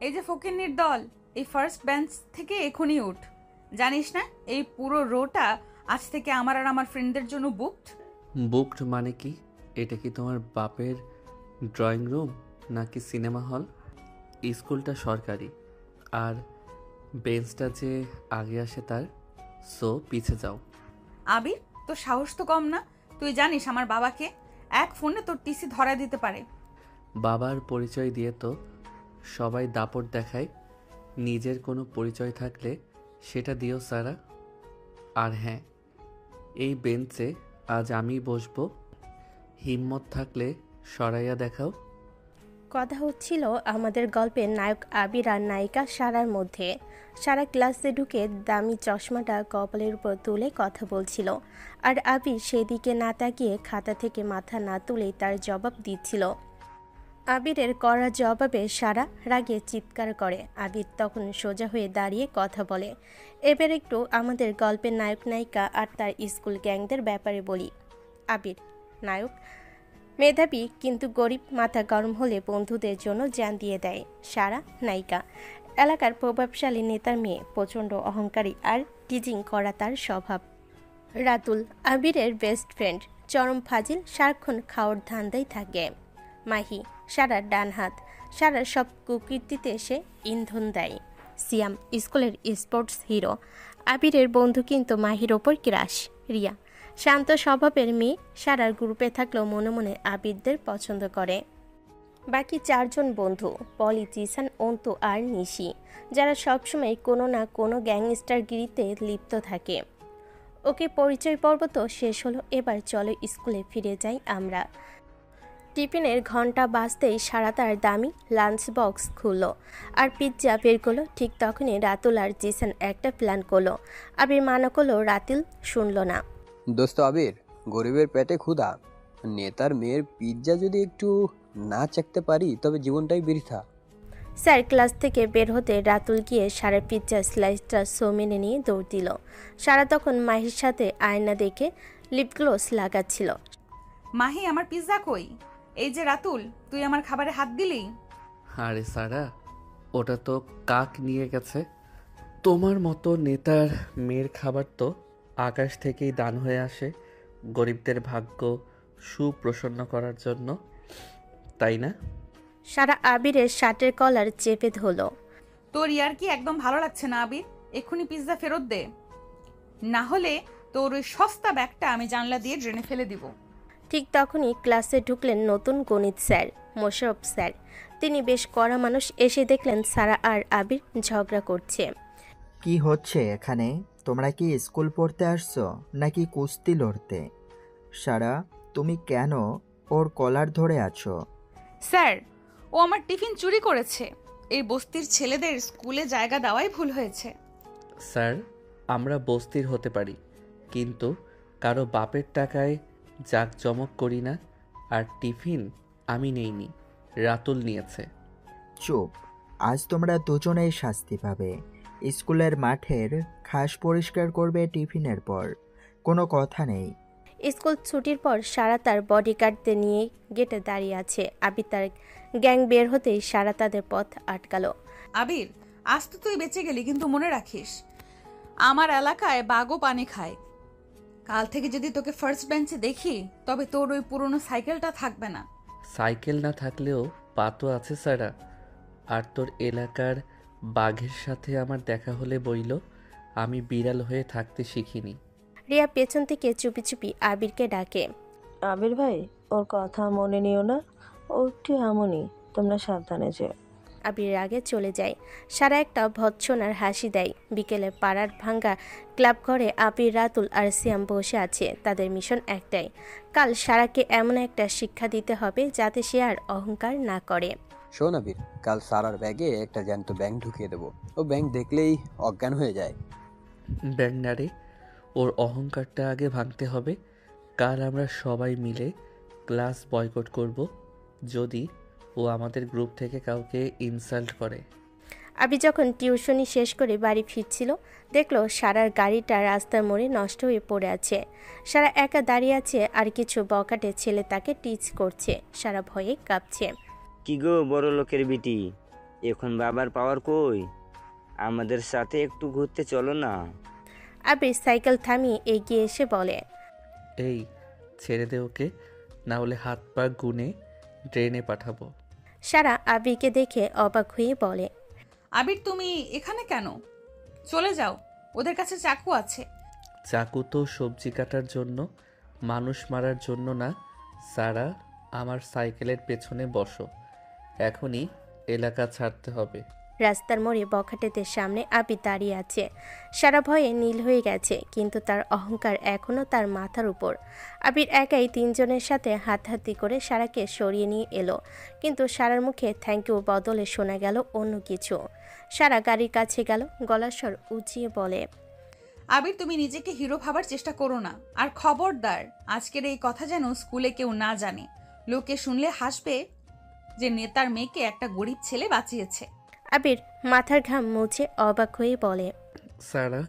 এই যে ফকিন্নির দল, এই ফার্স্ট বেঞ্চ থেকে এখনই উঠ। জানিস না এই পুরো রোটা আজ থেকে আমার আর আমার ফ্রেন্ডদের জন্য বুকড। বুকড মানে কি? এটা কি তোমার বাপের ড্রয়িং রুম নাকি সিনেমা হল? স্কুলটা সরকারি, আর বেঞ্চটা যে আগে আসে তার। সো পিছে যাও। আবির, তোর সাহস তো কম না। তুই জানিস আমার বাবাকে, এক ফোনে তোর টিসি ধরা দিতে পারে। বাবার পরিচয় দিয়ে তো সবাই দাপট দেখায়। নিজের কোনো পরিচয় থাকলে সেটা দিও সারা। আর হ্যাঁ, এই বেঞ্চে আজ আমি বসবো। হিম্মত থাকলে সরাইয়া দেখাও। কথা হচ্ছিল আমাদের গল্পের নায়ক আবির আর নায়িকা সারার মধ্যে। সারা ক্লাসে ঢুকে দামি চশমাটা কপালের উপর তুলে কথা বলছিল, আর আবির সেদিকে না তাকিয়ে খাতা থেকে মাথা না তুলেই তার জবাব দিচ্ছিল। আবিরের কড়া জবাবে সারা রাগে চিৎকার করে। আবির তখন সোজা হয়ে দাঁড়িয়ে কথা বলে। এবার একটু আমাদের গল্পের নায়ক নায়িকা আর তার স্কুল গ্যাংদের ব্যাপারে বলি। আবির নায়ক, মেধাবী কিন্তু গরিব, মাথা গরম হলে বন্ধুদের জন্য জান দিয়ে দেয়। সারা নায়িকা, এলাকার প্রভাবশালী নেতার মেয়ে, প্রচণ্ড অহংকারী আর টিজিং করা তার স্বভাব। রাতুল আবিরের বেস্ট ফ্রেন্ড, চরম ফাজিল, সারাক্ষণ খাওয়ার ধান্দাই থাকে। মাহি সারার ডান হাত, সারার সব কুকীর্তিতে সে ইন্ধন দেয়। সিয়াম স্কুলের স্পোর্টস হিরো, আবিরের বন্ধু কিন্তু মাহির ওপর ক্রাশ। রিয়া শান্ত স্বভাবের মেয়ে, সারার গ্রুপে থাকলেও মনে মনে আবিরদের পছন্দ করে। বাকি চারজন বন্ধু পলি, জিসান, অন্তু আর নিশি, যারা সবসময় কোনো না কোনো গ্যাংস্টারগিরিতে লিপ্ত থাকে। ওকে, পরিচয় পর্ব তো শেষ হলো, এবার চলো স্কুলে ফিরে যাই আমরা। টিফিনের ঘন্টা বাজতেই সারা তার দামি লাঞ্চ বক্স খুললো আর পিৎজা বের করলো। ঠিক তখনই রাতুল আর জিসান একটা প্ল্যান করলো। আবির মানা করলো, রাতুল শুনলো না। দোস্ত আবির, গরিবের পেটে ক্ষুধা, নেতার মেয়ের পিৎজা যদি একটু না চাকতে পারি তবে জীবনটাই বৃথা। স্যার ক্লাস থেকে বের হতে রাতুল গিয়ে সারা পিৎজা স্লাইসটা মেনে নিয়ে দৌড় দিল। সারা তখন মাহির সাথে আয়না দেখে লিপগ্লোস লাগাচ্ছিল। মাহি, আমার পিৎজা কই? এই যে রাতুল, তুই আমার খাবারে হাত দিলি। আরে সারা, ওটা তো কাক নিয়ে গেছে। তোমার মতো নেতার মেয়ের খাবার তো আকাশ থেকেই দান হয়ে আসে গরিবদের ভাগ্য সুপ্রসন্ন করার জন্য, তাই না? সারা আবিরের শার্টের কলার চেপে ধরল। তোর ইয়ার কি একদম ভালো লাগছে না আবির? এক্ষুনি পিৎজা ফেরত দে, না হলে তোর ওই সস্তা ব্যাগটা আমি জানলা দিয়ে ড্রেনে ফেলে দিব। ঠিক তখনই ক্লাসে ঢুকলেন নতুন গণিত স্যার, মোশাররফ স্যার। তিনি বেশ কড়া মানুষ। এসে দেখলেন সারা আর আবির ঝগড়া করছে। কি হচ্ছে এখানে? তোমরা কি স্কুল পড়তে আসছো নাকি কুস্তি লড়তে? সারা, তুমি কেন ওর কলার ধরে আছো? স্যার, ও আমার টিফিন চুরি করেছে। এই বস্তির ছেলেদের স্কুলে জায়গা দেওয়াই ভুল হয়েছে। স্যার, আমরা বস্তির হতে পারি, কিন্তু কারো বাপের টাকায় জাঁকজমক করি না। আর টিফিন আমি নেইনি, রাতুল নিয়েছে। চুপ! আজ তোমরা দুজনেই শাস্তি পাবে। স্কুলের মাঠের ঘাস পরিষ্কার করবে টিফিনের পর। কোনো কথা নেই। স্কুল ছুটির পর সারা তার বডিগার্ডদের নিয়ে গেটে দাঁড়িয়ে আছে। আবির তার গ্যাং বের হতেই সারা তাদের পথ আটকালো। আবির, আজ তো তুই বেঁচে গেলি, কিন্তু মনে রাখিস আমার এলাকায় বাঘও পানি খায়। কাল থেকে যদি তোকে ফার্স্ট বেঞ্চে দেখি তবে তোর ওই পুরনো সাইকেলটা থাকবে না। সাইকেল না থাকলেও পা তো আছে সারা। আর তোর এলাকার বাঘের সাথে আমার দেখা হলে বইল আমি বিড়াল হয়ে থাকতে শিখিনি। রিয়া পেছন থেকে চুপি চুপি আবিরকে ডাকে। আবির ভাই, ওর কথা মনে নিও না, ও একটু এমনই, তোমরা সাবধানে যেও। আবির আগে চলে যায়। সারা একটা ভৎসনার হাসি দেয়। বিকেলে পাড়ার ভাঙ্গা ক্লাব ঘরে আবির, রাতুল আর সিয়াম বসে আছে। তাদের মিশন একটাই, কাল সারাকে এমন একটা শিক্ষা দিতে হবে যাতে সে আর অহংকার না করে। শোন আবির, কাল সারার ব্যাগে একটা জ্যান্ত ব্যাঙ ঢুকিয়ে দেবো। ও ব্যাঙ দেখলেই অজ্ঞান হয়ে যায়। ব্যাংনারে, ওর অহংকারটা আগে ভাঙতে হবে। কাল আমরা সবাই মিলে ক্লাস বয়কট করব যদি ও আমাদের গ্রুপ থেকে কাউকে ইনসাল্ট করে। আবির যখন টিউশনি শেষ করে বাড়ি ফিরছিল, দেখলো সারার গাড়িটা রাস্তার মোড়ে নষ্ট হয়ে পড়ে আছে। সারা একা দাঁড়িয়ে আছে আর কিছু বকাটে ছেলে তাকে টিচ করছে। সারা ভয়ে কাঁপছে। কি গো বড় লোকের বিটি, এখন বাবার পাওয়ার কই? আমাদের সাথে একটু ঘুরতে চলো না। আবির সাইকেল থামিয়ে এগিয়ে এসে বলে। এই ছেড়ে দে ওকে, না হলে হাত পা গুনে ড্রেনে পাঠাবো। সারা আবিরকে দেখে অবাক হয়ে বলে। আবির তুমি এখানে কেন? চলে যাও, ওদের কাছে চাকু আছে। চাকু তো সবজি কাটার জন্য, মানুষ মারার জন্য না। সারা, আমার সাইকেলের পেছনে বসো, এখনই এলাকা ছাড়তে হবে। রাস্তার মোড়ে বখাটেদের সামনে আবির দাঁড়িয়ে আছে। সারা ভয়ে নীল হয়ে গেছে, কিন্তু তার অহংকার এখনও তার মাথার উপর। আবির একাই তিনজনের সাথে হাতাহাতি করে সারাকে সরিয়ে নিয়ে এলো, কিন্তু সারার মুখে থ্যাংক ইউ বদলে শোনা গেল অন্য কিছু। সারা গাড়ির কাছে গেল, গলার স্বর উঁচিয়ে বলে। আবির তুমি নিজেকে হিরো ভাবার চেষ্টা করো না, আর খবরদার আজকের এই কথা যেন স্কুলে কেউ না জানে। লোকে শুনলে হাসবে যে নেতার মেয়েকে একটা গরিব ছেলে বাঁচিয়েছে। আবির মাথার ঘাম মুছে অবাক হয়ে বলে। সারা,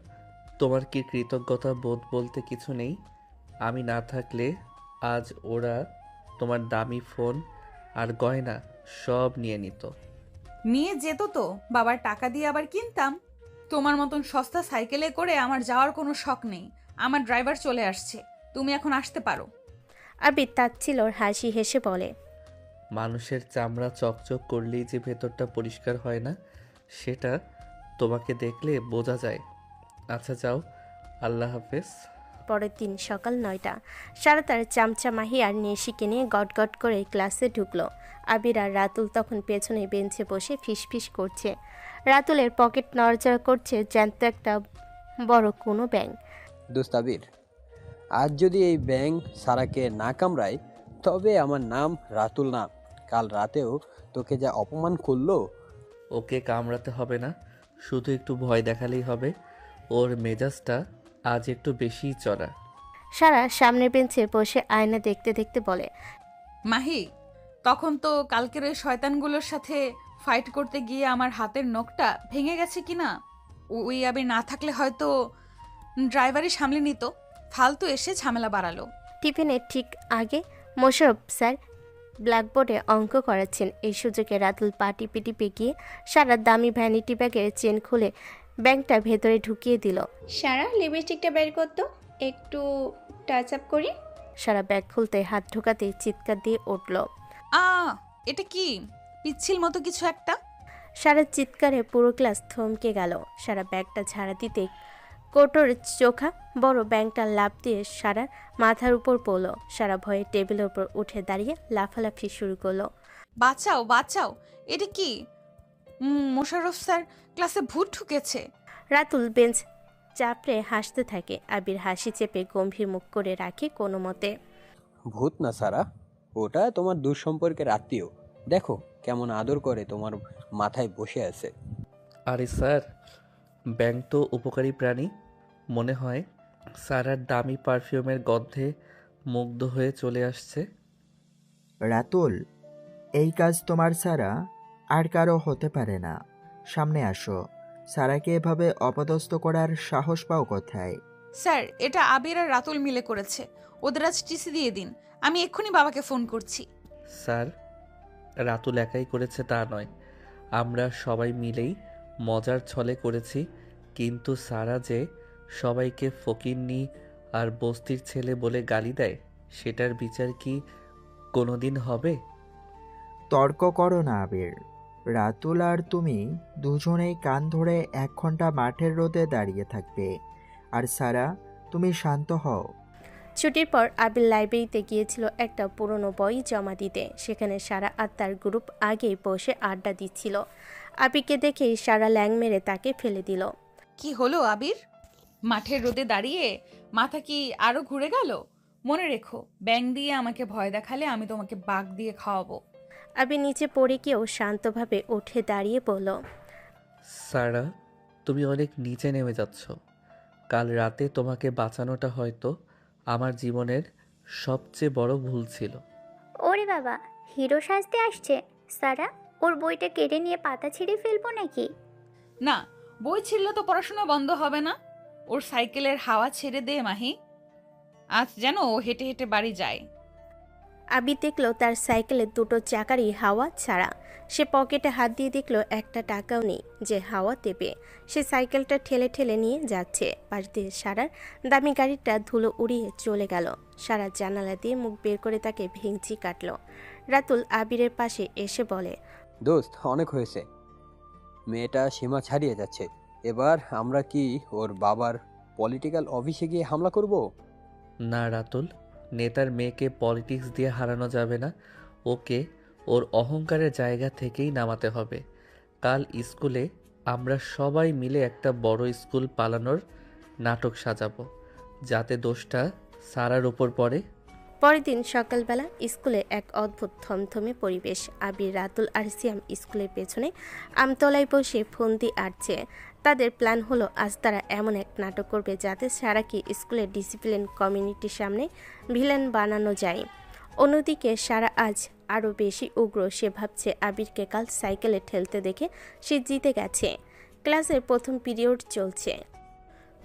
তোমার কি কৃতজ্ঞতা বোধ বলতে কিছু নেই? আমি না থাকলে আজ ওরা তোমার দামি ফোন আর গয়না সব নিয়ে নিত। নিয়ে যেত তো, বাবার টাকা দিয়ে আবার কিনতাম। তোমার মতন সস্তা সাইকেলে করে আমার যাওয়ার কোনো শখ নেই। আমার ড্রাইভার চলে আসছে, তুমি এখন আসতে পারো। আবির তাচ্ছিলর হাসি হেসে বলে। মানুষের চামড়া চকচক করলেই যে ভেতরটা পরিষ্কার হয় না, সেটা তোমাকে দেখলে বোঝা যায়। আচ্ছা যাও, আল্লাহ হাফেজ। পরের দিন সকাল 9টা। সারা তার চামচা মাহি আর নেশিকে নিয়ে গটগট করে ক্লাসে ঢুকলো। আবির আর রাতুল তখন পেছনে বেঞ্চে বসে ফিসফিস করছে। রাতুলের পকেট নড়াচড়া করছে জ্যান্ত একটা বড় কোনো ব্যাঙ। দোস্ত আবির, আজ যদি এই ব্যাঙ সারাকে না কামড়ায় তবে আমার নাম রাতুল না। কাল রাতেও তোকে যা অপমান করলো। ওকে কামড়াতে হবে না, শুধু একটু ভয় দেখালেই হবে। ওর মেজাজটা আজ একটু বেশিই চড়া। সারা সামনের বেঞ্চে বসে আয়না দেখতে দেখতে বলে। মাহি, তখন তো কালকের ওই শয়তানগুলোর সাথে ফাইট করতে গিয়ে আমার হাতের নখটা ভেঙে গেছে কিনা। ওই আবির না থাকলে হয়তো ড্রাইভারই সামলে নিত, ফালতু এসে ঝামেলা বাড়ালো। টিফিনের ঠিক আগে মোশারফ স্যার ব্ল্যাকবোর্ডে অঙ্ক করাচ্ছেন। এই সুযোগে রাতুল পা টিপে টিপে গিয়ে সারা দামি ভ্যানিটি ব্যাগের চেন খুলে ব্যাগটা ভেতরে ঢুকিয়ে দিল। সারা লিপস্টিকটা বের করতো, একটু টাচ আপ করি। সারা ব্যাগ খুলতে হাত ঢোকাতে চিৎকার দিয়ে উঠল। আ এটা কি পিচ্ছিল মতো কিছু একটা? সারা চিৎকারে পুরো ক্লাস থমকে গেল। সারা ব্যাগটা ঝাড়া দিতে কোটোর চোখা বড় ব্যাংকটা লাফ দিয়ে সারার মাথার উপর পড়ল। সারা ভয়ে টেবিলের উপর উঠে দাঁড়িয়ে লাফালাফি শুরু করলো। বাঁচাও বাঁচাও, এটা কি? মোশাররফ স্যার, ক্লাসে ভূত ঢুকেছে। রাতুল বেঞ্চ চাপড়ে হাসতে থাকে। আবির হাসি চেপে গম্ভীর মুখ করে রাখে কোনো মতে। ভূত না সারা, ওটা তোমার দূর সম্পর্কের আত্মীয়। দেখো কেমন আদর করে তোমার মাথায় বসে আছে। আরে স্যার, ব্যাঙ তো উপকারী প্রাণী। মনে হয় সারার দামি পারফিউমের গন্ধে মুগ্ধ হয়ে চলে আসছে। রাতুল, এই কাজ তোমার ছাড়া আর কারো হতে পারে না। সামনে আসো। সারাকে এভাবে অপদস্থ করার সাহস পাও কোথায়? স্যার, এটা আবির আর রাতুল মিলে করেছে। ওদের আজ টিসি দিয়ে দিন, আমি এক্ষুনি বাবাকে ফোন করছি। স্যার, রাতুল একাই করেছে তা নয়, আমরা সবাই মিলেই মজার ছলে করেছি। কিন্তু সারা যে সবাইকে ফকিন্নি আর বস্তির ছেলে বলে গালি দেয়, সেটার বিচার কি কোনোদিন হবে? তর্ক করো না আবির। রাতুল আর তুমি দুজনেই কান ধরে 1 ঘন্টা মাঠের রোদে দাঁড়িয়ে থাকবে। আর সারা, তুমি শান্ত হও। ছুটির পর আবির লাইব্রেরিতে গিয়েছিল একটা পুরনো বই জমা দিতে। সেখানে সারা আর তার গ্রুপ আগেই বসে আড্ডা দিচ্ছিল। আবিরকে দেখেই সারা ল্যাং মেরে তাকে ফেলে দিল। কি হলো আবির? মাঠের রোদে দাঁড়িয়ে মাথা কি আরো ঘুরে গেল? মনে রেখো, ব্যাং দিয়ে আমাকে ভয় দেখালে আমি তোমাকে বাঘ দিয়ে খাওয়াবো। আবির নিচে পড়ে গিয়েও শান্তভাবে উঠে দাঁড়িয়ে বলল। সারা, তুমি অনেক নিচে নেমে যাচ্ছ। কাল রাতে তোমাকে বাঁচানোটা হয়তো আমার জীবনের সবচেয়ে বড় ভুল ছিল। ওরে বাবা, হিরো সাজতে আসছে। সারা, ওর বইটা কেড়ে নিয়ে পাতা ছিঁড়ে ফেলবো নাকি? না, বই ছিঁড়লে তো পড়াশোনা বন্ধ হবে না। ওর সাইকেলের হাওয়া ছেড়ে দে মাহি, আজ যেন ও হেঁটে হেঁটে বাড়ি যায়। আবির দেখলো তার সাইকেলের দুটো চাকারই হাওয়া ছাড়া। সে পকেটে হাত দিয়ে দেখলো একটা টাকাও নেই যে হাওয়া দেবে। সে সাইকেলটা ঠেলে ঠেলে নিয়ে যাচ্ছে। পাশ দিয়ে সারার দামি গাড়িটা ধুলো উড়িয়ে চলে গেল। সারা জানালা দিয়ে মুখ বের করে তাকে ভেঙচি কাটলো। রাতুল আবিরের পাশে এসে বলে, দোস্ত, অনেক হয়েছে। মেয়েটা সীমা ছাড়িয়ে যাচ্ছে। এবার আমরা কি ওর বাবার পলিটিক্যাল অফিসে গিয়ে হামলা করব? না রাতুল, নেতার মেয়েকে পলিটিক্স দিয়ে হারানো যাবে না। ওকে ওর অহংকারের জায়গা থেকেই নামাতে হবে। কাল স্কুলে আমরা সবাই মিলে একটা বড় স্কুল পালানোর নাটক সাজাবো, যাতে দোষটা সারার উপর পড়ে। পরের দিন সকালবেলা স্কুলে এক অদ্ভুত থমথমে পরিবেশ। আবির, রাতুল আর সিয়াম স্কুলের পেছনে আমতলায় বসে ফন্দি আটছে। তাদের প্ল্যান হলো আজ তারা এমন এক নাটক করবে যাতে সারাকে স্কুলের ডিসিপ্লিন কমিউনিটির সামনে ভিলেন বানানো যায়। অন্যদিকে সারা আজ আরও বেশি উগ্র। সে ভাবছে আবিরকে কাল সাইকেলে ঠেলতে দেখে সে জিতে গেছে। ক্লাসের প্রথম পিরিয়ড চলছে।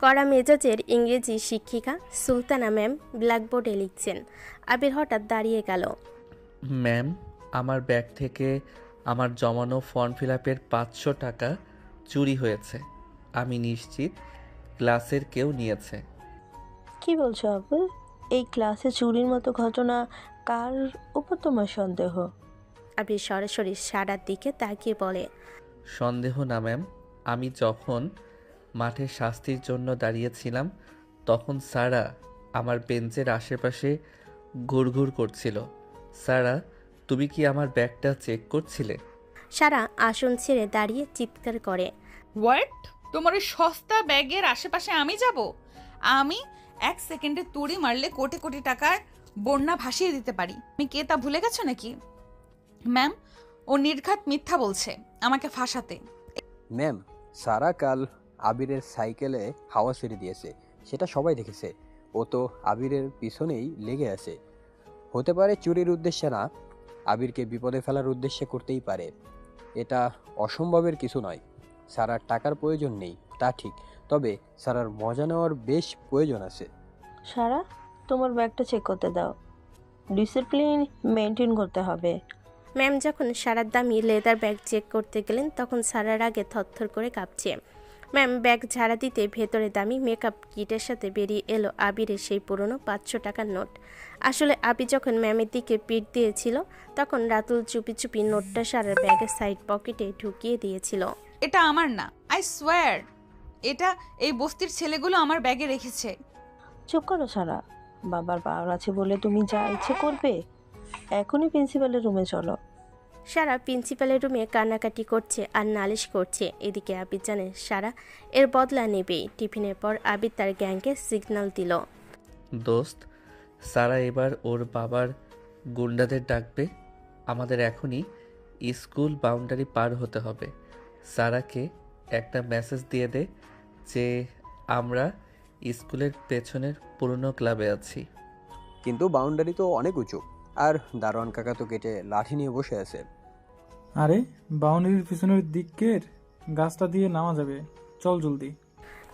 কড়া মেজাজের ইংরেজি শিক্ষিকা সুলতানা ম্যাম ব্ল্যাকবোর্ডে লিখছেন। আবির হঠাৎ দাঁড়িয়ে গেল। ম্যাম, আমার ব্যাগ থেকে আমার জমানো ফর্ম ফিল আপের 500 টাকা চুরি হয়েছে। আমি নিশ্চিত ক্লাসের কেউ নিয়েছে। কি বলছো আবুল? এই ক্লাসে চুরির মতো ঘটনা কার উপর তোমার সন্দেহ? আবির সরাসরি সারার দিকে তাকিয়ে বলে, সন্দেহ না ম্যাম, আমি যখন মাঠে শাস্তির জন্য দাঁড়িয়েছিলাম তখন সারা আমার বেঞ্চের আশেপাশে ঘুরঘুর করছিল। সারা, তুমি কি আমার ব্যাগটা চেক করছিলে? সারা আসন ছেড়ে দাঁড়িয়ে চিৎকার করে, হোয়াট? তোমার ওই সস্তা ব্যাগের আশেপাশে আমি যাব? আমি 1 সেকেন্ডে তুড়ি মারলে কোটি কোটি টাকার বন্যা ভাসিয়ে দিতে পারি। আমি কে তা ভুলে গেছো নাকি? ম্যাম, ও নির্ঘাত মিথ্যা বলছে আমাকে ফাঁসাতে। ম্যাম, সারা কাল আবিরের সাইকেলে হাওয়া ছেড়ে দিয়েছে, সেটা সবাই দেখেছে। ও তো আবিরের পিছনেই লেগে আছে। হতে পারে চুরির উদ্দেশ্যে না, আবিরকে বিপদে ফেলার উদ্দেশ্যে করতেই পারে। এটা অসম্ভবের কিছু নয়। সারার টাকার প্রয়োজন নেই তা ঠিক, তবে সারার মজা নেওয়ার বেশ প্রয়োজন আছে। সারা, তোমার ব্যাগটা চেক করতে দাও। ডিসিপ্লিন মেনটেন করতে হবে। ম্যাম যখন সারার দামি লেদার ব্যাগ চেক করতে গেলেন তখন সারার আগে থরথর করে কাঁপছে। ম্যাম ব্যাগ ঝাড়া দিতে ভেতরে দামি মেকআপ কিটের সাথে বেরিয়ে এলো আবিরের সেই পুরনো 500 টাকার নোট। আসলে আবির যখন ম্যামের দিকে পিঠ দিয়েছিল তখন রাতুল চুপি চুপি নোটটা সারার ব্যাগের সাইড পকেটে ঢুকিয়ে দিয়েছিল। এটা আমার না, আই সোয়ার। এটা এই বস্তির ছেলেগুলো আমার ব্যাগে রেখেছে। চুপ করো সারা। বাবার পাওয়ার আছে বলে তুমি যা ইচ্ছে করবে? এখনই প্রিন্সিপালের রুমে চলো। সারা প্রিন্সিপালের রুমে কান্নাকাটি করছে আর নালিশ করছে। এদিকে আবির জানে সারা এর বদলা নেবেই। টিফিনের পর আবির তার গ্যাংকে সিগন্যাল দিল, দোস্ত, সারা এবার ওর বাবার গুন্ডাদের ডাকবে। আমাদের এখনই স্কুল বাউন্ডারি পার হতে হবে। সারাকে একটা মেসেজ দিয়ে দে যে আমরা স্কুলের পেছনের পুরনো ক্লাবে আছি। কিন্তু বাউন্ডারি তো অনেক উঁচু, আর দারোয়ান কাকা তো কেটে লাঠি নিয়ে বসে আছে। আরে, বাউন্ডারির পিছনের দিকের গাছটা দিয়ে নামা যাবে, চল জলদি।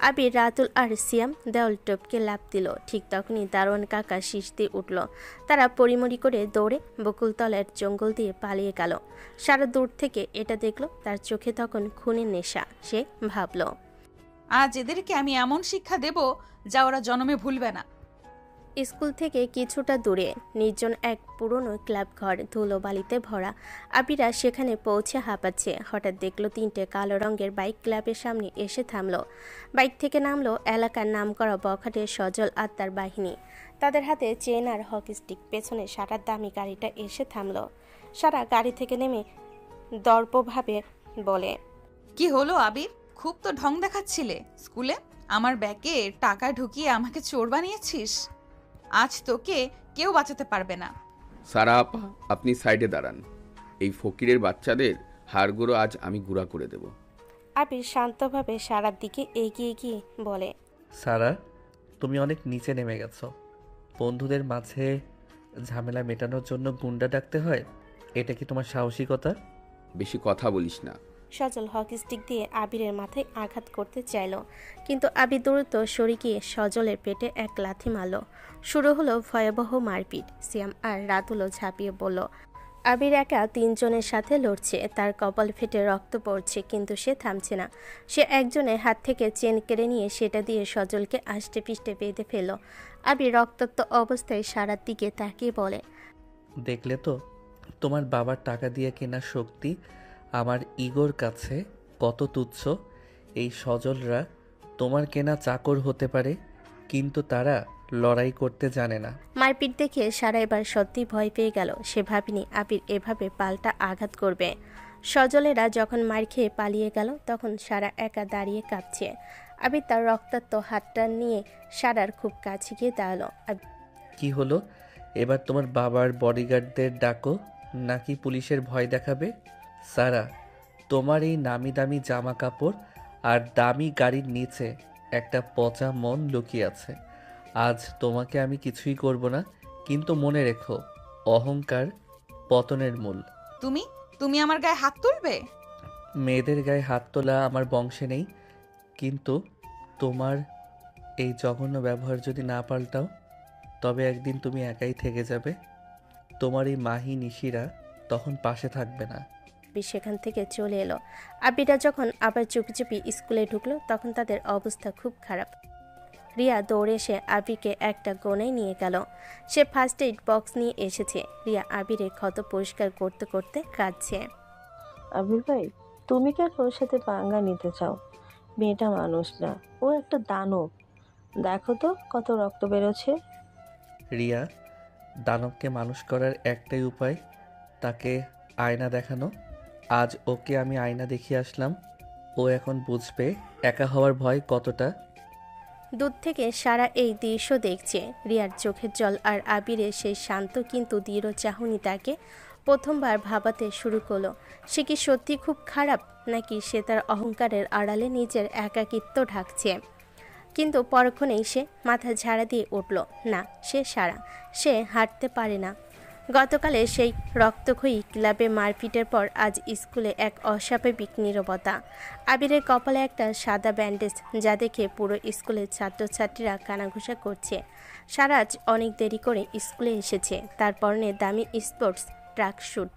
আবির, রাতুল আর সিয়াম দেওয়াল টপকে লাফ দিল। ঠিক তখনই দারোয়ান কাকা শীষ দিয়ে উঠল। তারা পরিমরি করে দৌড়ে বকুলতলার জঙ্গল দিয়ে পালিয়ে গেল। সারা দূর থেকে এটা দেখল। তার চোখে তখন খুনের নেশা। সে ভাবল, আজ এদেরকে আমি এমন শিক্ষা দেব যা ওরা জন্মে ভুলবে না। স্কুল থেকে কিছুটা দূরে নির্জন এক পুরনো ক্লাব ঘর, ধুলোবালিতে ভরা। আবিরা সেখানে পৌঁছে হাঁপাচ্ছে। হঠাৎ দেখলো 3টে কালো রঙের বাইক ক্লাবের সামনে এসে থামলো। বাইক থেকে নামলো এলাকার নামকরা বখাটের সজল আত্মার বাহিনী। তাদের হাতে চেন আর হকি স্টিক। পেছনে সারার দামি গাড়িটা এসে থামলো। সারা গাড়ি থেকে নেমে দর্পভাবে বলে, কি হলো আবির? খুব তো ঢং দেখাচ্ছিলে স্কুলে। আমার ব্যাগে টাকা ঢুকিয়ে আমাকে চোর বানিয়েছিস। আজ তোকে কেউ বাঁচাতে পারবে না। সারা আপা, আপনি সাইডে দাঁড়ান। এই ফকিরের বাচ্চাদের হাড়গুলো আজ আমি গুঁড়া করে দেব। আবির শান্তভাবে সারার দিকে এগিয়ে গিয়ে বলে, সারা, তুমি অনেক নিচে নেমে গেছো। বন্ধুদের মাঝে ঝামেলা মেটানোর জন্য গুন্ডা ডাকতে হয়? এটা কি তোমার সাহসিকতা? বেশি কথা বলিস না। সজল হকি স্টিক দিয়ে আবিরের মাথায় আঘাত করতে চাইল, কিন্তু আবির দ্রুত সরে গিয়ে সজলের পেটে এক লাথি মারল। শুরু হলো ভয়াবহ মারপিট। সিয়াম আর রাতুলও ঝাঁপিয়ে পড়ল। আবির একা তিনজনের সাথে লড়ছে, তার কপাল ফেটে রক্ত পড়ছে, কিন্তু সে থামছে না। সে একজনের হাত থেকে চেন কেড়ে নিয়ে সেটা দিয়ে সজলকে আষ্টে পিষ্টে বেঁধে ফেলল। আবির রক্তাক্ত অবস্থায় সারার দিকে তাকিয়ে বলে, দেখলে তো তোমার বাবার টাকা দিয়ে কেনা শক্তি আমার ইগোর কাছে কত তুচ্ছ। এই সজলরা তোমার কেনা চাকর হতে পারে, কিন্তু তারা লড়াই করতে জানে না। মারপিট দেখে সারা এবার সত্যি ভয় পেয়ে গেল। সে ভাবেনি আবির এভাবে পাল্টা আঘাত করবে। সজলেরা যখন মার খেয়ে পালিয়ে গেল তখন সারা একা দাঁড়িয়ে কাঁপছে। আবির তার রক্তাক্ত হাতটা নিয়ে সারার খুব কাছে গিয়ে দাঁড়ালো। কি হলো এবার? তোমার বাবার বডিগার্ডদের ডাকো, নাকি পুলিশের ভয় দেখাবে? সারা, তোমার এই নামি দামি জামা কাপড় আর দামি গাড়ির নিচে একটা পচা মন লুকিয়ে আছে। আজ তোমাকে আমি কিছুই করব না, কিন্তু মনে রেখো, অহংকার পতনের মূল। তুমি তুমি আমার গায়ে হাত তুলবে? মেয়েদের গায়ে হাত তোলা আমার বংশে নেই, কিন্তু তোমার এই জঘন্য ব্যবহার যদি না পাল্টাও, তবে একদিন তুমি একাই থেকে যাবে। তোমার এই মাহি নিশিরা তখন পাশে থাকবে না। সেখান থেকে চলে এলো। আবিরা যখন আবার চুপি চুপি স্কুলে ঢুকলো তখন তাদের অবস্থা খুব খারাপ। রিয়া দৌড়ে এসে আবিরকে একটা কোণায় নিয়ে গেল। সে ফার্স্ট এইড বক্স নিয়ে এসেছে। রিয়া আবিরের ক্ষত পরিষ্কার করতে করতে কাঁদছে। আবির ভাই, তুমি কেন ওর সাথে পাঙ্গা নিতে চাও? মেয়েটা মানুষ না, ও একটা দানব। দেখো তো কত রক্ত বেরোচ্ছে। রিয়া, দানবকে মানুষ করার একটাই উপায়, তাকে আয়না দেখানো। আজ ওকে আমি আয়না দেখিয়ে আসলাম, ও এখন বুঝবে একা হওয়ার ভয় কতটা। দূর থেকে সারা এই দৃশ্য দেখছে। রিয়ার চোখের জল আর আবিরের সেই শান্ত কিন্তু দৃঢ় চাহনি তাকে প্রথমবার ভাবাতে শুরু করলো। সে কি সত্যি খুব খারাপ, নাকি সে তার অহংকারের আড়ালে নিজের একাকিত্ব ঢাকছে? কিন্তু পরক্ষণেই সে মাথা ঝাড়া দিয়ে উঠল। না, সে সারা, সে হাঁটতে পারে না। গতকালে সেই রক্তক্ষয়ী ক্লাবে মারপিটের পর আজ স্কুলে এক অস্বাভাবিক নীরবতা। আবিরের কপালে একটা সাদা ব্যান্ডেজ, যা দেখে পুরো স্কুলের ছাত্রছাত্রীরা কানাঘুষা করছে। সারা আজ অনেক দেরি করে স্কুলে এসেছে। তার পরনে দামি স্পোর্টস ট্র্যাক স্যুট,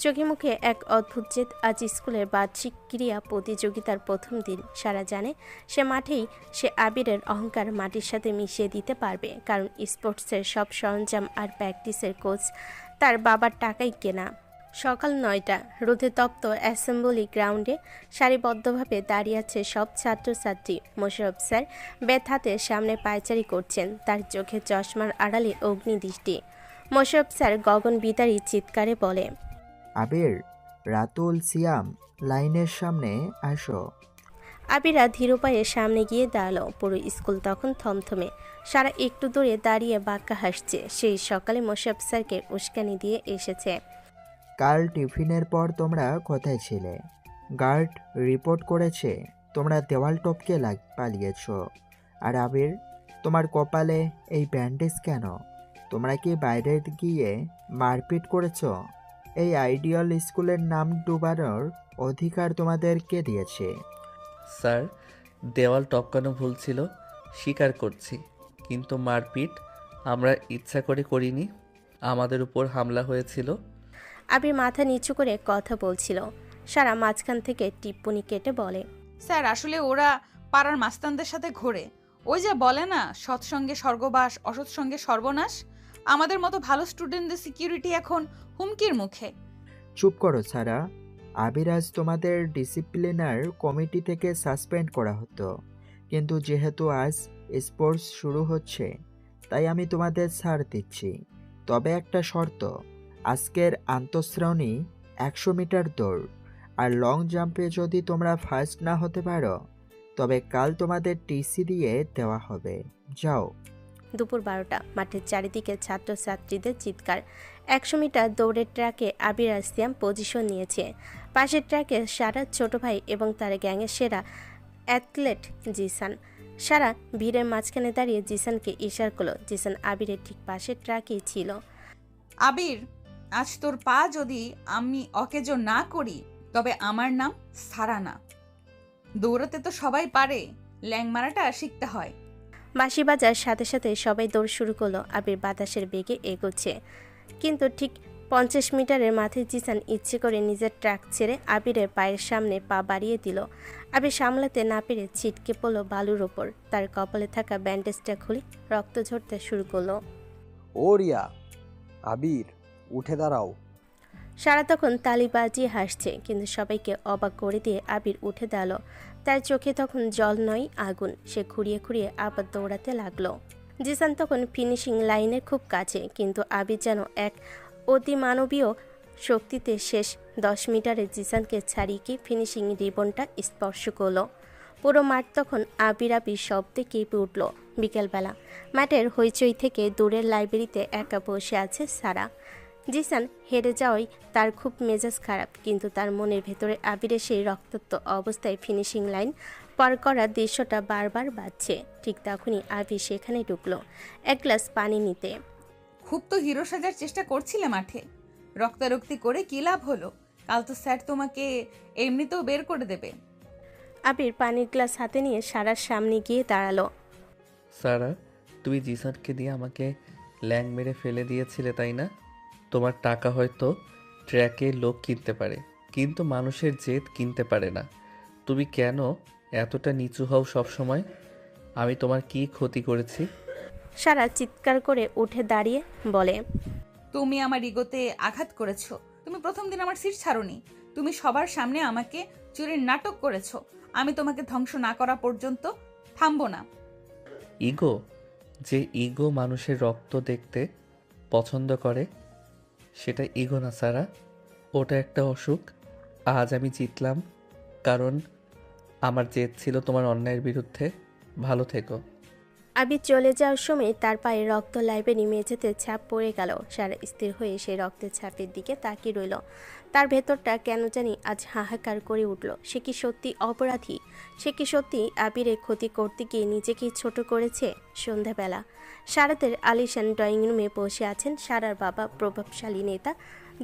চোখে মুখে এক অদ্ভুত জেদ। আজ স্কুলের বার্ষিক ক্রীড়া প্রতিযোগিতার প্রথম দিন। সারা জানে সে মাঠেই সে আবিরের অহংকার মাটির সাথে মিশিয়ে দিতে পারবে, কারণ স্পোর্টসের সব সরঞ্জাম আর প্র্যাকটিসের কোচ তার বাবার টাকাই কেনা। সকাল 9টা, রোদে তপ্ত অ্যাসেম্বলি গ্রাউন্ডে সারিবদ্ধভাবে দাঁড়িয়ে আছে সব ছাত্রছাত্রী। মোশাররফ স্যার বেত হাতে সামনে পায়চারি করছেন, তার চোখে চশমার আড়ালে অগ্নিদৃষ্টি। মোশাররফ স্যার গগন বিদারী চিৎকারে বলে, আবির, রাতুল, সিয়াম, লাইনের সামনে আসো। আবিরা ধীর পায়ে সামনে গিয়ে দাঁড়ালো। পুরো স্কুল তখন থমথমে। সারা একটু দূরে দাঁড়িয়ে বাঁকা হাসছে। সেই সকালে মোশাররফ স্যারকে উস্কানি দিয়ে এসেছে। কাল টিফিনের পর তোমরা কোথায় ছিলে? গার্ড রিপোর্ট করেছে তোমরা দেওয়াল টপকে পালিয়েছ। আর আবির, তোমার কপালে এই ব্যান্ডেজ কেন? তোমরা কি বাইরে গিয়ে মারপিট করেছ? এই আইডিয়াল স্কুলের নাম ডুবানোর অধিকার তোমাদের কে দিয়েছে? স্যার, দেওয়াল টপকানো ভুল ছিল, স্বীকার করছি, কিন্তু মারপিট আমরা ইচ্ছা করে করিনি, আমাদের উপর হামলা হয়েছিল। আবির মাথা নিচু করে কথা বলছিল। সারা মাঝখান থেকে টিপ্পনি কেটে বলে, স্যার, আসলে ওরা পাড়ার মাস্তানদের সাথে ঘোরে। ওই যে বলে না, সৎসঙ্গে স্বর্গবাস, অসৎ সঙ্গে সর্বনাশ। আমাদের মতো ভালো স্টুডেন্টদের সিকিউরিটি এখন হুমকির মুখে। চুপ করো সারা। আবির, আজ তোমাদের ডিসিপ্লিনার কমিটি থেকে সাসপেন্ড করা হতো, কিন্তু যেহেতু আজ স্পোর্টস শুরু হচ্ছে তাই আমি তোমাদের ছাড় দিচ্ছি। তবে একটা শর্ত, আজকের আন্তঃশ্রেণী 100 মিটার দৌড় আর লং জাম্পে যদি তোমরা ফার্স্ট না হতে পারো তবে কাল তোমাদের টিসি দিয়ে দেওয়া হবে। যাও। দুপুর 12টা, মাঠের চারিদিকে ছাত্রছাত্রীদের চিৎকার। 100 মিটার দৌড়ের ট্র্যাকে আবির আর সিয়াম পজিশন নিয়েছে। পাশের ট্র্যাকে সারা ছোট ভাই এবং তার গ্যাংয়ের সেরা অ্যাথলেট জিসান। সারা ভিড়ের মাঝখানে দাঁড়িয়ে জিসানকে ইশারা করলো। জিসান আবিরের ঠিক পাশের ট্র্যাকেই ছিল। আবির, আজ তোর পা যদি আমি অকেজো না করি তবে আমার নাম সারা না। দৌড়াতে তো সবাই পারে, ল্যাং মারাটা শিখতে হয়। বাঁশি বাজার সাথে সাথে সবাই দৌড় শুরু করলো। আবির বাতাসের বেগে এগোচ্ছে, কিন্তু ঠিক 50 মিটারের মাথায় জিসান ইচ্ছে করে নিজের ট্র্যাক ছেড়ে আবিরের পায়ের সামনে পা বাড়িয়ে দিল। আবির সামলাতে না পেরে ছিটকে পড়ল বালুর ওপর। তার কপালে থাকা ব্যান্ডেজটা খুলে রক্ত ঝরতে শুরু করলো। ও রিয়া, আবির, উঠে দাঁড়াও। সারা তখন তালি বাজিয়ে হাসছে, কিন্তু সবাইকে অবাক করে দিয়ে আবির উঠে দাঁড়ালো। তার চোখে তখন জল নয় আগুন। সে খুঁড়িয়ে খুঁড়িয়ে আবার দৌড়াতে লাগলো। জিসান তখন ফিনিশিং লাইনের খুব কাছে, কিন্তু আবির যেন এক অতিমানবীয় শক্তিতে শেষ 10 মিটারে জিসানকে ছাড়িয়ে কি ফিনিশিং রিবনটা স্পর্শ করলো। পুরো মাঠ তখন আবির আবির শব্দে কেঁপে উঠল। বিকেলবেলা মাঠের হইচই থেকে দূরের লাইব্রেরিতে একা বসে আছে সারা। জিসান হেরে যাওয়ায় তার খুব মেজাজ খারাপ, কিন্তু তার মনের ভেতরে আবিরের সেই রক্তাক্ত অবস্থায় ফিনিশিং লাইন পার করার দৃশ্যটা বারবার বাজছে। ঠিক তখনই আবির সেখানে ঢুকলো এক গ্লাস পানি নিতে। খুব তো হিরো সাজার চেষ্টা করছিলে মাঠে, রক্তারক্তি করে কি লাভ হলো? কাল তো স্যার তোমাকে এমনিতেও বের করে দেবে। আবির পানির গ্লাস হাতে নিয়ে সারার সামনে গিয়ে দাঁড়ালো। সারা, তুমি জিসানকে দিয়ে আমাকে ল্যাং মেরে ফেলে দিয়েছিলে, তাই না? তোমার টাকা হয়তো ট্র্যাকে লোক কিনতে পারে, কিন্তু মানুষের জেদ কিনতে পারে না। তুমি কেন এতটা নিচু হও সব সময়? আমি তোমার কি ক্ষতি করেছি? সারা চিৎকার করে উঠে দাঁড়িয়ে বলে, তুমি আমার ইগোতে আঘাত করেছো। তুমি প্রথম দিন আমার সিট ছাড়োনি। তুমি সবার সামনে আমাকে চুরির নাটক করেছো। আমি তোমাকে ধ্বংস না করা পর্যন্ত থামবো না। ইগো? যে ইগো মানুষের রক্ত দেখতে পছন্দ করে, সেটা ইগো না সারা, ওটা একটা অসুখ। আজ আমি জিতলাম কারণ আমার জেদ ছিল তোমার অন্যায়ের বিরুদ্ধে। ভালো থেকো। আবির চলে যাওয়ার সময় তার পায়ে রক্ত লাইব্রেরি মেঝেতে ছাপ পড়ে গেল। সারা স্থির হয়ে সেই রক্তের ছাপের দিকে তাকিয়ে রইল। তার ভেতরটা কেন জানি আজ হাহাকার করে উঠল। সে কি সত্যি অপরাধী? সে কি সত্যি আবিরের ক্ষতি করতে গিয়ে নিজেকেই ছোট করেছে? সন্ধ্যাবেলা সারাদের আলিশান ড্রয়িং রুমে বসে আছেন সারার বাবা, প্রভাবশালী নেতা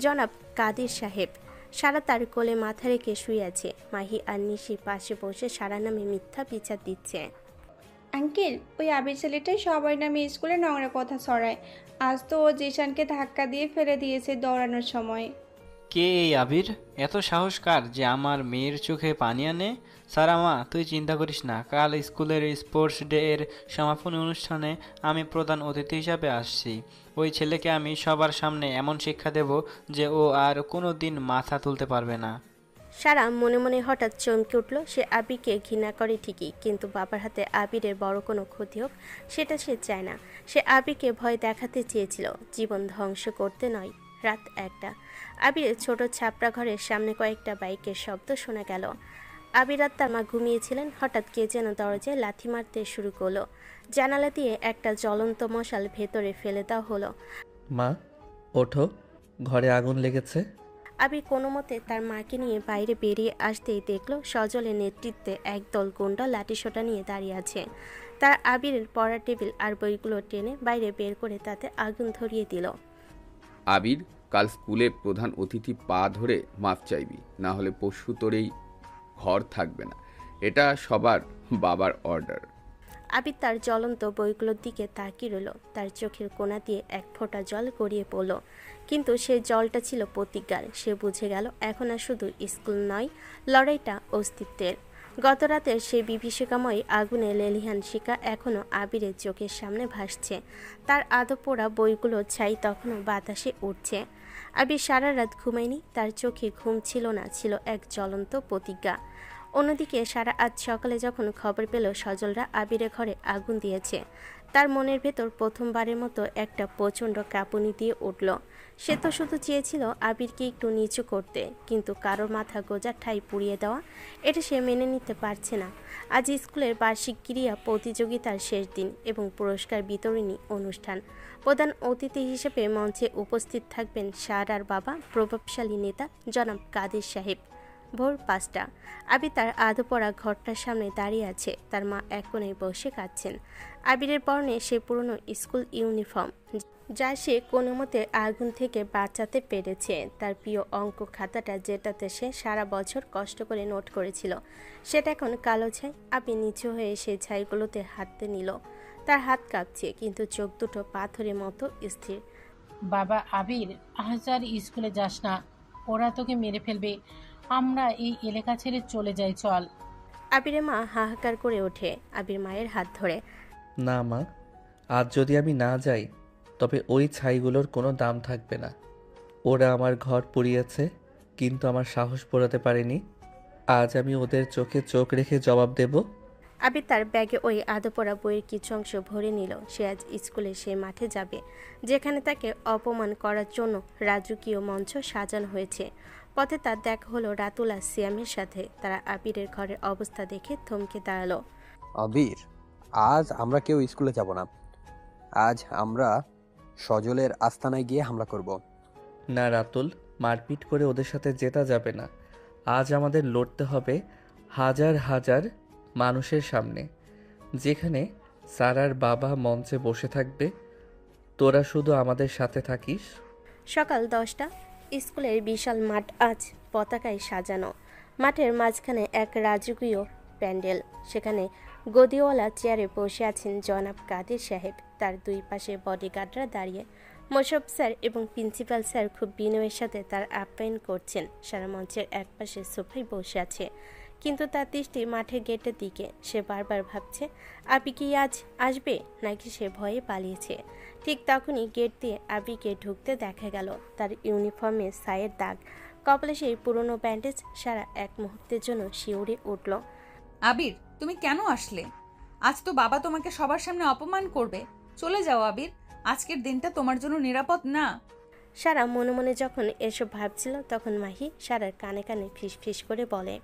জনাব কাদের সাহেব। সারা তার কোলে মাথা রেখে শুয়ে আছে। মাহি আর নিশি পাশে বসে সারা নামে মিথ্যা বিচার দিচ্ছে। আঙ্কেল, ওই আবির ছেলেটাই সবাই নামে স্কুলে নোংরা কথা ছড়ায়। আজ তো ও জিশানকে ধাক্কা দিয়ে ফেলে দিয়েছে দৌড়ানোর সময়। কে এই আবির? এত সাহস কার যে আমার মেয়ের চোখে পানি আনে? সারা মা, তুই চিন্তা করিস না, কাল স্কুলের স্পোর্টস ডে এর সমাপনী অনুষ্ঠানে আমি প্রধান অতিথি হিসাবে আসছি। ওই ছেলেকে আমি সবার সামনে এমন শিক্ষা দেব যে ও আর কোনো দিন মাথা তুলতে পারবে না। সারা মনে মনে হঠাৎ চমকে উঠল। সে আবিরকে ঘৃণা করে ঠিকই, কিন্তু বাবার হাতে আবিরের বড় কোনো ক্ষতি হোক সেটা সে চায় না। সে আবিরকে ভয় দেখাতে চেয়েছিল, জীবন ধ্বংস করতে নয়। রাত 1টা। আবিরের ছোট ছাপড়া ঘরের সামনে কয়েকটা বাইকের শব্দ শোনা গেল। আবির আর তার মা ঘুমিয়েছিলেন। হঠাৎ কে যেন দরজায় লাথি মারতে শুরু করলো। জানালা দিয়ে একটা জ্বলন্ত মশাল ভেতরে ফেলে দেওয়া হলো। মা, ওঠো, ঘরে আগুন লেগেছে। আবির কোনো মতে তার মাকে নিয়ে বাইরে বেরিয়ে আসতেই দেখলো সজলের নেতৃত্বে একদল গুন্ডা লাঠিসোঁটা নিয়ে দাঁড়িয়ে আছে। তারা আবিরের পড়ার টেবিল আর বইগুলো টেনে বাইরে বের করে তাতে আগুন ধরিয়ে দিল। আবির, কাল স্কুলে প্রধান অতিথি পা ধরে মাফ চাইবি, না হলে পরশু তোর এই ঘর থাকবে না। এটা সবার বাবার অর্ডার। আবির তার জ্বলন্ত বইগুলোর দিকে তাকিয়ে রইল। তার চোখের কোণা দিয়ে এক ফোঁটা জল গড়িয়ে পড়ল, কিন্তু সেই জলটা ছিল প্রতিজ্ঞার। সে বুঝে গেল এখন আর শুধু স্কুল নয়, লড়াইটা অস্তিত্বের। গত রাতের সেই বিভীষিকাময় আগুনে লেলিহান শিকা এখনও আবিরের চোখের সামনে ভাসছে। তার আদো পোড়া বইগুলো ছাই তখনও বাতাসে উঠছে। আবির সারা রাত ঘুমায়নি। তার চোখে ঘুম ছিল না, ছিল এক জ্বলন্ত প্রতিজ্ঞা। অন্যদিকে সারা আজ সকালে যখন খবর পেল সজলরা আবিরের ঘরে আগুন দিয়েছে, তার মনের ভেতর প্রথমবারের মতো একটা প্রচণ্ড কাঁপুনি দিয়ে উঠল। সে তো শুধু চেয়েছিল আবিরকে একটু নিচু করতে, কিন্তু কারোর মাথা গোজার ঠাই পুড়িয়ে দেওয়া, এটা সে মেনে নিতে পারছে না। আজ স্কুলের বার্ষিক ক্রীড়া প্রতিযোগিতার শেষ দিন এবং পুরস্কার বিতরণী অনুষ্ঠান। প্রধান অতিথি হিসেবে মঞ্চে উপস্থিত থাকবেন সারার বাবা, প্রভাবশালী নেতা জনাব কাদের সাহেব। ভোর 5টা। আবির তার আধো পড়া ঘরটার সামনে দাঁড়িয়ে আছে। তার মা এক কোণে বসে কাঁদছেন। আবিরের পরনে সে পুরনো স্কুল ইউনিফর্ম, যা সে কোনো মতে আগুন থেকে বাঁচাতে পেরেছে। তার প্রিয় অঙ্ক খাতাটা, যেটাতে সে সারা বছর কষ্ট করে নোট করেছিল, সেটা এখন কালো ছাই। আপনি নিচু হয়ে সেই ছাইগুলোতে হাঁটতে নিল। তার হাত কাঁপছে, কিন্তু চোখ দুটো পাথরের মতো স্থির। বাবা আবির, আজ আর স্কুলে যাস না, ওরা তোকে মেরে ফেলবে। আমরা এই এলাকা ছেড়ে চলে যাই, চল। আবিরের মা হাহাকার করে ওঠে আবির মায়ের হাত ধরে। না মা, আজ যদি আমি না যাই তবে ওই ছাইগুলোর কোনো দাম থাকবে না। ওরা আমার ঘর পুড়িয়েছে, কিন্তু আমার সাহস পোড়াতে পারেনি। আজ আমি ওদের চোখে চোখ রেখে জবাব দেব। আবির তার ব্যাগে ওই আদপড়া বইয়ের কিছু অংশ ভরে নিল। সে আজ স্কুলে সেই মাঠে যাবে যেখানে তাকে অপমান করার জন্য রাজকীয় মঞ্চ সাজানো হয়েছে। পথে তার দেখা হলো রাতুল আর সিয়ামের সাথে। তারা আবিরের ঘরের অবস্থা দেখে থমকে দাঁড়ালো। আবির, আজ আমরা কেউ স্কুলে যাব না। আজ আমরা সজলের আস্তানায় গিয়ে হামলা করব। না রাতুল, মারপিট করে ওদের সাথে জেতা যাবে না। আজ আমাদের লড়তে হবে হাজার হাজার মানুষের সামনে, যেখানে সারার বাবা মঞ্চে বসে থাকবে। তোরা শুধু আমাদের সাথে থাকিস। সকাল 10টা। স্কুলের বিশাল মাঠ আজ পতাকায় সাজানো। মাঠের মাঝখানে এক রাজকীয় প্যান্ডেল। সেখানে গদিওয়ালা চেয়ারে বসে আছেন জনাব কাদের সাহেব। তার দুই পাশে বডিগার্ডরা দাঁড়িয়ে। মোশাররফ স্যার এবং প্রিন্সিপাল স্যার খুব বিনয়ের সাথে তার আপ্যায়ন করছেন। সারা মঞ্চের এক পাশে সোফায় বসে আছে, কিন্তু তার দৃষ্টি মাঠের গেটের দিকে। সে বারবার ভাবছে, আবি কি আজ আসবে, নাকি সে ভয়ে পালিয়েছে। ঠিক তখনই গেট দিয়ে আবিকে ঢুকতে দেখা গেল। তার ইউনিফর্মে ছাইয়ের দাগ, কপালে সেই পুরনো ব্যান্ডেজ। সারা এক মুহূর্তের জন্য শিউরে উঠল। আবির, তুমি কেন আসলে? আজ তো বাবা তোমাকে সবার সামনে অপমান করবে। চলে যাও আবির, আজকের দিনটা তোমার জন্য নিরাপদ না। সারা মনে মনে যখন এসব ভাবছিল, তখন মাহি সারার কানে কানে ফিস ফিস করে বলে,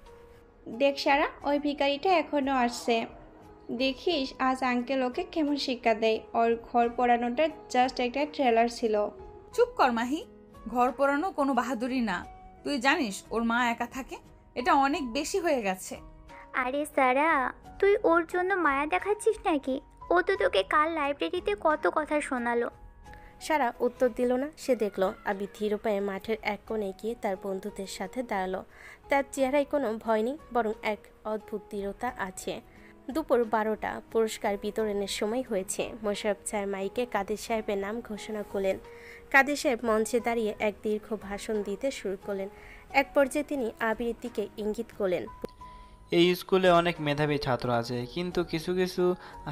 দেখ সারা, ওই ভিখারিটা এখনো আসছে। দেখিস আজ আঙ্কেল ওকে কেমন শিক্ষা দেয়। ওর ঘর পোড়ানোটা জাস্ট একটা ট্রেলার ছিল। চুপ কর মাহি, ঘর পোড়ানো কোনো বাহাদুরি না। তুই জানিস ওর মা একা থাকে, এটা অনেক বেশি হয়ে গেছে। আরে সারা, তুই ওর জন্য মায়া দেখাচ্ছিস নাকি? ও তো তোকে কাল লাইব্রেরিতে কত কথা শোনালো। সারা উত্তর দিল না। সে দেখল আবি ধীর পায়ে মাঠের এক কোণে গিয়ে তার বন্ধুদের সাথে দাঁড়ালো। তার চেহারায় কোনো ভয় নেই, বরং এক অদ্ভুত দৃঢ়তা আছে। দুপুর 12টা। পুরস্কার বিতরণের সময় হয়েছে। মোশাররফ স্যার মাইকে কাদের সাহেবের নাম ঘোষণা করলেন। কাদের সাহেব মঞ্চে দাঁড়িয়ে এক দীর্ঘ ভাষণ দিতে শুরু করলেন। এক পর্যায়ে তিনি আবিরের দিকে ইঙ্গিত করলেন, এই স্কুলে অনেক মেধাবী ছাত্র আছে, কিন্তু কিছু কিছু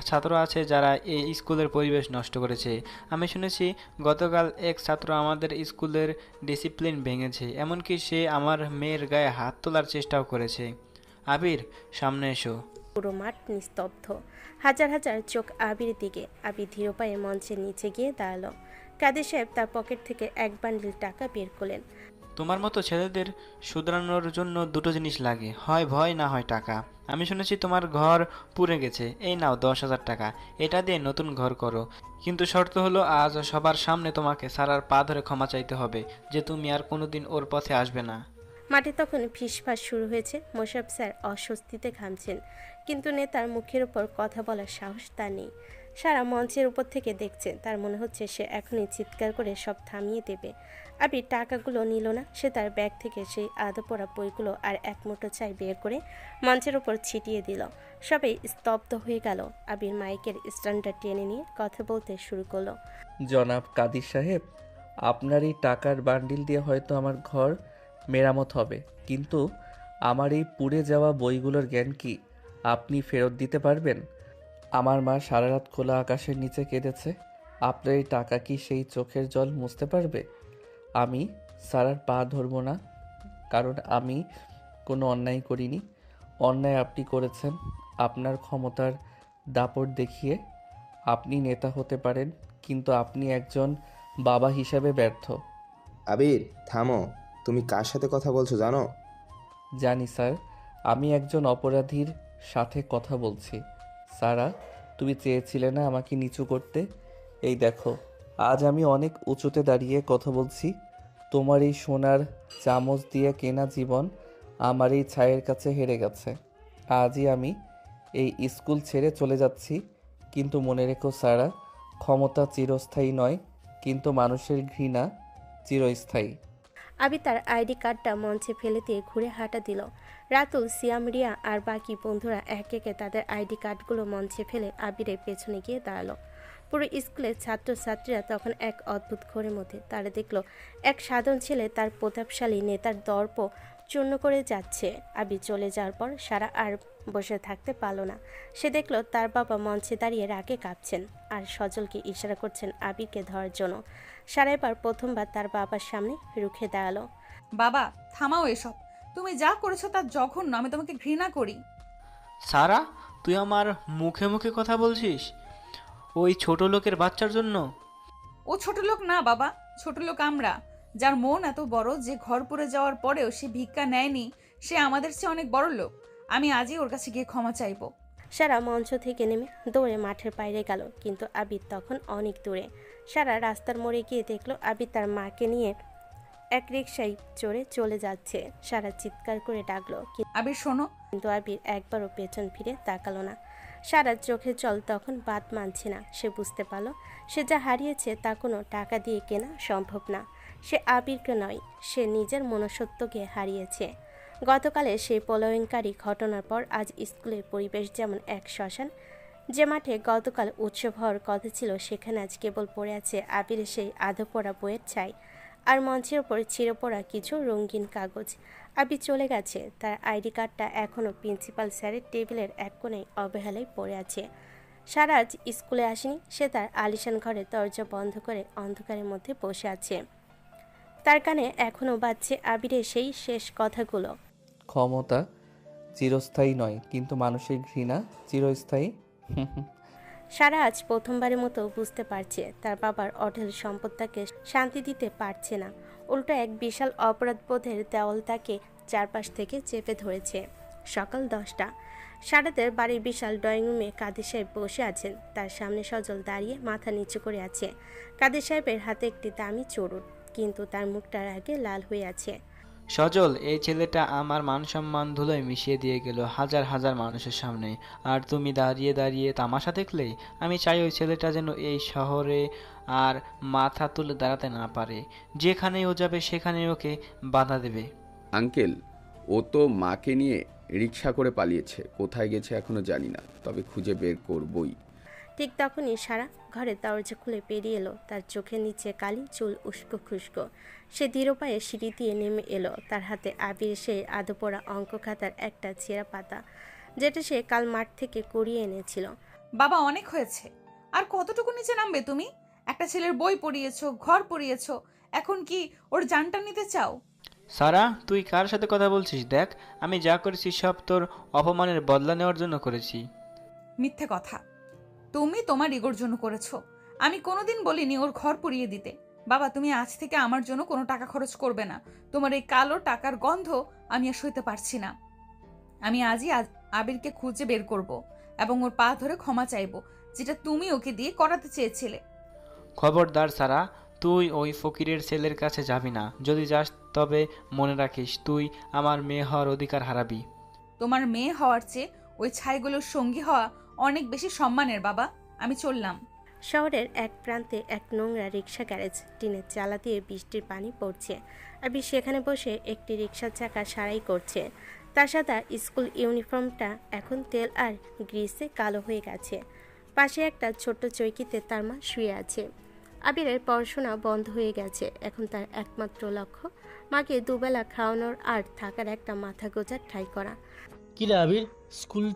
ছাত্র আছে যারা এই স্কুলের পরিবেশ নষ্ট করেছে। আমি শুনেছি গতকাল এক ছাত্র আমাদের স্কুলের ডিসিপ্লিন ভেঙেছে, এমনকি সে আমার মেয়ের গায়ে হাত তোলার চেষ্টাও করেছে। আবির, সামনে এসো। পুরো মাঠ নিস্তব্ধ। হাজার হাজার চোখ আবিরের দিকে। আবি ধীর পায়ে মঞ্চের নিচে গিয়ে দাঁড়ালো। কাদের সাহেব তার পকেট থেকে এক বান্ডিল টাকা বের করলেন। তোমার মতো ছেলেদের শুধরানোর জন্য দুটো জিনিস লাগে, হয় ভয়, না হয় টাকা। আমি শুনেছি তোমার ঘর পুড়ে গেছে, এই নাও 10,000 টাকা। এটা দিয়ে নতুন ঘর করো, কিন্তু শর্ত হলো আজ সবার সামনে তোমাকে সারার পা ধরে ক্ষমা চাইতে হবে যে তুমি আর কোনোদিন ওর পথে আসবে না। মাঠে তখন ফিসফাস শুরু হয়েছে। মোশাররফ স্যার অস্বস্তিতে ঘামছেন, কিন্তু নেতার মুখের উপর কথা বলার সাহস তার নেই। সারা মঞ্চের উপর থেকে দেখছে। তার মনে হচ্ছে সে এখনই চিৎকার করে সব থামিয়ে দেবে। আবির টাকাগুলো নিল না। সে তার ব্যাগ থেকে সেই আদপোড়া বইগুলো আর এক মুঠো চাই বের করে মঞ্চের উপর ছিটিয়ে দিল। সবাই স্তব্ধ হয়ে গেল। আবির মাইকের স্ট্যান্ডটা টেনে নিয়ে কথা বলতে শুরু করলো। জনাব কাদের সাহেব, আপনার এই টাকার বান্ডিল দিয়ে হয়তো আমার ঘর মেরামত হবে, কিন্তু আমার এই পুড়ে যাওয়া বইগুলোর জ্ঞান কি আপনি ফেরত দিতে পারবেন? আমার মা সারা রাত খোলা আকাশের নিচে কেঁদেছে। আপনার এই টাকা কি সেই চোখের জল মুছতে পারবে? আমি সারার পা ধরব না, কারণ আমি কোনো অন্যায় করিনি। অন্যায় আপনি করেছেন আপনার ক্ষমতার দাপট দেখিয়ে। আপনি নেতা হতে পারেন, কিন্তু আপনি একজন বাবা হিসাবে ব্যর্থ। আবির, থামো। তুমি কার সাথে কথা বলছো জানো? জানি স্যার, আমি একজন অপরাধীর সাথে কথা বলছি। সারা, তুমি চেয়েছিলে না আমাকে নিচু করতে? এই দেখো, আজ আমি অনেক উঁচুতে দাঁড়িয়ে কথা বলছি। তোমার এই সোনার চামচ দিয়ে কেনা জীবন আমার এই ছায়ের কাছে হেরে গেছে। আজই আমি এই স্কুল ছেড়ে চলে যাচ্ছি, কিন্তু মনে রেখো সারা, ক্ষমতা চিরস্থায়ী নয়। কিন্তু মানুষের ঘৃণা চিরস্থায়ী। আবি তার আইডি কার্ডটা মঞ্চে ফেলে দিয়ে ঘুরে হাঁটা দিল। রাতুল, সিয়াম, রিয়া আর বাকি বন্ধুরা এক একে তাদের আইডি কার্ডগুলো মঞ্চে ফেলে আবিরের পেছনে গিয়ে দাঁড়ালো। পুরো স্কুলের ছাত্রছাত্রীরা তখন এক অদ্ভুত ঘোরের মধ্যে। তারা দেখলো এক সাধারণ ছেলে তার প্রতাপশালী নেতার দর্প চূর্ণ করে যাচ্ছে। আবি চলে যাওয়ার পর সারা আর বসে থাকতে পারল না। সে দেখলো তার বাবা মঞ্চে দাঁড়িয়ে রাগে কাঁপছেন আর সজলকে ইশারা করছেন আবিরকে ধরার জন্য। সারা এবার প্রথমবার তার বাবার সামনে রুখে দাঁড়ালো। বাবা থামাও এসব, তুমি যা করেছো তার জঘন্য, আমি তোমাকে ঘৃণা করি। সারা, তুই আমার মুখে মুখে কথা বলছিস ওই ছোট লোকের বাচ্চার জন্য? ও ছোট লোক না বাবা, ছোট লোক আমরা, যার মন এত বড় যে ঘর পড়ে যাওয়ার পরেও সে ভিক্ষা নেয়নি, সে আমাদের চেয়ে অনেক বড় লোক। আমি আজই ওর কাছে গিয়ে ক্ষমা চাইবো। সারা মঞ্চ থেকে নেমে দৌড়ে মাঠের বাইরে গেল, কিন্তু আবির তখন অনেক দূরে। সারা রাস্তার মোড়ে গিয়ে দেখলো আবির তার মাকে নিয়ে এক রিকশায় চড়ে চলে যাচ্ছে। সারা চিৎকার করে ডাকলো, আবির শোনো, কিন্তু আবির একবারও পেছন ফিরে তাকালো না। সারার চোখে জল তখন বাদ মানছে না। সে বুঝতে পারলো সে যা হারিয়েছে তা কোনো টাকা দিয়ে কেনা সম্ভব না। সে আবিরকে নয়, সে নিজের মনুষ্যত্বকে হারিয়েছে। গতকালে সেই প্রলয়ঙ্কারী ঘটনার পর আজ স্কুলের পরিবেশ যেমন এক শ্মশান। যে মাঠে গতকাল উৎসব হওয়ার কথা ছিল সেখানে আজ কেবল পড়ে আছে আবিরের সেই আধো পড়া বইয়ের ছাই আর মঞ্চের ওপর চিরপড়া কিছু রঙিন কাগজ। আবির চলে গেছে, তার আইডি কার্ডটা এখনও প্রিন্সিপাল স্যারের টেবিলের এক কোণে অবহেলায় পড়ে আছে। সারা আজ স্কুলে আসেনি, সে তার আলিশান ঘরে দরজা বন্ধ করে অন্ধকারের মধ্যে বসে আছে। তার কানে এখনও বাজছে আবিরের সেই শেষ কথাগুলো। ক্ষমতা চিরস্থায়ী নয়, কিন্তু মানুষের ঘৃণা চিরস্থায়ী। সারা আজ প্রথমবারের মতো বুঝতে পারছে তার বাবার অঢেল সম্পদ তাকে শান্তি দিতে পারছে না, উল্টো এক বিশাল অপরাধবোধের দেওয়াল তাকে চারপাশ থেকে চেপে ধরেছে। সকাল 10টা। সারাদের বাড়ির বিশাল ড্রয়িং রুমে কাদের সাহেব বসে আছেন। তার সামনে সজল দাঁড়িয়ে মাথা নিচু করে আছে। কাদের সাহেবের হাতে একটি দামি চড়ুট, কিন্তু তার মুখটার আগে লাল হয়ে আছে। সজল, এই ছেলেটা আমার মান সম্মান ধুলোয় মিশিয়ে দিয়ে গেল হাজার হাজার মানুষের সামনে, আর তুমি দাঁড়িয়ে দাঁড়িয়ে তামাশা দেখলে? আমি চাই ওই ছেলেটা যেন এই শহরে আর মাথা তুলে দাঁড়াতে না পারে। যেখানে ও যাবে সেখানে ওকে বাধা দেবে। আঙ্কেল, ও তো মাকে নিয়ে রিক্সা করে পালিয়েছে, কোথায় গেছে এখনো জানি না, তবে খুঁজে বের করবই। ঠিক তখনই সারা ঘরের দরজা খুলে বেরিয়ে এলো। তার চোখের নিচে কালি, চুল উস্কো খুস্কো। সে ধীর পায়ে সিঁড়ি দিয়ে নেমে এলো। তার হাতে আবির সেই আধো পড়া অঙ্ক খাতার একটা ছেঁড়া পাতা, যেটা সে কাল মাঠ থেকে কুড়িয়ে এনেছিল। বাবা অনেক হয়েছে, আর কতটুকু নিচে নামবে তুমি? একটা ছেলের বই পড়িয়েছো, ঘর পড়িয়েছো, এখন কি ওর জানটা নিতে চাও? সারা, তুই কার সাথে কথা বলছিস? দেখ, আমি যা করেছি সব তোর অপমানের বদলা নেওয়ার জন্য করেছি। মিথ্যে কথা, তুমি তোমার ইগোর জন্য করেছো। আমি কোনোদিন বলিনি ওর ঘর পুড়িয়ে দিতে। বাবা, তুমি আজ থেকে আমার জন্য কোনো টাকা খরচ করবে না। তোমার এই কালো টাকার গন্ধ আমি আর সইতে পারছি না। আমি আজই আবিরকে খুঁজে বের করব এবং ওর পা ধরে ক্ষমা চাইবো, যেটা তুমি ওকে দিয়ে করাতে চেয়েছিলে। খবরদার সারা, তুই ওই ফকিরের ছেলের কাছে যাবি না। যদি যাস তবে মনে রাখিস তুই আমার মেয়ে হওয়ার অধিকার হারাবি। তোমার মেয়ে হওয়ার চেয়ে ওই ছাইগুলোর সঙ্গী হওয়া অনেক বেশি সম্মানের। বাবা, আমি চললাম। শহরের এক প্রান্তে এক নোংরা রিক্সা গ্যারেজ, টিনের চালা দিয়ে বৃষ্টির পানি পড়ছে। আবির সেখানে বসে একটি রিক্সার চাকা সারাই করছে। তার সাদা স্কুল ইউনিফর্মটা এখন তেল আর গ্রিসে কালো হয়ে গেছে। পাশে একটা ছোট্ট চৌকিতে তার মা শুয়ে আছে। আবিরের পড়াশোনা বন্ধ হয়ে গেছে। এখন তার একমাত্র লক্ষ্য মাকে দুবেলা খাওয়ানোর আর থাকার একটা মাথা গোজার ঠাঁই করা। কিরে আবির, স্কুল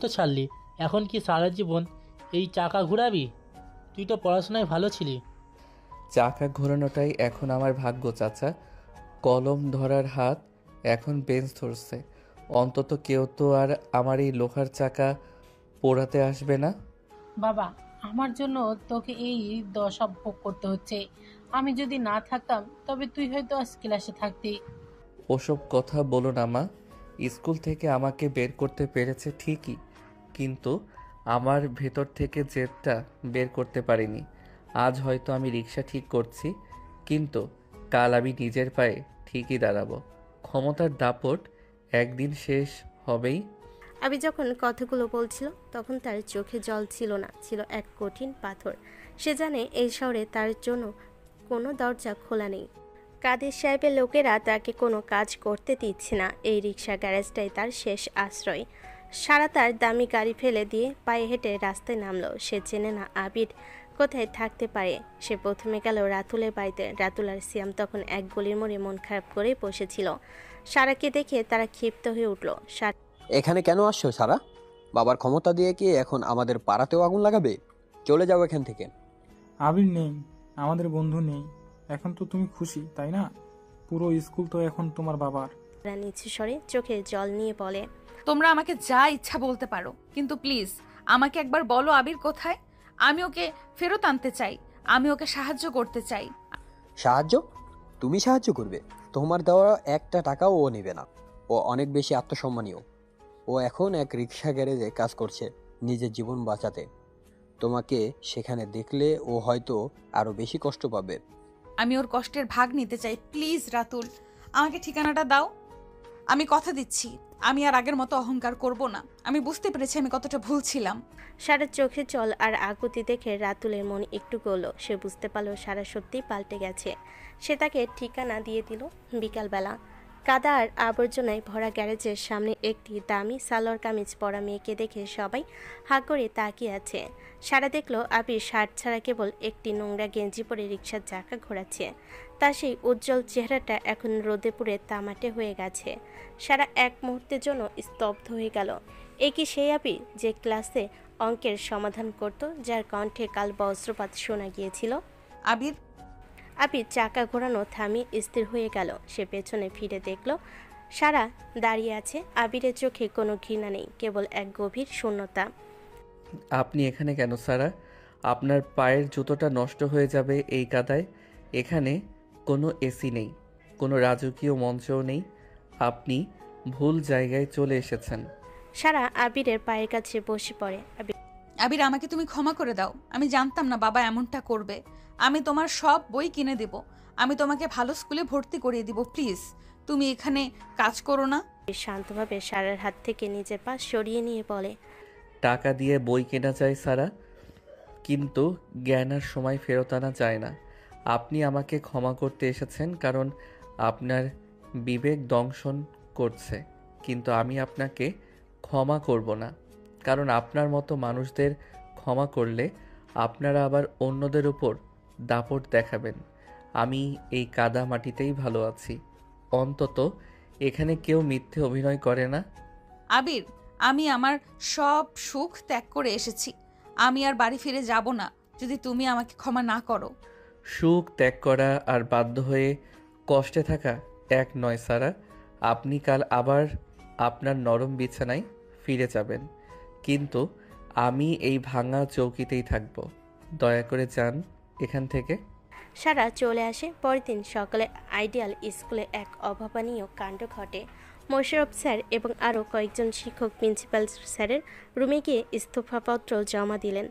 তো ছাড়লি, এখন কি সারা জীবন এই চাকা ঘোরাবি? তুই তো পড়াশোনায় ভালো ছিলি। চাকা ঘোরানোটাই এখন আমার ভাগ্য চাচা। কলম ধরার হাত এখন বেঞ্চ ধরছে। অন্তত কেউ তো আর আমার এই লোহার চাকা পোড়াতে আসবে না। বাবা, আমার জন্য তোকে এই দশা ভোগ করতে হচ্ছে। আমি যদি না থাকতাম তবে তুই হয়তো আজ ক্লাসে থাকতি। ওসব কথা বলো না মা। স্কুল থেকে আমাকে বের করতে পেরেছে ঠিকই, কিন্তু আমার ভেতর থেকে জেদটা বের করতে পারিনি। আজ হয়তো আমি রিক্সা ঠিক করছি, কিন্তু কাল আমি নিজের পায়ে ঠিকই দাঁড়াবো। ক্ষমতার দাপট একদিন শেষ হবেই। আবির যখন কথাগুলো বলছিল তখন তার চোখে জল ছিল না, ছিল এক কঠিন পাথর। সে জানে এই শহরে তার জন্য কোনো দরজা খোলা নেই। কাদের সাহেবের লোকেরা তাকে কোনো কাজ করতে দিচ্ছে না। এই রিক্সা গ্যারেজটাই তার শেষ আশ্রয়। সারা তার দামি গাড়ি ফেলে দিয়ে পায়ে হেঁটে রাস্তায় নামলো। সে চেনে না আবির কোথায় থাকতে পারে। সে প্রথমে গেল রাতুলের বাড়িতে। রাতুল আর সিয়াম তখন এক গলির মোড়ে মন খারাপ করে বসেছিল। সারাকে দেখে তারা ক্ষিপ্ত হয়ে উঠল। এখানে কেন আসছো সারা? বাবার ক্ষমতা দিয়ে কি এখন আমাদের পাড়াতেও আগুন লাগাবে? চলে যাও এখান থেকে। আবির নেই, আমাদের বন্ধু নেই, এখন তো তুমি খুশি তাই না? পুরো স্কুল তো এখন তোমার বাবার। নিচু স্বরে চোখে জল নিয়ে বলে, তোমরা আমাকে যা ইচ্ছা বলতে পারো, কিন্তু প্লিজ আমাকে একবার বলো আবির কোথায়। আমি ওকে ফেরত আনতে চাই, আমি ওকে সাহায্য করতে চাই। সাহায্য? তুমি সাহায্য করবে? তোমার দেওয়া একটা টাকাও ও নেবে না। ও অনেক বেশি আত্মসম্মানীয়। ও এখন এক রিক্সা গ্যারেজে কাজ করছে নিজের জীবন বাঁচাতে। তোমাকে সেখানে দেখলে ও হয়তো আরো বেশি কষ্ট পাবে। আমি ওর কষ্টের ভাগ নিতে চাই। প্লিজ রাতুল, আমাকে ঠিকানাটা দাও। আমি কথা দিচ্ছি আমি আর আগের মতো অহংকার করব না। আমি বুঝতে পেরেছি আমি কতটা ভুল ছিলাম। সারা চোখে জল আর আকুতি দেখে রাতুলের মন একটু গেল। সে বুঝতে পারলো সারা সত্যিই পাল্টে গেছে। সে তাকে ঠিকানা দিয়ে দিল। বিকালবেলা কাদা আর আবর্জনায় ভরা গ্যারেজের সামনে একটি দামি সালোয়ার কামিজ পরা মেয়েকে দেখে সবাই হা করে তাকিয়ে আছে। সারা দেখলো আবির শার্ট ছাড়া কেবল একটি নোংরা গেঞ্জি পরে রিক্সার চাকা ঘোরাচ্ছে। তার সেই উজ্জ্বল চেহারাটা এখন রোদে পুড়ে তামাটে হয়ে গেছে। সারা এক মুহূর্তের জন্য স্তব্ধ হয়ে গেল। এ কি সেই আবির যে ক্লাসে অঙ্কের সমাধান করত, যার কণ্ঠে কাল বজ্রপাত শোনা গিয়েছিল? আবির আবির চাকা ঘোরানো থামিয়ে স্থির হয়ে গেল। সে পেছনে ফিরে দেখল সারা দাঁড়িয়ে আছে। আবিরের চোখে কোনো ঘৃণা নেই, কেবল এক গভীর শূন্যতা। আপনি এখানে কেন সারা? আপনার পায়ের জুতোটা নষ্ট হয়ে যাবে এই কাদায়। এখানে কোনো এসি নেই, কোনো রাজকীয় মঞ্চও নেই। আপনি ভুল জায়গায় চলে এসেছেন। সারা আবিরের পায়ের কাছে বসে পড়ে। আবির আমাকে তুমি ক্ষমা করে দাও। আমি জানতাম না বাবা এমনটা করবে। আমি তোমার সব বই কিনে দেব, আমি তোমাকে ভালো স্কুলে ভর্তি করিয়ে দিব। প্লিজ তুমি এখানে কাজ করো না। শান্তভাবে সারার হাত থেকে নিজের পা সরিয়ে নিয়ে বলে, টাকা দিয়ে বই কেনা যায় সারা, কিন্তু জ্ঞান আর সময় ফেরত আনা যায় না। আপনি আমাকে ক্ষমা করতে এসেছেন কারণ আপনার বিবেক দংশন করছে, কিন্তু আমি আপনাকে ক্ষমা করব না, কারণ আপনার মতো মানুষদের ক্ষমা করলে আপনারা আবার অন্যদের উপর দাপট দেখাবেন। আমি এই কাদা মাটিতেই ভালো আছি। অন্তত এখানে কেউ মিথ্যে অভিনয় করে না। আবির, আমি আমার সব সুখ ত্যাগ করে এসেছি। আমি আর বাড়ি ফিরে যাব না যদি তুমি আমাকে ক্ষমা না করো। সুখ ত্যাগ করা আর বাধ্য হয়ে কষ্টে থাকা এক নয় সারা। আপনি কাল আবার আপনার নরম বিছানায় ফিরে যাবেন, কিন্তু আমি এই ভাঙা চৌকিতেই থাকব। দয়া করে যান এখান থেকে। সারা চলে আসে। পরের দিন সকালে আইডিয়াল স্কুলে এক অভাবনীয় কাণ্ড ঘটে। মোশাররফ স্যার এবং আরও কয়েকজন শিক্ষক প্রিন্সিপাল স্যারের রুমে গিয়ে ইস্তফাপত্র জমা দিলেন।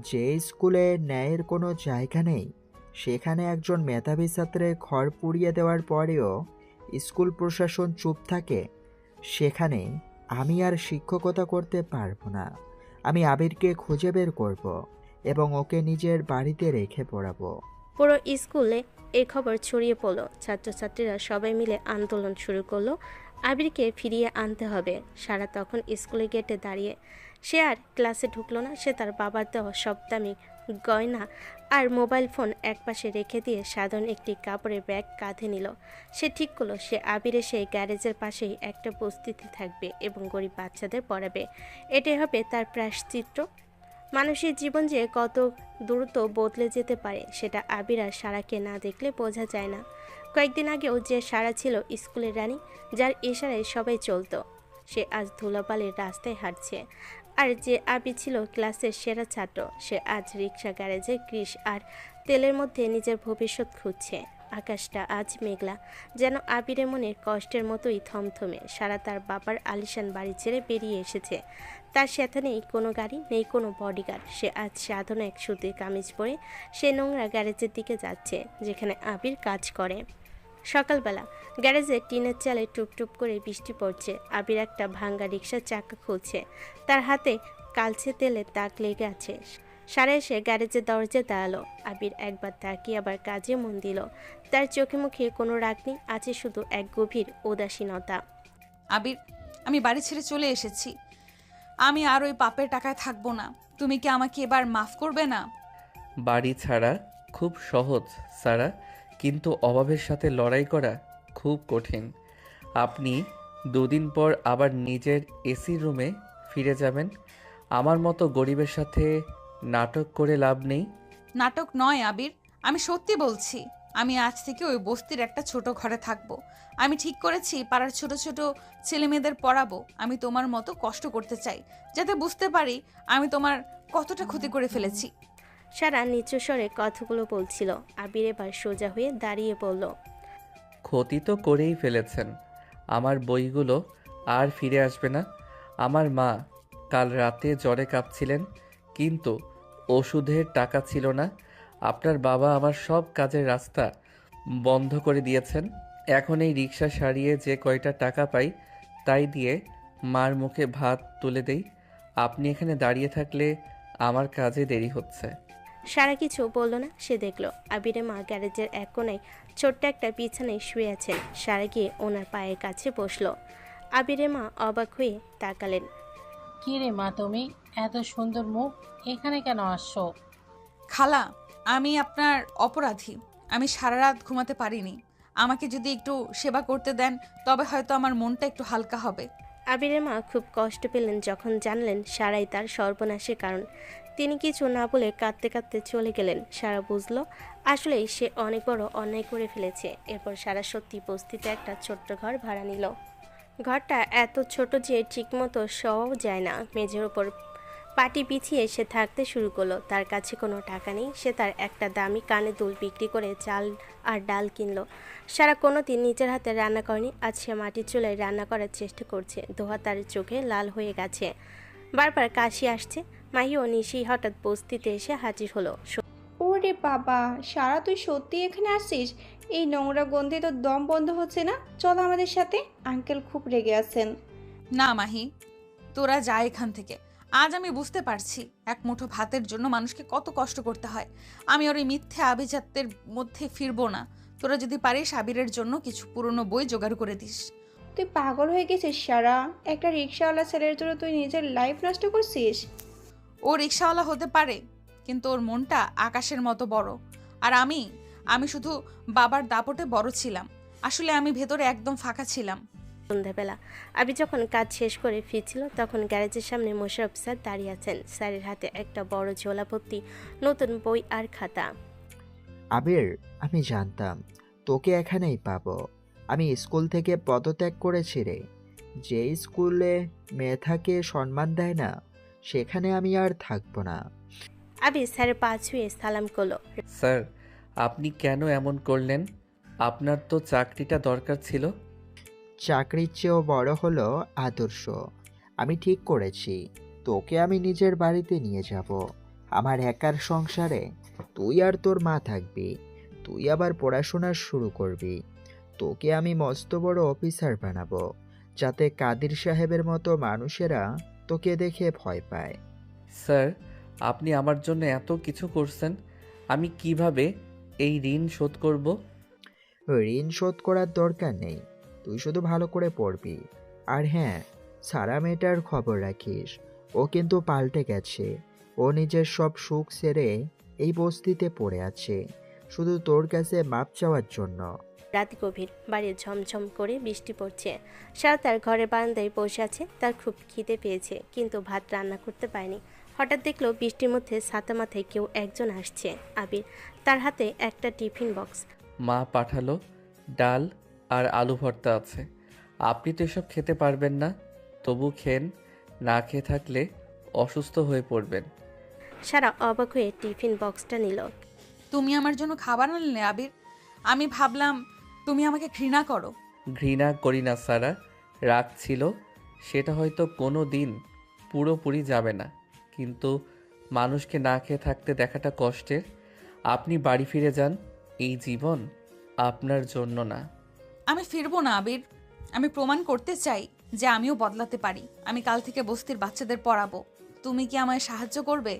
যে স্কুলে ন্যায়ের কোনো জায়গা নেই, সেখানে একজন মেধাবী ছাত্রের ঘর পুড়িয়ে দেওয়ার পরেও স্কুল প্রশাসন চুপ থাকে, সেখানে আমি আর শিক্ষকতা করতে পারবো না। আমি আবিরকে খুঁজে বের করব এবং ওকে নিজের বাড়িতে রেখে পড়াবো। পুরো স্কুলে এই খবর ছড়িয়ে পড়ল। ছাত্রছাত্রীরা সবাই মিলে আন্দোলন শুরু করলো। আবিরকে ফিরিয়ে আনতে হবে। সারা তখন স্কুলের গেটে দাঁড়িয়ে। সে আর ক্লাসে ঢুকলো না। সে তার বাবার দেওয়া সব দামি গয়না আর মোবাইল ফোন একপাশে রেখে দিয়ে সাধারণ একটি কাপড়ের ব্যাগ কাঁধে নিল। সে ঠিক করলো সে আবিরের সেই গ্যারেজের পাশেই একটা বস্তিতে থাকবে এবং গরিব বাচ্চাদের পড়াবে। এটাই হবে তার প্রায়শ্চিত্ত। মানুষের জীবন যে কত দ্রুত বদলে যেতে পারে সেটা আবির আর সারাকে না দেখলে বোঝা যায় না। কয়েকদিন আগেও যে সারা ছিল স্কুলের রানী, যার ইশারায় সবাই চলতো, সে আজ ধুলাবালির রাস্তায় হাঁটছে। আর যে আবির ছিল ক্লাসের সেরা ছাত্র, সে আজ রিক্সা গ্যারেজে গ্রিস আর তেলের মধ্যে নিজের ভবিষ্যৎ খুঁজছে। আকাশটা আজ মেঘলা, যেন আবিরের মনের কষ্টের মতোই থমথমে। সারা তার বাবার আলিশান বাড়ি ছেড়ে বেরিয়ে এসেছে। তার সাথে নেই কোনো গাড়ি, নেই কোনো বডিগার্ড। সে আজ সাধারণ এক সুতির কামিজ পরে সে নোংরা গ্যারেজের দিকে যাচ্ছে যেখানে আবির কাজ করে। সকালবেলা গ্যারেজে টিনের চালে টুপটুপ করে বৃষ্টি পড়ছে। আবির একটা ভাঙ্গা রিকশার চাকা খুলছে, তার হাতে কালচে তেলের দাগ লেগে আছে। সারা এসে গ্যারেজের দরজায় দাঁড়ালো। আবির একবার তাকিয়ে আবার কাজে মন দিল। তার চোখে মুখে কোনো রাগ নেই, আছে শুধু এক গভীর উদাসীনতা। আবির, আমি বাড়ি ছেড়ে চলে এসেছি। আমি আর ওই পাপের টাকায় থাকবো না। তুমি কি আমাকে এবার মাফ করবে না? বাড়ি ছাড়া খুব সহজ সারা, কিন্তু অভাবের সাথে লড়াই করা খুব কঠিন। আপনি 2 দিন পর আবার নিজের এসি রুমে ফিরে যাবেন। আমার মতো গরিবের সাথে নাটক করে লাভ নেই। নাটক নয় আবির, আমি সত্যি বলছি। আমি আজ থেকে ওই বস্তির একটা ছোট ঘরে থাকবো। আমি ঠিক করেছি পাড়ার ছোট ছোট ছেলে মেয়েদের পড়াবো। আমি তোমার মতো কষ্ট করতে চাই, যাতে বুঝতে পারি আমি তোমার কতটা ক্ষতি করে ফেলেছি। সারা নিচু স্বরে কথাগুলো বলছিল। আবির এবার সোজা হয়ে দাঁড়িয়ে বলল, ক্ষতি তো করেই ফেলেছেন। আমার বইগুলো আর ফিরে আসবে না। আমার মা কাল রাতে জ্বরে কাঁপছিলেন, কিন্তু ওষুধের টাকা ছিল না। আপনার বাবা আমার সব কাজের রাস্তা বন্ধ করে দিয়েছেন। এখন এই রিক্সা সারিয়ে যে কয়টা টাকা পাই তাই দিয়ে মার মুখে ভাত তুলে দেই। আপনি এখানে দাঁড়িয়ে থাকলে আমার কাজে দেরি হচ্ছে। সারা কিছু বলল না। সে দেখলো আবিরের মা গ্যারেজের এক কোণায় ছোট্ট একটা বিছানায় শুয়ে আছেন। সারা গিয়ে ওনার পায়ের কাছে বসলো। আবিরের মা অবাক হয়ে তাকালেন। কি রে মা, তুমি এত সুন্দর মুখ, এখানে কেন আসছো? খালা, আমি আপনার অপরাধী। আমি সারা রাত ঘুমাতে পারিনি। আমাকে যদি একটু সেবা করতে দেন তবে হয়তো আমার মনটা একটু হালকা হবে। আবিরের মা খুব কষ্ট পেলেন যখন জানলেন সারাই তার সর্বনাশের কারণ। তিনি কিছু না বলে কাঁদতে কাঁদতে চলে গেলেন। সারা বুঝলো আসলেই সে অনেক বড় অন্যায় করে ফেলেছে। এরপর সারা সত্যি বস্তিতে একটা ছোট্ট ঘর ভাড়া নিল। ঘরটা এত ছোট যে ঠিকমতো শোয়াও যায় না। মেঝের ওপর পাটি বিছিয়ে সে থাকতে শুরু করলো। তার কাছে কোনো টাকা নেই। সে তার একটা দামি কানে দুল বিক্রি করে চাল আর ডাল কিনলো। সারা কোনো দিন নিজের হাতে রান্না করেনি। আজ সে মাটির চুলায় রান্না করার চেষ্টা করছে। দোহা তার চোখে লাল হয়ে গেছে, বারবার কাশি আসছে। মাহি ও নিশি হঠাৎ বস্তিতে এসে হাজির হলো। ওরে বাবা, সারা তুই সত্যি এখানে আসছিস? এই নোংরা গন্ধে তো দম বন্ধ হচ্ছে না। চলো আমাদের সাথে, আঙ্কেল খুব রেগে আছেন। না মাহি, তোরা যা এখান থেকে। আজ আমি বুঝতে পারছি এক মুঠো ভাতের জন্য মানুষকে কত কষ্ট করতে হয়। আমি ওর এই মিথ্যে আভিজাত্যের মধ্যে ফিরবো না। তোরা যদি পারিস আবিরের জন্য কিছু পুরনো বই জোগাড় করে দিস। তুই পাগল হয়ে গেছিস সারা? একটা রিক্সাওয়ালা ছেলের জন্য তুই নিজের লাইফ নষ্ট করছিস? ও রিক্সাওয়ালা হতে পারে, কিন্তু ওর মনটা আকাশের মতো বড়। আর আমি শুধু বাবার দাপটে বড় ছিলাম। আসলে আমি ভেতরে একদম ফাঁকা ছিলাম। সন্ধ্যাবেলা আবি যখন কাজ শেষ করে ফিরছিল তখন গ্যারেজের সামনে মোশাররফ স্যার দাঁড়িয়ে আছেন। স্যারের হাতে একটা বড় ঝোলা ভর্তি নতুন বই আর খাতা। আবির, আমি জানতাম তোকে এখানেই পাবো। আমি স্কুল থেকে পদত্যাগ করেছি রে। যে স্কুলে মেধাকে সম্মান দেয় না সেখানে আমি আর থাকবো না। আবি স্যারের পা ছুঁয়ে সালাম করলো। স্যার, আপনি কেন এমন করলেন? আপনার তো চাকরিটা দরকার ছিল। চাকরির চেয়েও বড় হলো আদর্শ। আমি ঠিক করেছি তোকে আমি নিজের বাড়িতে নিয়ে যাব। আমার একার সংসারে তুই আর তোর মা থাকবি। তুই আবার পড়াশোনা শুরু করবি। তোকে আমি মস্ত বড় অফিসার বানাবো, যাতে কাদির সাহেবের মতো মানুষেরা তোকে দেখে ভয় পায়। স্যার, আপনি আমার জন্য এত কিছু করছেন, আমি কিভাবে এই ঋণ শোধ করব? ঋণ শোধ করার দরকার নেই, তুই শুধু ভালো করে পড়বি। আর হ্যাঁ, সারা মেয়েটার খবর রাখিস। ও কিন্তু পাল্টে গেছে। ও নিজের সব সুখ ছেড়ে এই বস্তিতে পড়ে আছে শুধু তোর কাছে মাপ চাওয়ার জন্য। রাত গভীর, বাড়ির ঝমঝম করে বৃষ্টি পড়ছে। সারা তার ঘরের বারান্দায় বসে আছে। তার খুব খিদে পেয়েছে, কিন্তু ভাত রান্না করতে পারেনি। হঠাৎ দেখলো বৃষ্টির মধ্যে ছাতা মাথায় কেউ একজন আসছে। আবির, তার হাতে একটা টিফিন বক্স। মা পাঠালো, ডাল আর আলু ভর্তা আছে। আপনি তো এসব খেতে পারবেন না, তবু খেন। না খেয়ে থাকলে অসুস্থ হয়ে পড়বেন। সারা অবাক হয়ে টিফিন বক্সটা নিল। তুমি আমার জন্য খাবার আনলে আবির? আমি ভাবলাম তুমি আমাকে ঘৃণা করো। ঘৃণা করি না সারা, রাগ ছিল। সেটা হয়তো কোনো দিন পুরোপুরি যাবে না, কিন্তু মানুষকে না খেয়ে থাকতে দেখাটা কষ্টের। আপনি বাড়ি ফিরে যান। এই জীবন আপনার জন্য না। আমি ফিরবো না আবির। আমি প্রমাণ করতে চাই যে আমিও বদলাতে পারি। আমি কাল থেকে বস্তির বাচ্চাদের পড়াবো। তুমি কি আমায় সাহায্য করবে?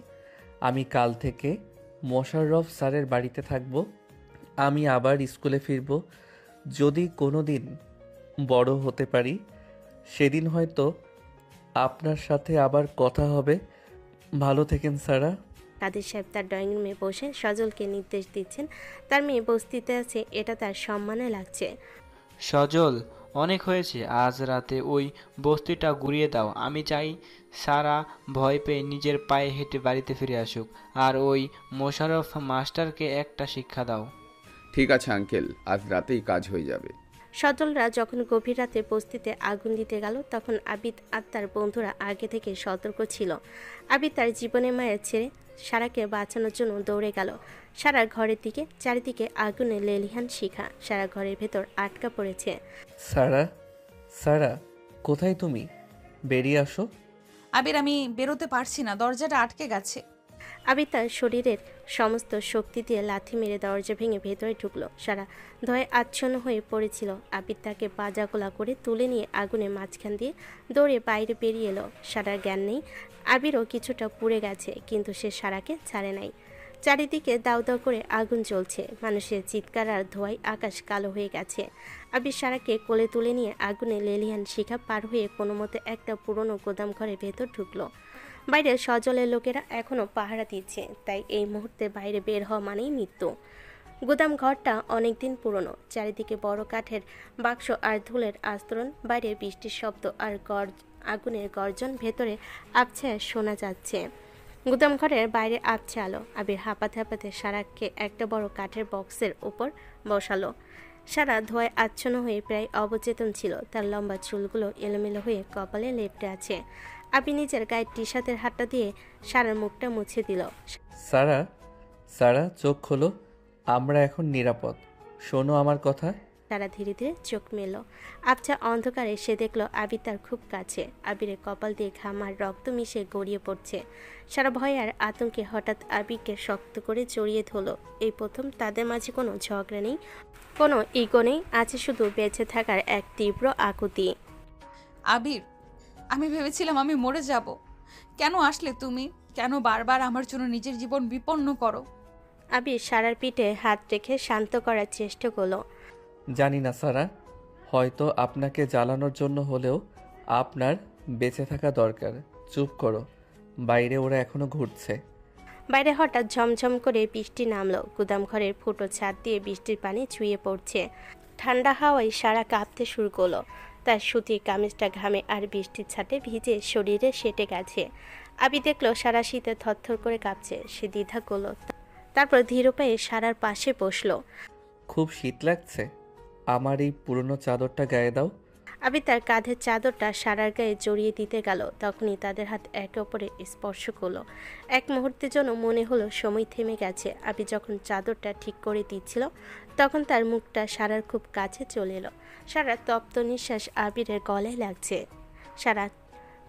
আমি কাল থেকে মোশাররফ স্যারের বাড়িতে থাকব। আমি আবার স্কুলে ফিরব। যদি কোনো দিন বড় হতে পারি, সেদিন হয়তো আপনার সাথে আবার কথা হবে। ভালো থেকেন সারা। কাদের সাহেব তার ড্রয়িং রুমে বসে সজলকে নির্দেশ দিচ্ছেন। তার মেয়ে বস্তিতে আছে, এটা তার সম্মানে লাগছে। সজল, অনেক হয়েছে, আজ রাতে ওই বস্তিটা ঘুরিয়ে দাও। আমি চাই সারা ভয় পেয়ে নিজের পায়ে হেঁটে বাড়িতে ফিরে আসুক, আর ওই মোশাররফ মাস্টারকে একটা শিক্ষা দাও। ঠিক আছে আঙ্কেল, আজ রাতেই কাজ হয়ে যাবে। সজলরা যখন গভীর রাতে বস্তিতে আগুন দিতে গেল, তখন আবিদ আর তার বন্ধুরা আগে থেকে সতর্ক ছিল। আবিদ তার জীবনের মায়া ছেড়ে সারাকে বাঁচানোর জন্য দৌড়ে গেল সারার ঘরের দিকে। চারিদিকে আগুনে লেলিহান শিখা। সারা ঘরের ভেতর আটকা পড়েছে। সারা, সারা, কোথায় তুমি? বেরিয়ে আসো। আবির, আমি বেরোতে পারছি না, দরজাটা আটকে গেছে। আবিদ তার শরীরের সমস্ত শক্তি দিয়ে লাথি মেরে দরজা ভেঙে ভেতরে ঢুকলো। সারা ধোঁয়ায় আচ্ছন্ন হয়ে পড়েছিল। আবিদ তাকে বাজাগোলা করে তুলে নিয়ে আগুনের মাঝখান দিয়ে দৌড়ে বাইরে বেরিয়ে এলো। সারার জ্ঞান নেই। আবিরও কিছুটা পুড়ে গেছে, কিন্তু সে সারাকে ছাড়ে নাই। চারিদিকে দাউ দাউ করে আগুন জ্বলছে। মানুষের চিৎকার আর ধোঁয়ায় আকাশ কালো হয়ে গেছে। আবির সারাকে কোলে তুলে নিয়ে আগুনে লেলিহান শিখা পার হয়ে কোনো মতে একটা পুরনো গোদাম ঘরের ভেতর ঢুকলো। বাইরে সজলের লোকেরা এখনও পাহারা দিচ্ছে, তাই এই মুহূর্তে বাইরে বের হওয়া মানেই মৃত্যু। গুদাম ঘরটা অনেকদিন পুরনো। চারিদিকে বড় কাঠের বাক্স আর ধুলের আস্তরণ। বাইরে বৃষ্টির শব্দ আর আগুনের গর্জন ভেতরে আবছা শোনা যাচ্ছে। গুদাম ঘরের বাইরে আবছা আলো। আবির হাঁপাতে হাঁপাতে সারাকে একটা বড় কাঠের বক্সের উপর বসালো। সারা ধোঁয়ায় আচ্ছন্ন হয়ে প্রায় অবচেতন ছিল। তার লম্বা চুলগুলো এলোমেলো হয়ে কপালে লেপ্টে আছে। আবির নিজের গায়ের টি শার্টের হাতটা দিয়ে সারার মুখটা মুছে দিল। সারা, সারা, চোখ খোলো। আমরা এখন নিরাপদ। শোনো আমার কথা। সারা ধীরে ধীরে চোখ মেলল। আবছা অন্ধকারে সে দেখলো আবির তার খুব কাছে। আবিরের কপাল দিয়ে ঘাম আর রক্ত মিশে গড়িয়ে পড়ছে। সারা ভয় আর আতঙ্কে হঠাৎ আবিরকে শক্ত করে জড়িয়ে ধরলো। এই প্রথম তাদের মাঝে কোনো ঝগড়া নেই, কোনো ইগো নেই, আছে শুধু বেঁচে থাকার এক তীব্র আকুতি। আবির, আমি ভেবেছিলাম আমি মরে যাব। কেন আসলে তুমি? কেন বারবার আমার জন্য নিজের জীবন বিপন্ন করো? আবির সারার পিঠে হাত রেখে শান্ত করার চেষ্টা করলো। জানি না সারা, হয়তো আপনাকে জ্বালানোর জন্য হলেও আপনার বেঁচে থাকা দরকার। চুপ করো, বাইরে ওরা এখনো ঘুরছে। বাইরে হঠাৎ ঝমঝম করে বৃষ্টি নামলো। গুদাম ঘরের ফুটো ছাদ দিয়ে বৃষ্টির পানি ছুঁয়ে পড়ছে। ঠান্ডা হাওয়ায় সারা কাঁপতে শুরু করলো। তার সুতির কামিজটা ঘামে আর বৃষ্টির ছাটে ভিজে শরীরে সেটে গেছে। আবি দেখলো সারা শীতে থরথর করে কাঁপছে। সে দ্বিধা করলো, তারপর ধীর পায়ে সারার পাশে বসলো। খুব শীত লাগছে, আমার এই পুরনো চাদরটা গায়ে দাও। আবি তার কাঁধের চাদরটা সারার গায়ে জড়িয়ে দিতে গেল। তখনই তাদের হাত একে অপরে স্পর্শ করলো। এক মুহূর্তের জন্য মনে হলো সময় থেমে গেছে। আবি যখন চাদরটা ঠিক করে দিচ্ছিল, তখন তার মুখটা সারার খুব কাছে চলে এলো। সারা তপ্ত নিঃশ্বাস আবিরের গলায় লাগছে। সারা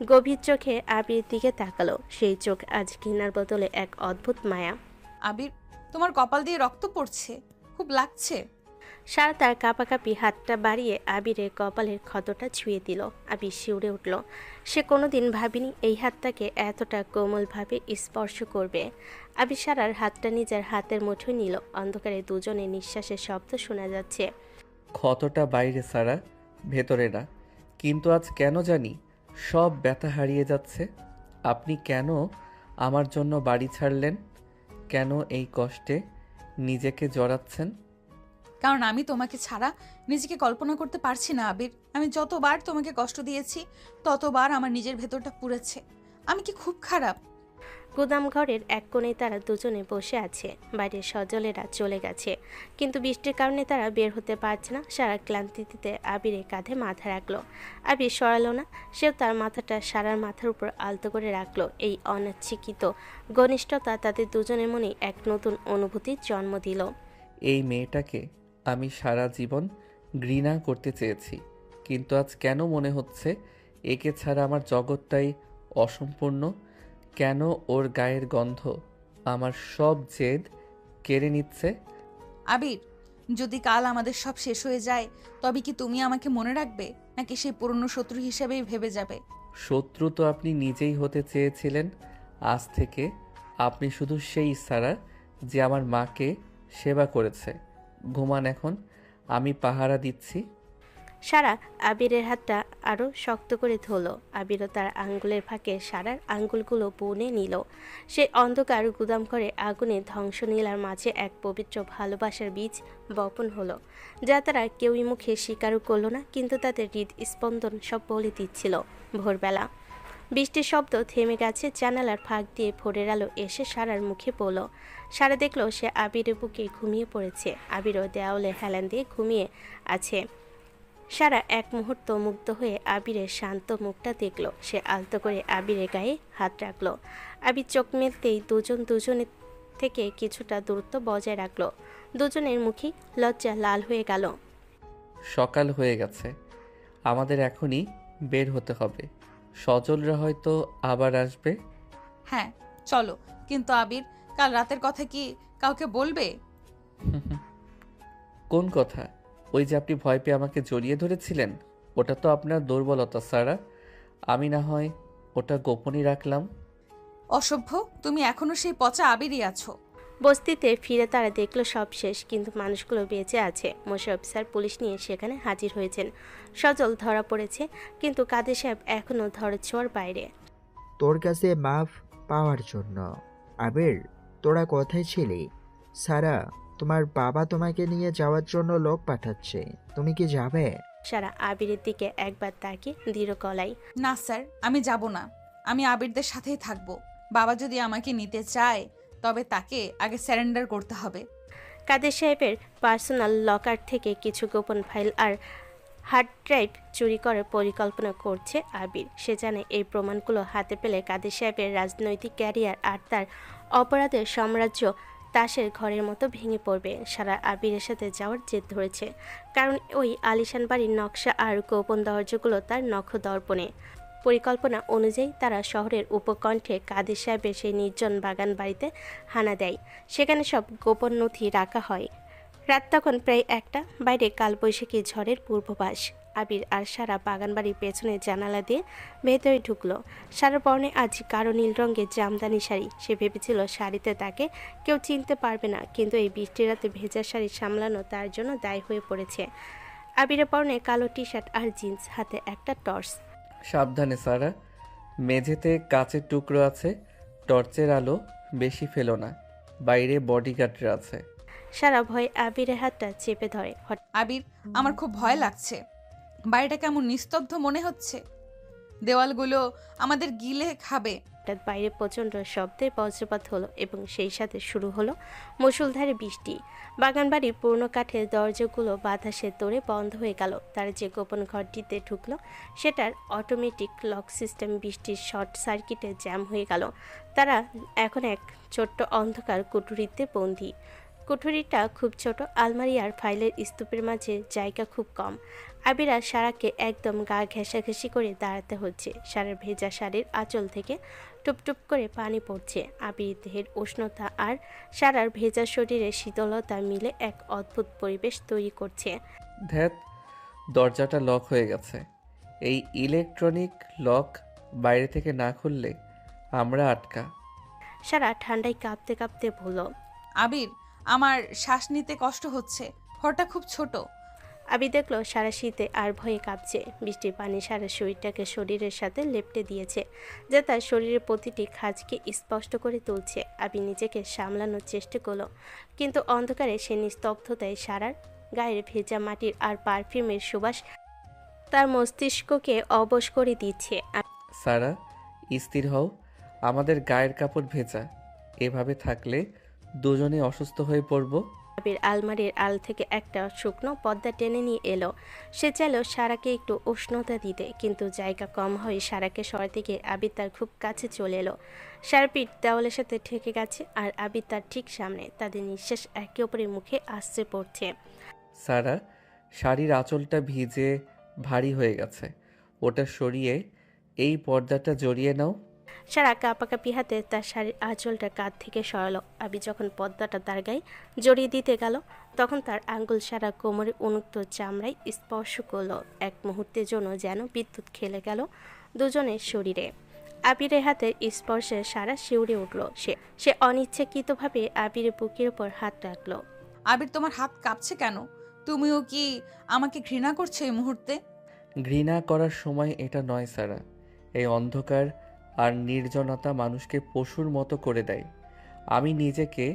গভীর চোখে আবির দিকে তাকালো। সেই চোখ আজ ঘৃণার বদলে এক অদ্ভুত মায়া। আবির, তোমার কপাল দিয়ে রক্ত পড়ছে, খুব লাগছে। সারা তার কাঁপাকাঁপি হাতটা বাড়িয়ে আবিরের কপালের ক্ষতটা ছুঁয়ে দিল। আবির শিউরে উঠল। সে কোনোদিন ভাবেনি এই হাতটাকে এতটা কোমলভাবে স্পর্শ করবে। আবির সারার হাতটা নিজের হাতের মুঠোয় নিল। অন্ধকারে দুজনের নিঃশ্বাসের শব্দ শোনা যাচ্ছে। ক্ষতটা বাইরে সারা, ভেতরে না। কিন্তু আজ কেন জানি সব ব্যথা হারিয়ে যাচ্ছে। আপনি কেন আমার জন্য বাড়ি ছাড়লেন? কেন এই কষ্টে নিজেকে জড়াচ্ছেন? কারণ আমি তোমাকে ছাড়া নিজেকে কল্পনা করতে পারছি না আবির। আমি যতবার তোমাকে কষ্ট দিয়েছি, ততবার আমার নিজের ভেতরটা পুড়েছে। আমি কি খুব খারাপ? গুদাম ঘরের এক কোণে তারা দুজনে বসে আছে। বাইরে সজলেরা চলে গেছে, কিন্তু বৃষ্টির কারণে তারা বের হতে পারছে না। সারা ক্লান্তিতে আবিরের কাঁধে মাথা রাখলো। আবির সরালো না, সেও তার মাথাটা সারার মাথার উপর আলতো করে রাখলো। এই অনিচ্ছাকৃত ঘনিষ্ঠতা তাদের দুজনের মনে এক নতুন অনুভূতির জন্ম দিল। এই মেয়েটাকে আমি সারা জীবন ঘৃণা করতে চেয়েছি, কিন্তু আজ কেন মনে হচ্ছে একে ছাড়া আমার জগৎটাই অসম্পূর্ণ। কেন ওর গায়ের গন্ধ আমার সব জেদ কেড়ে নিচ্ছে? আবির, যদি কাল আমাদের সব শেষ হয়ে যায় তবে কি তুমি আমাকে মনে রাখবে, নাকি সেই পুরনো শত্রু হিসেবেই ভেবে যাবে? শত্রু তো আপনি নিজেই হতে চেয়েছিলেন। আজ থেকে আপনি শুধু সেই সারা যে আমার মাকে সেবা করেছে। ঘুমান এখন, আমি পাহারা দিচ্ছি। সারা আবিরের হাতটা আরও শক্ত করে ধরল। আবিরও তার আঙ্গুলের ফাঁকে সারার আঙ্গুলগুলো বুনে নিল। সে অন্ধকার গুদাম করে আগুনে ধ্বংস নীলার মাঝে এক পবিত্র ভালোবাসার বীজ বপন হলো, যা তারা কেউই মুখে স্বীকারও করল না, কিন্তু তাদের হৃদস্পন্দন সব বলে দিচ্ছিল। ভোরবেলা বৃষ্টির শব্দ থেমে গেছে। জানালার ফাঁক দিয়ে ভোরের আলো এসে সারার মুখে পড়ল। সারা দেখল সে আবিরের বুকে ঘুমিয়ে পড়েছে। আবিরও দেওয়ালে হেলান দিয়ে ঘুমিয়ে আছে। সারা এক মুহূর্ত মুগ্ধ হয়ে আবিরের শান্ত মুখটা দেখল। সে আলতো করে আবিরের গায়ে হাত রাখল। আবির চোখ মেলতেই দুজনের থেকে কিছুটা দূরত্ব বজায় রাখল। দুজনের মুখই লজ্জা লাল হয়ে গেল। সকাল হয়ে গেছে, আমাদের এখনই বের হতে হবে। সজলরা হয়তো আবার আসবে। হ্যাঁ চলো, কিন্তু আবির, কাল রাতের কথা কি কাউকে বলবে? কোন কথা? ওই যে আপনি ভয় পেয়ে আমাকে জড়িয়ে ধরেছিলেন, ওটা তো আপনার দুর্বলতা সারা। আমি না হয় ওটা গোপনই রাখলাম। অসভ্য, তুমি এখনো সেই পচা আবিরই আছো। বস্তিতে ফিরে তারা দেখল সব শেষ, কিন্তু মানুষগুলো বেঁচে আছে। মোশাররফ স্যার পুলিশ নিয়ে সেখানে হাজির হয়েছেন। সজল ধরা পড়েছে, কিন্তু কাদের সাহেব এখনও ধরাছোঁয়ার বাইরে। তোর কাছে মাফ পাওয়ার জন্য। আবির, তোরা কোথায় ছিলি? সারা, তোমার বাবা তোমাকে নিয়ে যাওয়ার জন্য লোক পাঠাচ্ছে, তুমি কি যাবে? সারা আবিরের দিকে একবার তাকিয়ে দৃঢ় গলায়, না স্যার, আমি যাব না। আমি আবিরদের সাথেই থাকবো। বাবা যদি আমাকে নিতে চায় তবে তাকে আগে স্যারেন্ডার করতে হবে। কাদের সাহেবের পার্সোনাল লকার থেকে কিছু গোপন ফাইল আর হার্ড ড্রাইভ চুরি করার পরিকল্পনা করছে আবির। সে জানে এই প্রমাণগুলো হাতে পেলে কাদের সাহেবের রাজনৈতিক ক্যারিয়ার আর তার অপরাধের সাম্রাজ্য তাসের ঘরের মতো ভেঙে পড়বে। সারা আবিরের সাথে যাওয়ার জেদ ধরেছে, কারণ ওই আলিশান বাড়ির নকশা আর গোপন দরজাগুলো তার নখদর্পণে। পরিকল্পনা অনুযায়ী তারা শহরের উপকণ্ঠে কাদের সাহেবের সেই নির্জন বাগান বাড়িতে হানা দেয়। সেখানে সব গোপন নথি রাখা হয়। রাত তখন প্রায় 1টা। বাইরে কালবৈশাখী ঝড়ের পূর্বাভাস। আবির আর সারা বাগানবাড়ির পেছনে জানালা দিয়ে ভেতরে ঢুকলো। সারা পরনে আজ গাঢ় নীল রঙের জামদানি শাড়ি। সে ভেবেছিল শাড়িতে তাকে কেউ চিনতে পারবে না, কিন্তু এই বৃষ্টির রাতে ভেজা শাড়ি সামলানো তার জন্য দায়ী হয়ে পড়েছে। আবিরের পরনে কালো টি শার্ট আর জিন্স, হাতে একটা টর্চ। সাবধানে সারা, মেঝেতে কাচের টুকরো আছে, টর্চের আলো বেশি ফেলো না, বাইরে বডিগার্ডরা আছে। সারা ভয়ে আবিরের হাতটা চেপে ধরে। আবির, আমার খুব ভয় লাগছে। বাড়িটা কেমন নিস্তব্ধ মনে হচ্ছে, দেওয়ালগুলো আমাদের গিলে খাবে। হঠাৎ বাইরে প্রচণ্ড শব্দে বজ্রপাত হলো এবং সেই সাথে শুরু হলো মুষলধারে বৃষ্টি। বাগানবাড়ির পুরনো কাঠের দরজাগুলো বাতাসের তোড়ে বন্ধ হয়ে গেল। তারা যে গোপন ঘরটিতে ঢুকলো সেটার অটোমেটিক লক সিস্টেম বৃষ্টির শর্ট সার্কিটে জ্যাম হয়ে গেল। তারা এখন এক ছোট্ট অন্ধকার কুঠুরিতে বন্দী। কুঠুরিটা খুব ছোট, আলমারি আর ফাইলের স্তূপের মাঝে জায়গা খুব কম। আবির আর সারাকে একদম গা ঘেঁষাঘেঁষি করে দাঁড়াতে হচ্ছে। সারার ভেজা শাড়ির আঁচল থেকে টুপটুপ করে পানি পড়ছে। আবির দেহের উষ্ণতা আর সারার ভেজা শরীরের শীতলতা মিলে এক অদ্ভুত পরিবেশ তৈরি করছে। ধ্যাত, দরজাটা লক হয়ে গেছে। এই ইলেকট্রনিক লক বাইরে থেকে না খুললে আমরা আটকা। সারা ঠান্ডায় কাঁপতে কাঁপতে বলল, আবির, আমার শ্বাস নিতে কষ্ট হচ্ছে, ঘরটা খুব ছোট। আবির দেখলো সারা শীতে আর ভয়ে কাঁপছে। বৃষ্টির পানি সারা শরীরটাকে শরীরের সাথে লেপ্টে দিয়েছে, যা তার শরীরের প্রতিটি খাঁজকে স্পষ্ট করে তুলছে। আবির নিজেকে সামলানোর চেষ্টা করলো, কিন্তু অন্ধকারে সে নিস্তব্ধতায় সারার গায়ের ভেজা মাটির আর পারফিউমের সুবাস তার মস্তিষ্ককে অবশ করে দিচ্ছে। সারা, স্থির হও, আমাদের গায়ের কাপড় ভেজা, এভাবে থাকলে দুজনে অসুস্থ হয়ে পড়ব। আবির আলমারির আল থেকে একটা শুকনো পর্দা টেনে নিয়ে এলো। সে চাইল সারাকে একটু উষ্ণতা দিতে, কিন্তু জায়গা কম হয়ে সারাকে সরাতে গিয়ে আবির তার খুব কাছে চলে এলো। সারা পিঠ দেওয়ালের সাথে ঠেকে গেছে আর আবির তার ঠিক সামনে। তাদের নিঃশ্বাস একে অপরের মুখে আসছে পড়ছে। সারা, শাড়ির আঁচলটা ভিজে ভারী হয়ে গেছে, ওটা সরিয়ে এই পর্দাটা জড়িয়ে নাও। সারা কাঁপাকাঁপি হাতে তার শাড়ির আঁচলটা কাঁধ থেকে সরালো। আবি যখন পর্দাটা তার গায়ে জড়িয়ে দিতে গেল, তখন তার আঙ্গুল সারা কোমরের উন্মুক্ত চামড়ায় স্পর্শ করলো। এক মুহূর্তের জন্য যেন বিদ্যুৎ খেলে গেল দুজনের শরীরে। আবিরের হাতের স্পর্শে সারা শিউরে উঠল। সে অনিচ্ছাকৃতভাবে আবিরের বুকের উপর হাত রাখলো। আবির, তোমার হাত কাঁপছে কেন? তুমিও কি আমাকে ঘৃণা করছো এই মুহূর্তে? ঘৃণা করার সময় এটা নয় সারা। এই অন্ধকার আর নির্জনতা মানুষকে পশুর মতো করে দেয়। আমি নিজেকে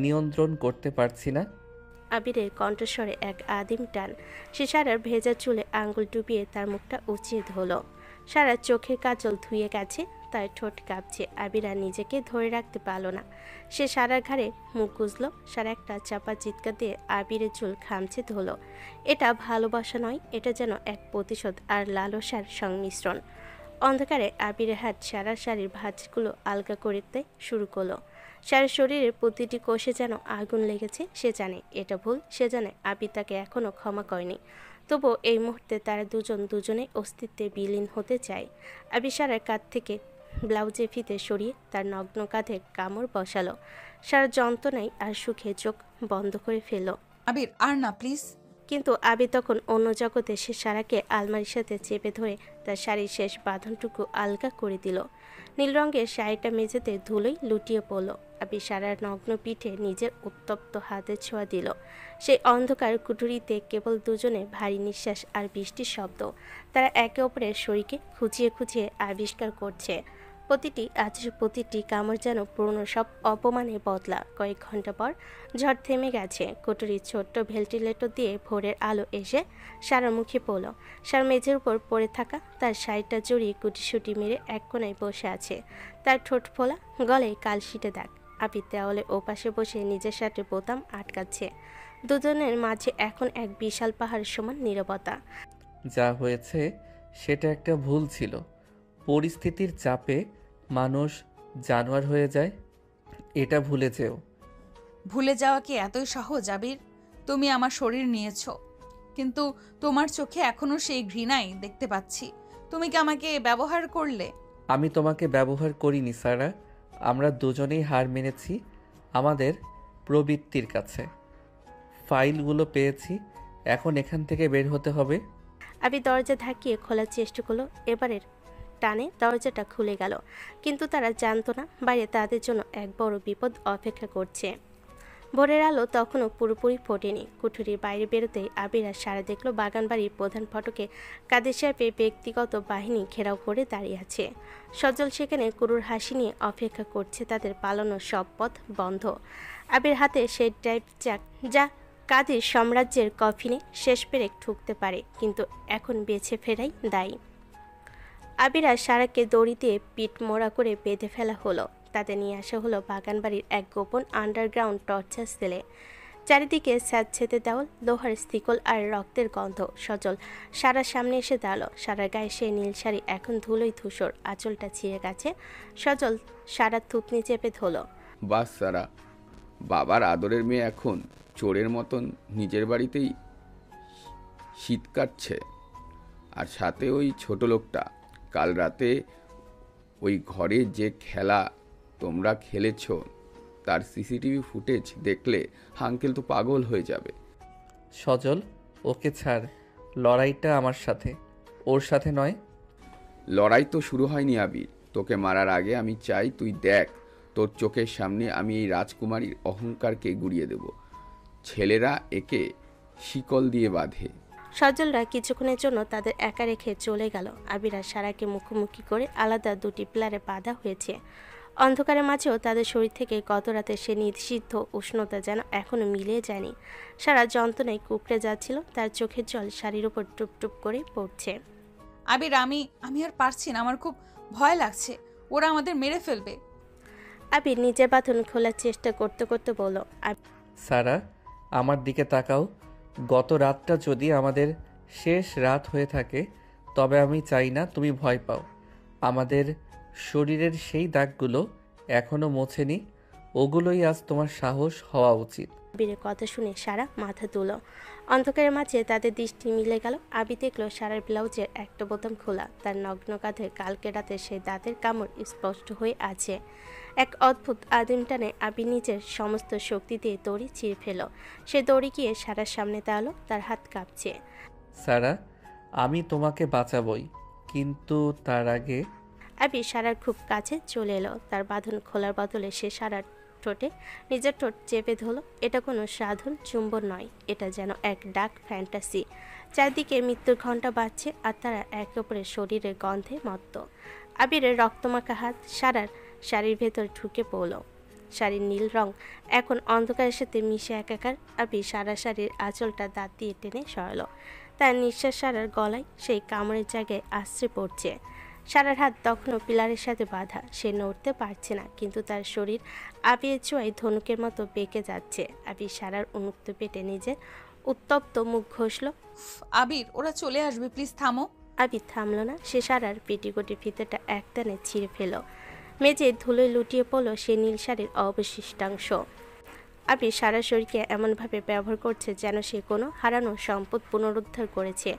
নিয়ন্ত্রণ করতে পারছি না। আবিরের কণ্ঠস্বরে এক আদিম টান। সে সারার ভেজা চুলে আঙ্গুল ডুবিয়ে তার মুখটা উঁচিয়ে ধরল। সারার চোখের কাজল ধুয়ে গেছে, তার ঠোঁট কাঁপছে। আবির আর নিজেকে ধরে রাখতে পারল না। সে সারার ঘাড়ে মুখ গুজল। সারা একটা চাপা চিৎকার দিয়ে আবিরের চুল খামচে ধরল। এটা ভালোবাসা নয়, এটা যেন এক প্রতিশোধ আর লালসার সংমিশ্রণ। অন্ধকারে আবিরের হাত সারার শাড়ির ভাঁজগুলো আলগা করতে শুরু করলো। সারা শরীরের প্রতিটি কোষে যেন আগুন লেগেছে। সে জানে এটা ভুল, সে জানে আবির তাকে এখনও ক্ষমা করেনি। তবুও এই মুহূর্তে তারা দুজনে অস্তিত্বে বিলীন হতে চায়। আবির সারার কাঁধ থেকে ব্লাউজের ফিতে সরিয়ে তার নগ্ন কাঁধে কামড় বসালো। সারা যন্ত্রণায় আর সুখে চোখ বন্ধ করে ফেলল। আবির, আর না প্লিজ। কিন্তু আবির তখন অন্য জগতে। সে সারাকে আলমারির সাথে চেপে ধরে তার শাড়ির শেষ বাঁধনটুকু আলগা করে দিল। নীল রঙের শাড়িটা মেঝেতে ধুলোয় লুটিয়ে পড়ল। আবির সারার নগ্ন পিঠে নিজের উত্তপ্ত হাতের ছোঁয়া দিল। সেই অন্ধকার কুঠুরিতে কেবল দুজনে ভারী নিঃশ্বাস আর বৃষ্টির শব্দ। তারা একে অপরের শরীরকে খুঁচিয়ে খুঁচিয়ে আবিষ্কার করছে। প্রতিটি কামড় যেন পুরনো সব অপমানে বদলা। কয়েক ঘন্টা পর ঝড় থেমে গেছে। কুটুরির ছোট্ট ভেন্টিলেটর দিয়ে ভোরের আলো এসে সারার মুখে পড়ল। সার মেঝের উপর পড়ে থাকা তার শাড়িটা জড়িয়ে গুটিসুটি মেরে এক কোণায় বসে আছে। তার ঠোঁট ফোলা, গলায় কালশিটে দাগ। আবির দেওয়ালের ওপাশে বসে নিজের শার্টের বোতাম আটকাচ্ছে। দুজনের মাঝে এখন এক বিশাল পাহাড় সমান নীরবতা। যা হয়েছে সেটা একটা ভুল ছিল। পরিস্থিতির চাপে মানুষ জানোয়ার হয়ে যায়, এটা ভুলে যেও। ভুলে যাওয়া কি এতই সহজ আবির? তুমি আমার শরীর নিয়েছো, কিন্তু তোমার চোখে এখনো সেই ঘৃণাই দেখতে পাচ্ছি। তুমি কি আমাকে ব্যবহার করলে? আমি তোমাকে ব্যবহার করিনি সারা। আমরা দুজনেই হার মেনেছি আমাদের প্রবৃত্তির কাছে। ফাইলগুলো পেয়েছি, এখন এখান থেকে বের হতে হবে। আবির দরজা ধাকিয়ে খোলার চেষ্টা করলো। এবারের টানে দরজাটা খুলে গেল। কিন্তু তারা জানতো না বাইরে তাদের জন্য এক বড় বিপদ অপেক্ষা করছে। ভোরের আলো তখনও পুরোপুরি ফোটেনি। কুঠুরির বাইরে বেরোতেই আবির আর সারা দেখলো বাগানবাড়ির প্রধান ফটকে কাদের সাহেবের ব্যক্তিগত বাহিনী ঘেরাও করে দাঁড়িয়ে আছে। সজল সেখানে কুরুর হাসি নিয়ে অপেক্ষা করছে। তাদের পালানোর সব পথ বন্ধ। আবির হাতে সেই ড্রাইভ চাক যা কাদের সাম্রাজ্যের কফিনে শেষ পেরেক ঠুকতে পারে, কিন্তু এখন বেছে ফেরাই দায়ী। আবির আর সারাকে দড়ি দিয়ে পিঠ মোড়া করে বেঁধে ফেলা হলো। তাদের নিয়ে আসা হলো বাগানবাড়ির এক গোপন আন্ডারগ্রাউন্ড টর্চার সেলে। চারিদিকে স্যাঁতসেঁতে দেওয়াল, লোহার স্থিকল আর রক্তের গন্ধ। সজল সারার সামনে এসে দাঁড়ালো। সারার গায়ে সে নীল শাড়ি এখন ধুলোই ধূসর, আঁচলটা ছিঁড়ে গেছে। সজল সারার থুতনি চেপে ধরল। বাস সারা, বাবার আদরের মেয়ে এখন চোরের মতন নিজের বাড়িতেই শীত কাটছে। আর সাথে ওই ছোট লোকটা, কাল রাতে ওই ঘরে যে খেলা তোমরা খেলেছ তার সিসিটিভি ফুটেজ দেখলে আঙ্কেল তো পাগল হয়ে যাবে। সজল, ওকে ছাড়। লড়াইটা আমার সাথে, ওর সাথে নয়। লড়াই তো শুরু হয়নি আবির। তোকে মারার আগে আমি চাই তুই দেখ, তোর চোখের সামনে আমি এই রাজকুমারীর অহংকারকে গুড়িয়ে দেব। ছেলেরা একে শিকল দিয়ে বাঁধে। সজলরা কিছুক্ষণের জন্য তাদের একা রেখে চলে গেল। আবির আর সারাকে মুখোমুখি করে আলাদা দুটি পিলারে বাঁধা হয়েছে। অন্ধকারের মাঝেও তাদের শরীর থেকে গত রাতে সে নিষিদ্ধ উষ্ণতা যেন এখনো মিলিয়ে যায়নি। সারা যন্ত্রণায় কুকড়ে যাচ্ছিল। তার চোখের জল শাড়ির উপর টুপটুপ করে পড়ছে। আবির, আমি আর পারছি না, আমার খুব ভয় লাগছে। ওরা আমাদের মেরে ফেলবে। আবির নিজের বাঁধন খোলার চেষ্টা করতে করতে বলল, সারা, আমার দিকে তাকাও। গত রাতটা যদি আমাদের শেষ রাত হয়ে থাকে তবে আমি চাই না তুমি ভয় পাও। আমাদের শরীরের সেই দাগগুলো এখনো মোছেনি, ওগুলোই আজ তোমার সাহস হওয়া উচিত। আবিরের কথা শুনে সারা মাথা তুলল। অন্ধকারের মাঝে তাদের দৃষ্টি মিলে গেল। আবি দেখল সারার ব্লাউজের একটা বোতাম খোলা, তার নগ্ন কাঁধে কালকে রাতে সেই দাঁতের কামড় স্পষ্ট হয়ে আছে। এক অদ্ভুত আদিম টানে আবি নিজের সমস্ত শক্তি দিয়ে দড়ি ছিঁড়ে ফেল। সে দড়ি গিয়ে সারার সামনে দাঁড়ালো, তার হাত কাঁপছে। সারা, আমি তোমাকে বাঁচাবই, কিন্তু তার আগে। আবি সারার খুব কাছে চলে এলো। তার বাঁধন খোলার বদলে সে সারার ঠোঁটে নিজের ঠোঁট চেপে ধরল। এটা কোনো সাধারণ চুম্বন নয়, এটা যেন এক ডার্ক ফ্যান্টাসি। চারদিকে মৃত্যুর ঘণ্টা বাজছে আর তারা একে অপরের শরীরের গন্ধে মত্ত। আবিরের রক্তমাখা হাত সারার শাড়ির ভেতর ঢুকে পড়ল। শাড়ির নীল রং এখন অন্ধকারের সাথে মিশে একাকার। আবি সারা শাড়ির আঁচলটা দাঁত দিয়ে টেনে সরালো। তার নিঃশ্বাস সারার গলায় সেই কামড়ের জায়গায় আশ্রে পড়ছে। সারার হাত তখনও পিলারের সাথে বাঁধা, সে নড়তে পারছে না, কিন্তু তার শরীর আবির ছোঁয়ায় ধনুকের মতো বেঁকে যাচ্ছে। আবি সারার উন্মুক্ত পেটে নিজের উত্তপ্ত মুখ ঘষল। আবির, ওরা চলে আসবে, প্লিজ থামো। আবি থামল না, সে সারার পেটিকোটি ফিতেটা একটানে ছিঁড়ে ফেল। মেঝে ধুলোয় লুটিয়ে পড়ল সে নীল শাড়ির অবশিষ্টাংশ। আবি সারা শরীরকে এমনভাবে ব্যবহার করছে যেন সে কোনো হারানো সম্পদ পুনরুদ্ধার করেছে।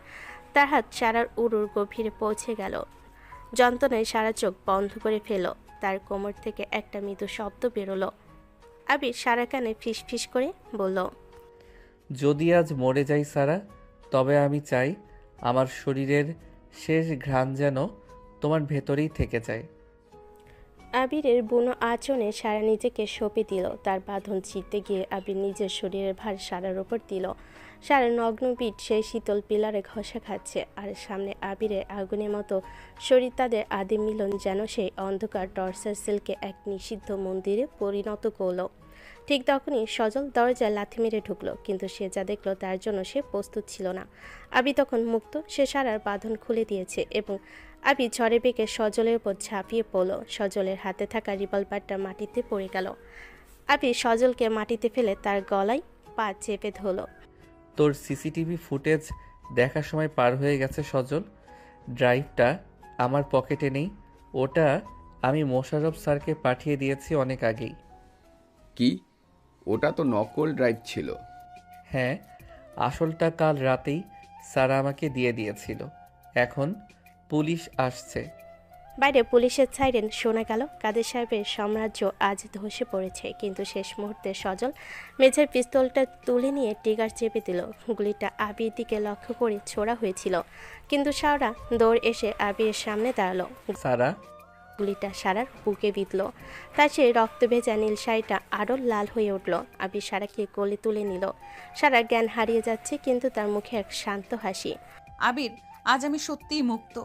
তার হাত সারার উরুর গভীরে পৌঁছে গেল। যন্ত্রণায় সারা চোখ বন্ধ করে ফেল। তার কোমর থেকে একটা মৃদু শব্দ বেরোলো। আবি সারা কানে ফিস ফিস করে বলল, যদি আজ মরে যাই সারা, তবে আমি চাই আমার শরীরের শেষ ঘ্রাণ যেন তোমার ভেতরেই থেকে যায়। আবিরের বুনো আচরণে সারা নিজেকে সঁপে দিল। তার বাঁধন ছিঁড়তে গিয়ে আবির নিজের শরীরের ভার সারার ওপর দিল। সারা নগ্ন পিঠ সেই শীতল পিলারে ঘষা খাচ্ছে, আর সামনে আবিরের আগুনের মতো শরীর। তাদের আদিম মিলন যেন সেই অন্ধকার টর্চার সেলকে এক নিষিদ্ধ মন্দিরে পরিণত করল। ঠিক তখনই সজল দরজায় লাথি মেরে ঢুকলো, কিন্তু সে যা দেখলো তার জন্য সে প্রস্তুত ছিল না। আবি তখন মুক্ত, সে সারার বাঁধন খুলে দিয়েছে এবং আবি ঝড়ে বেগে সজলের উপর ঝাঁপিয়ে পড়ল। সজলের হাতে থাকা রিভলভারটা মাটিতে পড়ে গেল। আবি সজলকে মাটিতে ফেলে তার গলায় পা চেপে ধরল। তোর সিসিটিভি ফুটেজ দেখার সময় পার হয়ে গেছে সজল। ড্রাইভটা আমার পকেটে নেই, ওটা আমি মোশাররফ স্যারকে পাঠিয়ে দিয়েছি অনেক আগেই। কি? ওটা তো নকল ড্রাইভ ছিল। হ্যাঁ, আসলটা কাল রাতেই স্যার আমাকে দিয়ে দিয়েছিল। এখন পুলিশ আসছে। বাইরে পুলিশের সাইরেন শোনা গেল। কাদের সাহেবের সাম্রাজ্য আজ ধসে পড়েছে, কিন্তু শেষ মুহূর্তে সজল মেঝের পিস্তলটা তুলে নিয়ে ট্রিগার চেপে দিল। গুলিটা আবির দিকে লক্ষ্য করে ছোড়া হয়েছিল, কিন্তু সারা দৌড় এসে আবিরের সামনে দাঁড়ালো। সারা, গুলিটা সারার বুকে বিঁধল। তার সেই রক্ত ভেজা নীল শাড়িটা আরও লাল হয়ে উঠল। আবির সারাকে কোলে তুলে নিল। সারা জ্ঞান হারিয়ে যাচ্ছে, কিন্তু তার মুখে এক শান্ত হাসি। আবির, আজ আমি সত্যিই মুক্ত।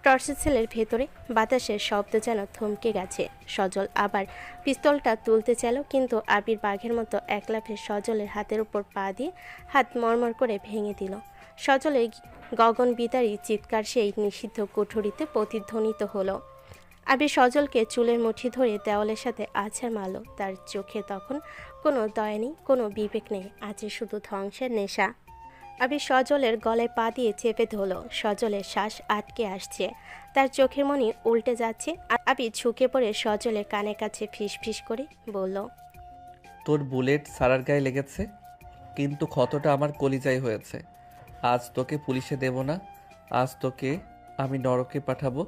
টর্চের সেলের ভেতরে বাতাসের শব্দ যেন থমকে গেছে। সজল আবার পিস্তলটা তুলতে চাইল, কিন্তু আবির বাঘের মতো এক লাফে সজলের হাতের উপর পা দিয়ে হাত মরমর করে ভেঙে দিল। সজলের গগন বিদারী চিৎকার সেই নিষিদ্ধ কুঠুরিতে প্রতিধ্বনিত হলো। আবির সজলকে চুলের মুঠি ধরে দেওয়ালের সাথে আছাড় মারল। তার চোখে তখন কোনো দয়া নেই, কোনো বিবেক নেই, আছে শুধু ধ্বংসের নেশা। আবির সজলের গলায় পা দিয়ে চেপে ধরল। সজলের শ্বাস আটকে আসছে, তার চোখের মনি উল্টে যাচ্ছে। আবির ঝুঁকে পড়ে সজলের কানের কাছে ফিস ফিস করে বলল, তোর বুলেট সারার গায়ে লেগেছে, কিন্তু ক্ষতটা আমার কলিজায় হয়েছে। আজ তোকে পুলিশে দেব না, আজ তোকে আমি নরকে পাঠাবো।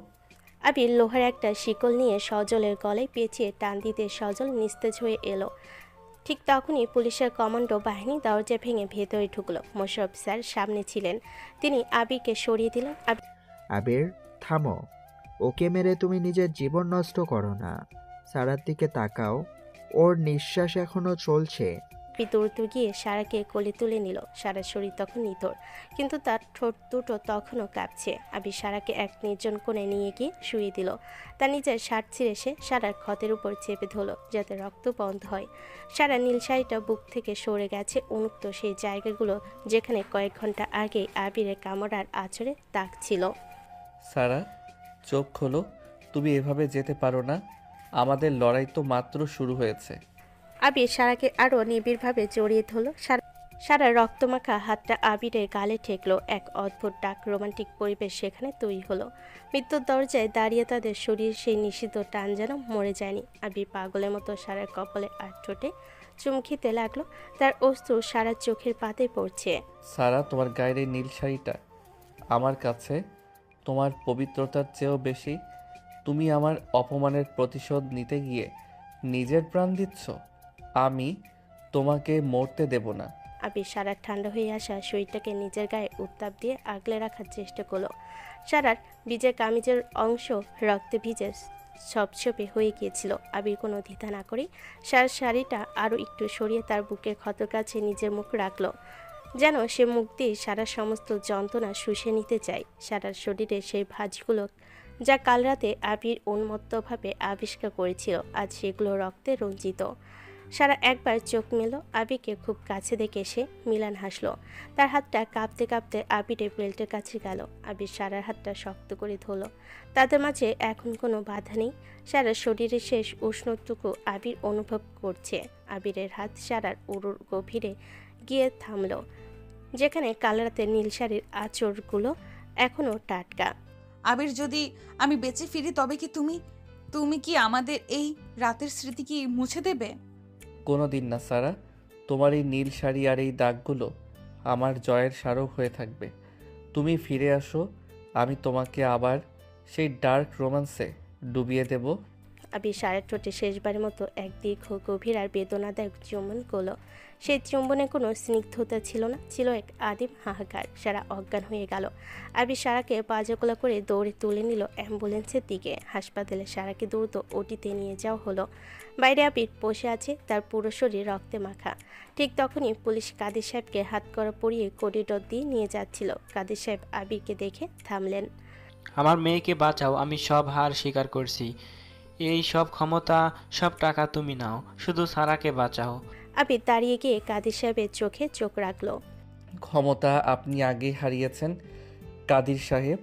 আবির লোহার একটা শিকল নিয়ে সজলের গলায় পেঁচিয়ে টান দিতে সজল নিস্তেজ হয়ে এলো। ঠিক তখনই পুলিশের কমান্ডো বাহিনী দরজা ভেঙে ভেতরে ঢুকলো। মোশাররফ স্যার সামনে ছিলেন, তিনি আবিরকে সরিয়ে দিলেন। আবির, থামো, ওকে মেরে তুমি নিজের জীবন নষ্ট করো না। সারার দিকে তাকাও, ওর নিঃশ্বাস এখনো চলছে। দৌড় গিয়ে সারাকে কোলে তুলে নিল। সারার শরীর তখন নিথর, কিন্তু তার ঠোঁট দুটো তখনও কাঁপছে। আবির সারাকে এক নির্জন কোণে নিয়ে গিয়ে শুয়ে দিল। তার নিজের শার্ট ছিঁড়ে সে সারার ক্ষতের উপর চেপে ধরল, যাতে রক্ত বন্ধ হয়। সারা নীল শাড়িটা বুক থেকে সরে গেছে, উন্মুক্ত সেই জায়গাগুলো যেখানে কয়েক ঘন্টা আগে আবিরের কামড়ার আঁচড়ে দাগ ছিল। সারা, চোখ খোলো, তুমি এভাবে যেতে পারো না, আমাদের লড়াই তো মাত্র শুরু হয়েছে। আবির সারাকে আরও নিবিড়ভাবে জড়িয়ে ধরল। সারা রক্তমাখা হাতটা আবিরের গালে ঠেকলো। এক অদ্ভুত ডাক রোমান্টিক পরিবেশ সেখানে তৈরি হলো। মৃত্যুর দরজায় দাঁড়িয়ে তাদের শরীর সেই নিষিদ্ধ টান যেন মরে যায়নি। আবির পাগলের মতো সারার কপালে আর ঠোঁটে চুম খেতে লাগলো। তার অশ্রু সারার চোখের পাতে পড়ছে। সারা, তোমার গায়ের এই নীল শাড়িটা আমার কাছে তোমার পবিত্রতার চেয়েও বেশি। তুমি আমার অপমানের প্রতিশোধ নিতে গিয়ে নিজের প্রাণ দিচ্ছ। আমি তোমাকে মরতে দেব না। আবির সারার ঠান্ডা হয়ে আসা শরীরটাকে নিজের গায়ে উত্তাপ দিয়ে আগলে রাখার চেষ্টা করলো। সারার ভিজে কামিজের অংশ রক্তে ভিজে ছপছপে হয়ে গিয়েছিল। আবির কোনো দ্বিধা না করে সারার শাড়িটা আরও একটু সরিয়ে তার বুকের ক্ষতর কাছে নিজের মুখ রাখলো, যেন সে মুখ দিয়ে সারার সমস্ত যন্ত্রণা শুষে নিতে চায়। সারার শরীরে সেই ভাঁজগুলো যা কাল রাতে আবির উন্মত্তভাবে আবিষ্কার করেছিল, আজ সেগুলো রক্তে রঞ্জিত। সারা একবার চোখ মেলো আবিরকে খুব কাছে দেখে সে মিলান হাসলো। তার হাতটা কাঁপতে কাঁপতে আবিরের বেল্টের কাছে গেল। আবির সারার হাতটা শক্ত করে ধরল। তাদের মাঝে এখন কোনো বাধা নেই। সারার শরীরের শেষ উষ্ণটুকু আবির অনুভব করছে। আবিরের হাত সারার উরুর গভীরে গিয়ে থামলো, যেখানে কাল রাতের নীল শাড়ির আঁচড়গুলো এখনও টাটকা। আবির, যদি আমি বেঁচে ফিরি তবে কি তুমি কি আমাদের এই রাতের স্মৃতি কি মুছে দেবে? কোনো দিন না সারা, তোমার এই নীল শাড়ি আর এই দাগগুলো আমার জয়ের স্মারক হয়ে থাকবে। তুমি ফিরে আসো, আমি তোমাকে আবার সেই ডার্ক রোম্যান্সে ডুবিয়ে দেব। আবির সারার ঠোঁটে শেষবারের মতো এক দীর্ঘ গভীর আর বেদনাদায়ক চুম্বন করলো। সেই চুম্বনে কোনো স্নিগ্ধতা ছিল না, ছিল এক আদিম হাহাকার। সারা অজ্ঞান হয়ে গেল। আবির সারাকে পাজাকোলা করে দৌড়ে তুলে নিল অ্যাম্বুলেন্সের দিকে। হাসপাতালে সারাকে দ্রুত ওটিতে নিয়ে যাওয়া হলো। বাইরে আবির বসে আছে, তার পুরো শরীর রক্তে মাখা। ঠিক তখনই পুলিশ কাদের সাহেবকে হাতকড়া পরিয়ে করিডোর দিয়ে নিয়ে যাচ্ছিল। কাদের সাহেব আবিরকে দেখে থামলেন। আমার মেয়েকে বাঁচাও, আমি সব হার স্বীকার করছি। এই সব ক্ষমতা, সব টাকা তুমি নাও, শুধু সারাকে বাঁচাও। আবির দাঁড়িয়ে গিয়ে কাদের সাহেবের চোখে চোখ রাখলো। ক্ষমতা আপনি আগেই হারিয়েছেন কাদির সাহেব।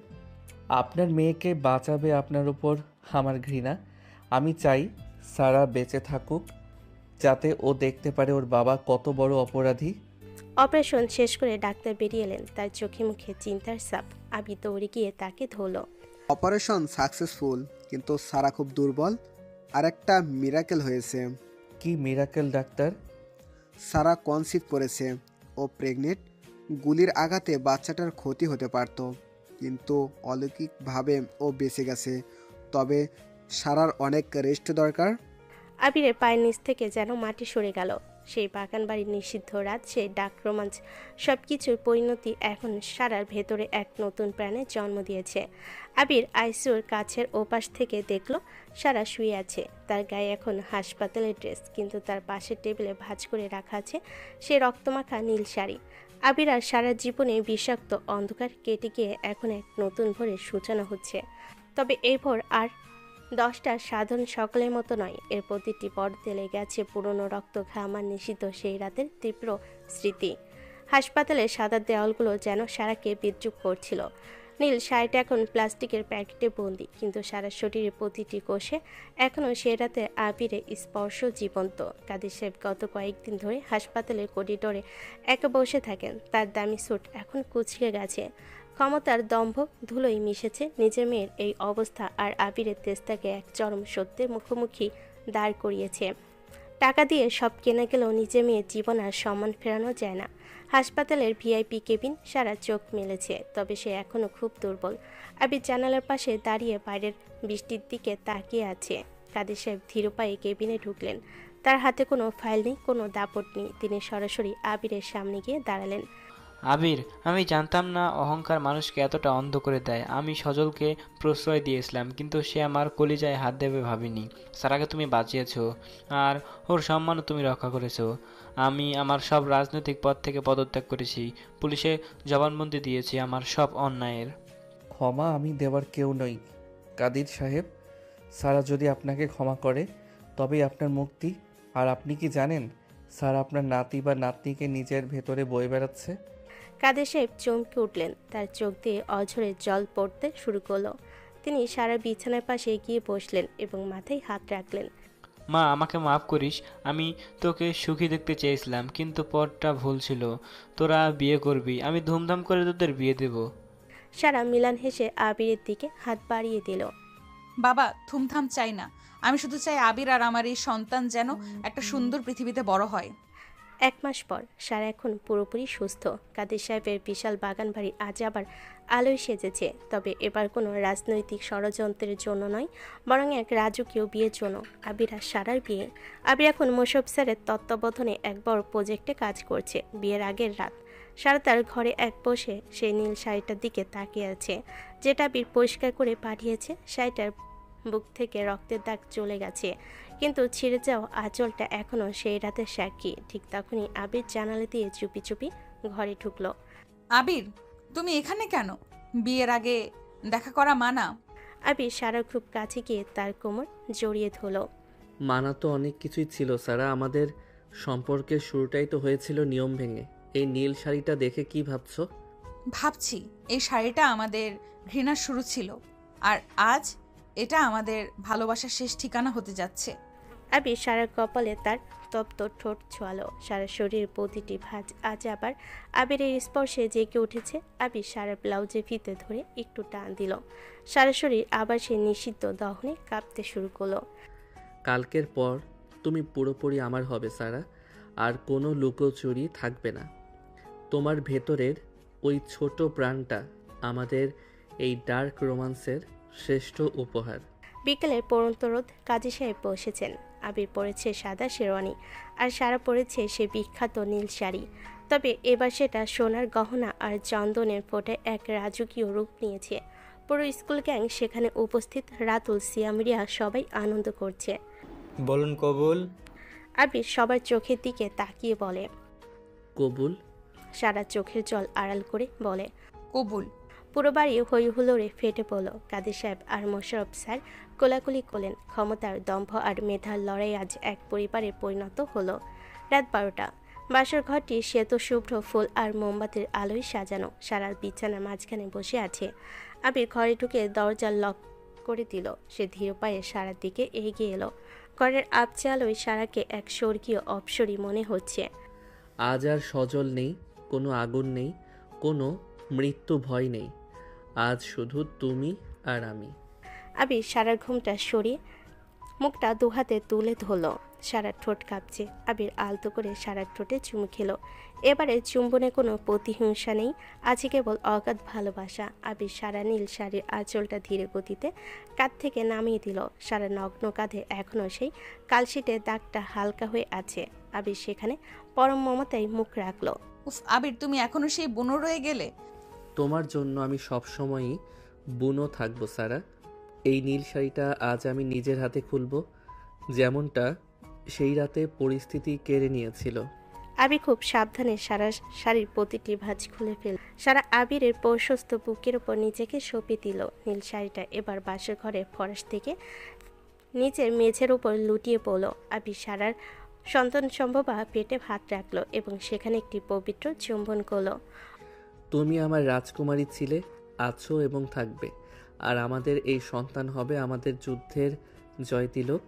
আপনার মেয়েকে বাঁচাবে আপনার উপর আমার ঘৃণা। আমি চাই সারা বেঁচে থাকুক, যাতে ও দেখতে পারে ওর বাবা কত বড় অপরাধী। অপারেশন শেষ করে ডাক্তার বেরিয়ে এলেন, তার চোখে মুখে চিন্তার ছাপ। আবির দৌড়ে গিয়ে তাকে ধরল। অপারেশন সাকসেসফুল, কিন্তু সারা খুব দুর্বল। আর একটা মিরাকেল হয়েছে। কি মিরাকেল ডাক্তার? সারা কনসিভ করেছে, ও প্রেগনেন্ট। গুলির আঘাতে বাচ্চাটার ক্ষতি হতে পারত, কিন্তু অলৌকিকভাবে ও বেঁচে গেছে। তবে সারার অনেক রেস্ট দরকার। আবিরের পায়ের নিচ থেকে যেন মাটি সরে গেল। সেই বাগান বাড়ির নিষিদ্ধ রাত, সেই ডাক রোমাঞ্চ, সব কিছুর পরিণতি এখন সারার ভেতরে এক নতুন প্রাণে জন্ম দিয়েছে। আবির আইসিইউর কাছের ওপাশ থেকে দেখল সারা শুয়ে আছে। তার গায়ে এখন হাসপাতালের ড্রেস, কিন্তু তার পাশের টেবিলে ভাঁজ করে রাখা আছে সে রক্তমাখা নীল শাড়ি। আবির আর সারা জীবনে বিষাক্ত অন্ধকার কেটে গিয়ে এখন এক নতুন ভোরের সূচনা হচ্ছে। তবে এই ভোর আর 10টা সাধারণ সকালের মতো নয়। এর প্রতিটি পর্দায় লেগে আছে পুরনো রক্ত, ঘাম আর নিষিদ্ধ সেই রাতের তীব্র স্মৃতি। হাসপাতালের সাদা দেওয়ালগুলো যেন সারাকে বিদ্রুপ করছিল। নীল শাড়িটা এখন প্লাস্টিকের প্যাকেটে বন্দি, কিন্তু সারা শরীরের প্রতিটি কোষে এখনও সে রাতে আবিরে স্পর্শ জীবন্ত। কাদের সাহেব গত কয়েকদিন ধরে হাসপাতালের করিডোরে একা বসে থাকেন। তার দামি স্যুট এখন কুঁচকে গেছে। ক্ষমতার দম্ভ ধুলোই মিশেছে নিজের মেয়ের এই অবস্থা আর আবিরের তেজটাকে এক চরম সত্যের মুখোমুখি দাঁড় করিয়েছে। টাকা দিয়ে সব কেনা গেলেও নিজের মেয়ের জীবন আর সম্মান ফেরানো যায় না। হাসপাতালের ভিআইপি কেবিন, সারা চোখ মেলেছে, তবে সে এখনও খুব দুর্বল। আবির জানালার পাশে দাঁড়িয়ে বাইরের বৃষ্টির দিকে তাকিয়ে আছে। কাদের সাহেব ধীর পায়ে কেবিনে ঢুকলেন। তার হাতে কোনো ফাইল নেই, কোনো দাপট নেই। তিনি সরাসরি আবিরের সামনে গিয়ে দাঁড়ালেন। আবির, আমি জানতাম না অহংকার মানুষকে এতটা অন্ধ করে দেয়। আমি সজলকে প্রশ্রয় দিয়েছিলাম, কিন্তু সে আমার কলিজায় হাত দেবে ভাবিনি। সারাকে তুমি বাঁচিয়েছো, আর ওর সম্মানও তুমি রক্ষা করেছো। আমি আমার সব রাজনৈতিক পদ থেকে পদত্যাগ করেছি, পুলিশে জবানবন্দি দিয়েছি আমার সব অন্যায়ের। ক্ষমা আমি দেওয়ার কেউ নই কাদির সাহেব। সারা যদি আপনাকে ক্ষমা করে তবেই আপনার মুক্তি। আর আপনি কি জানেন সারা আপনার নাতি বা নাতনিকে নিজের ভেতরে বয়ে বেড়াচ্ছে? কাদের সাহেব চমকে উঠলেন। তার চোখ দিয়ে অঝরে জল পড়তে শুরু করলো। তিনি সারা বিছানার পাশে গিয়ে বসলেন এবং মাথায় হাত রাখলেন। মা, আমাকে মাফ করিস। আমি তোকে সুখী দেখতে চেয়েছিলাম, কিন্তু পথটা ভুল ছিল। তোরা বিয়ে করবি, আমি ধুমধাম করে তোদের বিয়ে দেব। সারা মিলান হেসে আবিরের দিকে হাত বাড়িয়ে দিল। বাবা থুমথাম চাই না, আমি শুধু চাই আবির আর আমার এই সন্তান যেন একটা সুন্দর পৃথিবীতে বড় হয়। 1 মাস পর সারা এখন পুরোপুরি সুস্থ। কাদের সাহেবের বিশাল বাগান বাড়ি আজ আবার আলোয় সেজেছে, তবে এবার কোনো রাজনৈতিক ষড়যন্ত্রের জন্য নয়, বরং এক রাজকীয় বিয়ের জন্য। আবির আর সারার বিয়ে। আবির এখন মোশাররফ স্যারের তত্ত্বাবধানে এক বড় প্রজেক্টে কাজ করছে। বিয়ের আগের রাত সারা তার ঘরে এক বসে সেই নীল শাড়িটার দিকে তাকিয়ে আছে, যেটা আবির পরিষ্কার করে পাঠিয়েছে। শাড়িটার বুক থেকে রক্তের দাগ চলে গেছে, কিন্তু ছিঁড়ে যাওয়া আঁচলটা এখনও সেই রাতের সাক্ষী। ঠিক তখনই আবির জানালা দিয়ে চুপি চুপি ঘরে ঢুকলো। আবির, তুমি এখানে কেন? বিয়ের আগে দেখা করা মানা। আবির সারার খুব কাছে গিয়ে তার কোমর জড়িয়ে ধরল। মানা তো অনেক কিছুই ছিল সারা, আমাদের সম্পর্কের শুরুটাই তো হয়েছিল নিয়ম ভেঙে। এই নীল শাড়িটা দেখে কি ভাবছো? ভাবছি এই শাড়িটা আমাদের ঘৃণার শুরু ছিল, আর আজ এটা আমাদের ভালোবাসার শেষ ঠিকানা হতে যাচ্ছে। আবির সারার কপালে তার তপ্ত ঠোঁট ছোঁয়ালো। সারা শরীরের প্রতিটি ভাঁজ আজ আবার আবিরের স্পর্শে জেগে উঠেছে। আবির সারার ব্লাউজে ফিতে ধরে একটু টান দিল। সারা শরীর আবার সে নিষিদ্ধ দহনে কাঁপতে শুরু করলো। কালকের পর তুমি পুরোপুরি আমার হবে সারা, আর কোনো লুকোচুরি থাকবে না। তোমার ভেতরের ওই ছোট প্রাণটা আমাদের এই ডার্ক রোমান্সের শ্রেষ্ঠ উপহার। বিকেলের পড়ন্ত রোদ। কাজী সাহেব বসেছেন। আবির পরেছে সাদা শেরওয়ানি, আর সারা পরেছে সে বিখ্যাত নীল শাড়ি। তবে এবার সেটা সোনার গহনা আর চন্দনের ফোঁটায় এক রাজকীয় রূপ নিয়েছে। পুরো স্কুল গ্যাং সেখানে উপস্থিত। রাতুল, সিয়ামরিয়া সবাই আনন্দ করছে। বলুন কবুল। আবির সবার চোখের দিকে তাকিয়ে বলে কবুল। সারা চোখের জল আড়াল করে বলে কবুল। পুরো বাড়ি হই হুল্লোড়ে ফেটে পড়ল। কাদের সাহেব আর মোশাররফ স্যার কোলাকুলি করলেন। ক্ষমতার, দম্ভ আর মেধার লড়াই আজ এক পরিবারে পরিণত হলো। রাত 12টা। বাসর ঘরটি শ্বেত শুভ্র ফুল আর মোমবাতির আলোয় সাজানো। সারার বিছানার মাঝখানে বসে আছে। আবির ঘরে ঢুকে দরজা লক করে দিল। সে ধীর পায়ে সারার দিকে এগিয়ে এলো। ঘরের আবছা আলোয় সারাকে এক স্বর্গীয় অপ্সরী মনে হচ্ছে। আজ আর সজল নেই, কোনো আগুন নেই, কোনো মৃত্যু ভয় নেই। আজ শুধু তুমি আর আমি। আবির সারার ঘুমটা সরিয়ে মুখটা দুহাতে তুলে ধরল। সারার ঠোঁট কাঁপছে। আবির আলতো করে সারার ঠোঁটে চুমু খেলো। এবারে চুম্বনে কোনো প্রতিহিংসা নেই, আছে কেবল অগাধ ভালোবাসা। আবির সারা নীল শাড়ির আঁচলটা ধীরে গতিতে কাঁধ থেকে নামিয়ে দিল। সারা নগ্ন কাঁধে এখনও সেই কালশিটে দাগটা হালকা হয়ে আছে। আবির সেখানে পরম মমতায় মুখ রাখলো। উফ আবির, তুমি এখনো সেই বুনো রয়ে গেলে। তোমার জন্য আমি সবসময়ই বুনো থাকবো সারা। এই নীল শাড়িটা আজ আমি নিজের হাতে খুলবো, যেমনটা সেই রাতে পরিস্থিতি কেড়ে নিয়েছিল। আবির খুব সাবধানে সারা শাড়ির প্রতিটি ভাঁজ খুলে ফেল। সারা আবিরের প্রশস্ত বুকের ওপর নিজেকে সঁপে দিল। নীল শাড়িটা এবার বাসর ঘরে ফরাস থেকে নিচের মেঝের উপর লুটিয়ে পড়ল। আবির সারার সন্তান সম্ভবা পেটে হাত রাখলো এবং সেখানে একটি পবিত্র চুম্বন করলো। তুমি আমার রাজকুমারী ছিলে, আছো এবং থাকবে, আর আমাদের এই সন্তান হবে আমাদের যুদ্ধের জয়তিলক।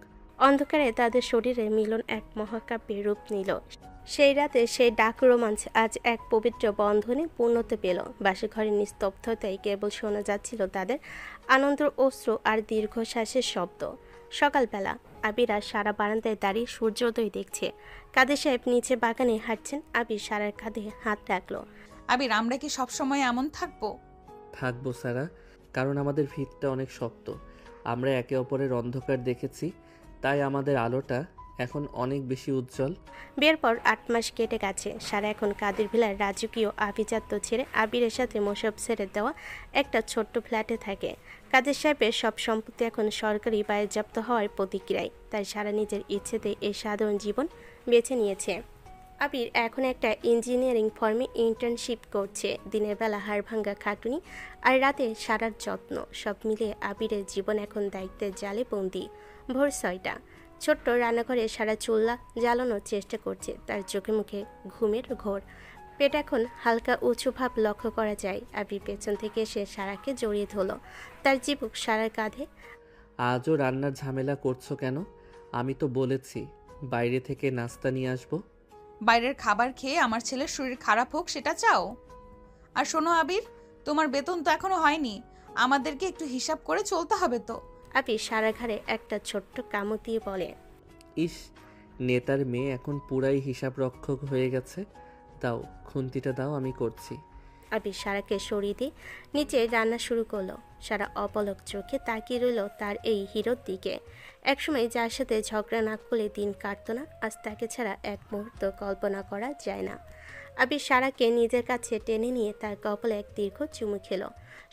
অন্ধকারে তাদের শরীরে মিলন এক মহাকাব্যের রূপ নিল। সেই রাতে সেই ডাক রোমাঞ্চ আজ এক পবিত্র বন্ধনে পূর্ণতা পেল। বাসে ঘরের নিস্তব্ধতায় কেবল শোনা যাচ্ছিল তাদের আনন্দের অশ্রু আর দীর্ঘশ্বাসের শব্দ। সকালবেলা আবির আর সারা বারান্দায় দাঁড়িয়ে সূর্যোদয় দেখছে। কাদের সাহেব নিচে বাগানে হাঁটছেন। আবির সারার কাঁধে হাত রাখলো। আবির, আমরা কি সবসময় এমন থাকবো? থাকবো সারা, কারণ আমাদের ভিতটা অনেক শক্ত। আমরা একে অপরের অন্ধকার দেখেছি, তাই আমাদের আলোটা এখন অনেক বেশি উজ্জ্বল। বিয়ের পর 8 মাস কেটে গেছে। সারা এখন কাদের ভিলার রাজকীয় আভিজাত্য ছেড়ে আবিরের সাথে মোশাররফ স্যারের দেওয়া একটা ছোট্ট ফ্ল্যাটে থাকে। কাদের সাহেবের সব সম্পত্তি এখন সরকারি বাজেয়াপ্ত হওয়ার প্রতিক্রিয়ায়, তাই সারা নিজের ইচ্ছেতে এই সাধারণ জীবন বেছে নিয়েছে। আবির এখন একটা ইঞ্জিনিয়ারিং ফার্মে ইন্টার্নশিপ করছে। দিনের বেলা হাড়ভাঙ্গা খাটুনি আর রাতে সারার যত্ন, সব মিলিয়ে আবিরের জীবন এখন দায়িত্বের জালে বন্দি। ভোর 6টা। ছোট্ট রান্নাঘরে সারা চুল্লা জ্বালানোর চেষ্টা করছে। তার চোখে মুখে ঘুমের ঘোর। পেট এখন হালকা উঁচু ভাব লক্ষ্য করা যায়। আবির পেছন থেকে এসে সারাকে জড়িয়ে ধরল। তার চিবুক সারার কাঁধে। আজও রান্নার ঝামেলা করছো কেন? আমি তো বলেছি বাইরে থেকে নাস্তা নিয়ে আসবো। বাইরের খাবার খেয়ে আমার ছেলের শরীর খারাপ হোক সেটা চাও? আর শোনো আবির, তোমার বেতন তো এখনো হয়নি, আমাদেরকে একটু হিসাব করে চলতে হবে তো। আবির সারা ঘাড়ে একটা ছোট্ট কামড় দিয়ে বলে, ইস, নেতার মেয়ে এখন পুরাই হিসাব রক্ষক হয়ে গেছে। দাও, খুন্তিটা দাও, আমি করছি। আবির সারাকে সরিয়ে দিয়ে নিচে রান্না শুরু করলো। সারা অপলক চোখে তাকিয়ে রইল তার এই হিরোর দিকে। একসময় যার সাথে ঝগড়া না করলে দিন কাটতো না, আজ তাকে ছাড়া এক মুহূর্ত কল্পনা করা যায় না। আবির সারাকে নিজের কাছে টেনে নিয়ে তার কপালে এক দীর্ঘ চুমু খেল।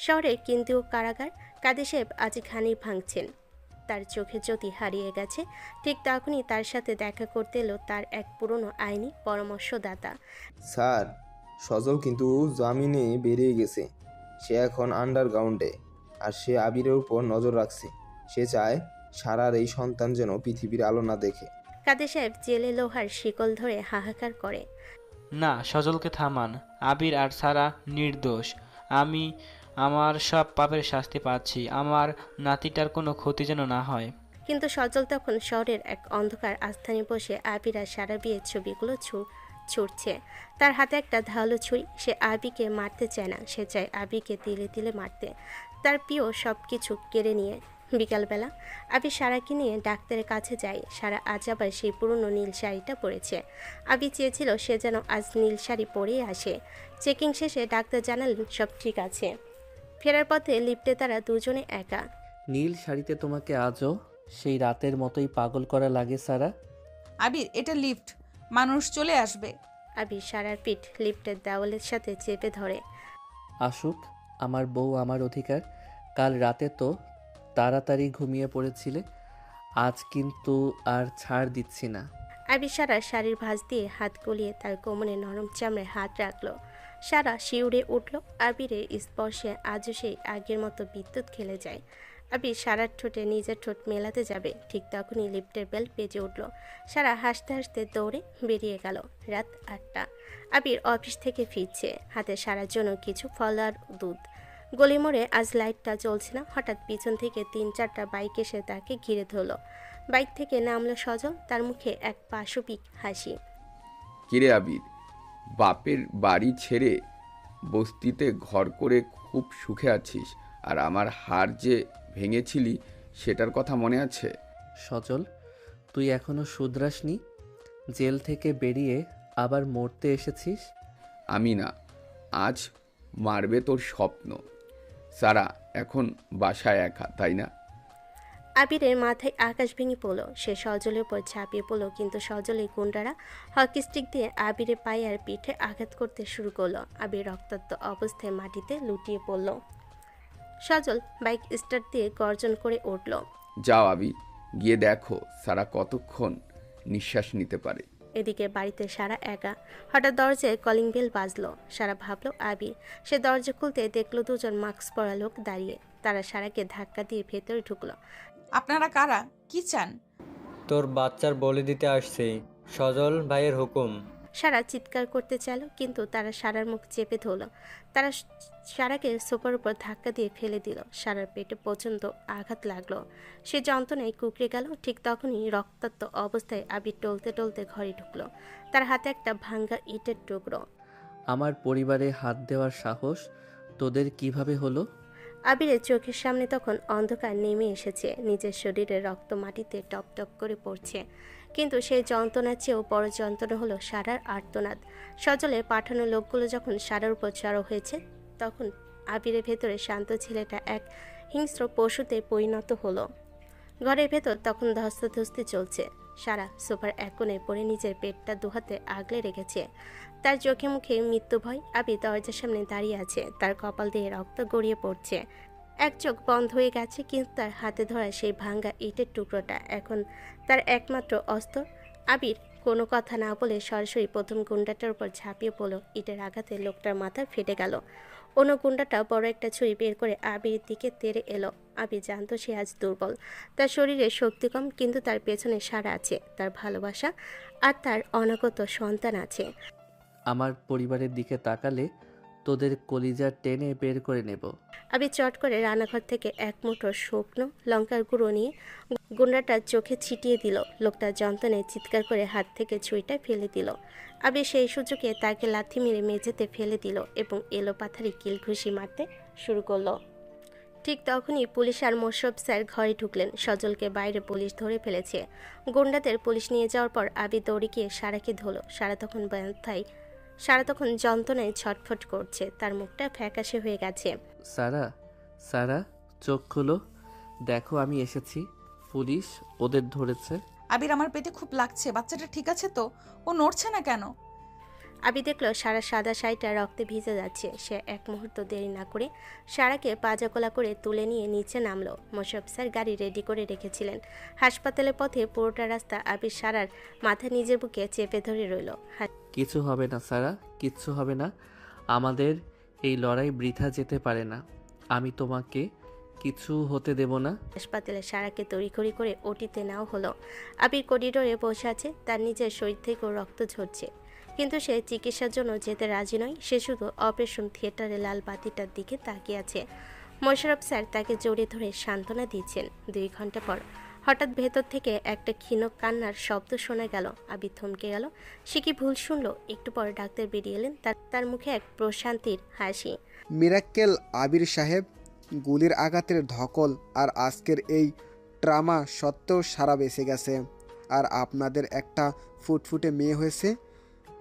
শহরের কেন্দ্রীয় কারাগার কাদের সাহেব আজ ঘানি ভাঙছেন। তার চোখে জ্যোতি হারিয়ে গেছে। ঠিক তখনই তার সাথে দেখা করতে এলো তার এক পুরনো আইনি পরামর্শদাতা। স্যার, সজল কিন্তু জামিনে বেরিয়ে গেছে। সে এখন আন্ডারগ্রাউন্ডে, আর সে আবিরের উপর নজর রাখছে। সে চায় সারার এই সন্তান যেন পৃথিবীর আলো না দেখে। কাদের সাহেব জেলে লোহার শিকল ধরে হাহাকার করে। না, সজলকে থামান। আবির আর সারা নির্দোষ। আমি আমার সব পাপের শাস্তি পাচ্ছি। আমার নাতিটার কোনো ক্ষতি যেন না হয়। কিন্তু সজল তখন শহরের এক অন্ধকার আস্থানে বসে আবির আর সারা বিয়ের ছবিগুলো ছুটছে। তার হাতে একটা ধারালো ছুরি। সে আবিকে মারতে চায় না, সে চায় আবিকে তিলে তিলে মারতে, তার প্রিয় সব কিছু কেড়ে নিয়ে। বিকালবেলা আবি সারাকে নিয়ে ডাক্তারের কাছে যায়। সারা আজ আবার সেই পুরনো নীল শাড়িটা পরেছে। আবি চেয়েছিল সে যেন আজ নীল শাড়ি পরেই আসে। চেকিং শেষে ডাক্তার জানালেন সব ঠিক আছে। ফেরার পথে লিফটে তারা দুজনে একা। নীল শাড়িতে তোমাকে আজও সেই রাতের মতোই পাগল করা লাগে সারা। আবির, এটা লিফট, মানুষ চলে আসবে। আবির সারার পিঠ লিফটের দেওয়ালের সাথে চেপে ধরে। আসুক, আমার বউ আমার অধিকার। কাল রাতে তো তাড়াতাড়ি ঘুমিয়ে পড়েছিলে, আজ কিন্তু আর ছাড় দিচ্ছি না। আবির সারার শাড়ির ভাঁজ দিয়ে হাত গলিয়ে তার কোমরে নরম চামড়ায় হাত রাখলো। সারা শিউরে উঠল। আবিরের স্পর্শে আজও সেই আগের মতো বিদ্যুৎ খেলে যায়। আবির সারার ঠোঁটে নিজের ঠোঁট মেলাতে যাবে, ঠিক তখনই লিফটের বেল বেজে উঠল। সারা হাসতে হাসতে দৌড়ে বেরিয়ে গেল। রাত 8টা। আবির অফিস থেকে ফিরছে, হাতে সারার জন্য কিছু ফল আর দুধ। গলি মোড়ে আজ লাইটটা জ্বলছে না। হঠাৎ পিছন থেকে 3-4টা বাইক এসে তাকে ঘিরে ধরল। বাইক থেকে নামলো সজল, তার মুখে এক পাশবিক হাসি। কিরে আবির, বাপের বাড়ি ছেড়ে বস্তিতে ঘর করে খুব সুখে আছিস, আর আমার হাড় যে ভেঙেছিলি সেটার কথা মনে আছে? সজল, তুই এখনো শুধরাসনি? জেল থেকে বেরিয়ে আবার মরতে এসেছিস? আমি না, আজ মারবে তোর স্বপ্ন। সারা এখন বাসায় একা, তাই না? আবিরের মাথায় আকাশ ভেঙে পড়ল। সে সজলের উপর ঝাঁপিয়ে পড়ল, কিন্তু সজলের গুন্ডারা হকি স্টিক দিয়ে আবিরের পায়ে আর পিঠে আঘাত করতে শুরু করলো। আবির রক্তাক্ত অবস্থায় মাটিতে লুটিয়ে পড়ল। সজল বাইক স্টার্ট দিয়ে গর্জন করে উঠল। যাও আবির, গিয়ে দেখো সারা কতক্ষণ নিঃশ্বাস নিতে পারে। এদিকে বাড়িতে সারা একা। হঠাৎ দরজায় কলিং বেল বাজলো। সারা ভাবলো আবির। সে দরজা খুলতে দেখলো দুজন মাস্ক পরা লোক দাঁড়িয়ে। তারা সারাকে ধাক্কা দিয়ে ভেতরে ঢুকলো। আপনারা কারা? কি চান? তোর বাচ্চার বলি দিতে আসছি, সজল ভাইয়ের হুকুম। সারা চিৎকার করতে চাইল, কিন্তু তারা সারার মুখ চেপে ধরল। তারা সারাকে সোফার উপর ধাক্কা দিয়ে ফেলে দিল। সারার পেটে পর্যন্ত আঘাত লাগলো। সে যন্ত্রণায় কুকড়ে গেল। ঠিক তখনই রক্তাক্ত অবস্থায় আবির টলতে টলতে ঘরে ঢুকলো। তার হাতে একটা ভাঙ্গা ইটের টুকরো। আমার পরিবারে হাত দেওয়ার সাহস তোদের কিভাবে হলো? আবিরের চোখের সামনে তখন অন্ধকার নেমে এসেছে। নিজের শরীরে রক্ত মাটিতে টপ টপ করে পড়ছে। কিন্তু সেই যন্ত্রণার চেয়েও বড় যন্ত্রণা হলো সারার আর্তনাদ। সজলের পাঠানো লোকগুলো যখন সারার উপর চড়ো হয়েছে, তখন আবিরের ভেতরে শান্ত ছেলেটা এক হিংস্র পশুতে পরিণত হলো। ঘরের ভেতর তখন ধস্তাধস্তি চলছে। সারা সোফার এক কোণে পড়ে নিজের পেটটা দুহাতে আগলে রেখেছে। তার চোখে মুখে মৃত্যু ভয়। আবির দরজার সামনে দাঁড়িয়ে আছে। তার কপাল দিয়ে রক্ত গড়িয়ে পড়ছে। এক চোখ বন্ধ হয়ে গেছে, কিন্তু তার হাতে ধরা সেই ভাঙ্গা ইটের টুকরোটা এখন তার একমাত্র অস্ত্র। আবির কোনো কথা না বলে সরাসরি প্রথম গুন্ডাটার উপর ঝাঁপিয়ে পড়ল। ইটের আঘাতে লোকটার মাথা ফেটে গেল। অন্য গুন্ডাটা বড় একটা ছুরি বের করে আবিরের দিকে তেড়ে এলো। আবির জানতো সে আজ দুর্বল, তার শরীরে শক্তি কম, কিন্তু তার পেছনে সারা আছে, তার ভালোবাসা আর তার অনাগত সন্তান আছে। আমার পরিবারের দিকে তাকালে তোদের কলিজা টেনে বের করে নেব। আবির চট করে রান্নাঘর থেকে এক মুঠো শুকনো লঙ্কার গুঁড়ো নিয়ে গুন্ডাটার চোখে ছিটিয়ে দিল। লোকটা যন্ত্রণায় চিৎকার করে হাত থেকে ছুরিটা ফেলে দিল। আবির সেই সুযোগে তাকে লাথি মেরে মেঝেতে ফেলে দিল এবং এলো পাথারি কিল ঘুষি মারতে শুরু করলো। ঠিক তখনই পুলিশ আর মোশাররফ স্যার ঘরে ঢুকলেন। সজলকে বাইরে পুলিশ ধরে ফেলেছে। গুন্ডাদের পুলিশ নিয়ে যাওয়ার পর আবির দৌড়ে গিয়ে সারাকে ধরল। সারা তখন যন্ত্রণায় ছটফট করছে, তার মুখটা ফ্যাকাশে হয়ে গেছে। সারা, সারা, চোখ খুলো, দেখো আমি এসেছি। পুলিশ ওদের ধরেছে। আবির, আমার পেটে খুব লাগছে, বাচ্চাটা ঠিক আছে তো? ও নড়ছে না কেন? আবি দেখলো সারা সাদা শাড়িটা রক্তে ভিজে যাচ্ছে। সে এক মুহূর্ত দেরি না করে সারাকে পাজাকোলা করে তুলে নিয়ে নিচে নামলো। মোশাররফ স্যার গাড়ি রেডি করে রেখেছিলেন। হাসপাতালের পথে পুরোটা রাস্তা আবির সারার মাথা নিজের বুকে চেপে ধরে রইল। কিছু হবে না সারা, কিচ্ছু হবে না। আমাদের এই লড়াই বৃথা যেতে পারে না। আমি তোমাকে কিছু হতে দেব না। হাসপাতালে সারাকে তড়িঘড়ি করে ওটিতে নেওয়া হলো। আবির করিডোরে বসে আছে, তার নিজের শরীর থেকেও রক্ত ঝরছে, কিন্তু সে চিকিৎসার জন্য যেতে রাজি নয়। সে শুধু অপারেশন থিয়েটারে লাল বাতিটার দিকে তাকিয়ে আছে। মোশাররফ স্যার তাকে জড়িয়ে ধরে সান্ত্বনা দিচ্ছেন। 2 ঘন্টা পর হঠাৎ ভেতর থেকে একটা ক্ষীণ কান্নার শব্দ শোনা গেল। আবির থমকে গেল। সে কি ভুল শুনলো? একটু পর ডাক্তার বেরিয়ে এলেন। তার মুখে এক প্রশান্তির হাসি। মিরাক্কেল আবির সাহেব, গুলির আঘাতের ধকল আর আজকের এই ট্রামা সত্ত্বেও সারা বেঁচে গেছে, আর আপনাদের একটা ফুটফুটে মেয়ে হয়েছে।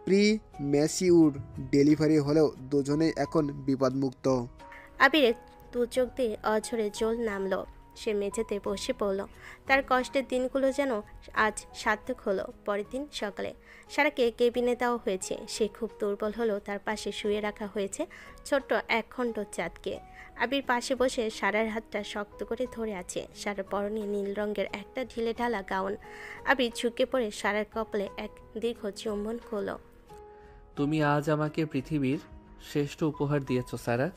প্রি ম্যাচিউর ডেলিভারি হলেও দুজনেই এখন বিপদমুক্ত। আবিরের 2 চোখ দিয়ে অঝরে জল নামলো। সে মেঝেতে বসে পড়ল। তার কষ্টের দিনগুলো যেন আজ সার্থক হলো। পরের দিন সকালে সারাকে কেবিনে দেওয়া হয়েছে। সে খুব দুর্বল হলো। তার পাশে শুয়ে রাখা হয়েছে ছোট্ট 1 খণ্ড চাঁদকে। আবির পাশে বসে সারার হাতটা শক্ত করে ধরে আছে। সারার পরনে নীল রঙের একটা ঢিলে ঢালা গাউন। আবির ঝুঁকে পড়ে সারার কপালে এক দীর্ঘ চুম্বন করল। তুমি আজ আমাকে পৃথিবীর শ্রেষ্ঠ উপহার দিয়েছ সারা।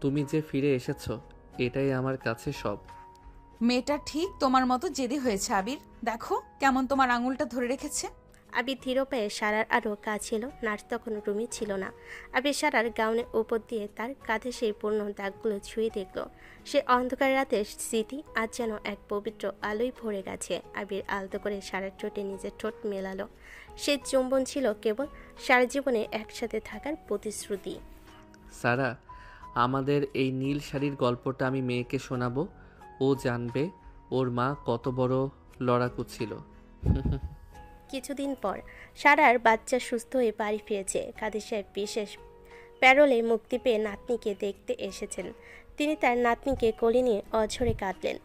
তুমি যে ফিরে এসেছো, এটাই আমার কাছে সব। মেয়েটা ঠিক তোমার মতো জেদি হয়েছে আবির। দেখো কেমন তোমার আঙুলটা ধরে রেখেছে। আবির ধীর পায়ে সারার আরও কাছে এলো। নার্স তখন রুমে ছিল না। আবির সারার গাউনের উপর দিয়ে তার কাঁধে সেই পূর্ণ দাগগুলো ছুঁয়ে দেখল। সে অন্ধকার রাতের স্মৃতি আজ যেন এক পবিত্র আলোয় ভরে গেছে। আবির আলতো করে সারার ঠোঁটে নিজের ঠোঁট মেলালো। সে চুম্বন ছিল কেবল সারা জীবনে একসাথে থাকার প্রতিশ্রুতি। সারা, আমাদের এই নীল শাড়ির গল্পটা আমি মেয়েকে শোনাবো। ও জানবে ওর মা কত বড় লড়াকু ছিল। কিছুদিন পর সারার বাচ্চা সুস্থ হয়ে বাড়ি ফিরেছে। কাদের সাহেব বিশেষ প্যারোলে মুক্তি পেয়ে নাতনিকে দেখতে এসেছেন। তিনি তার নাতনিকে কোলে নিয়ে অঝরে কাঁদলেন।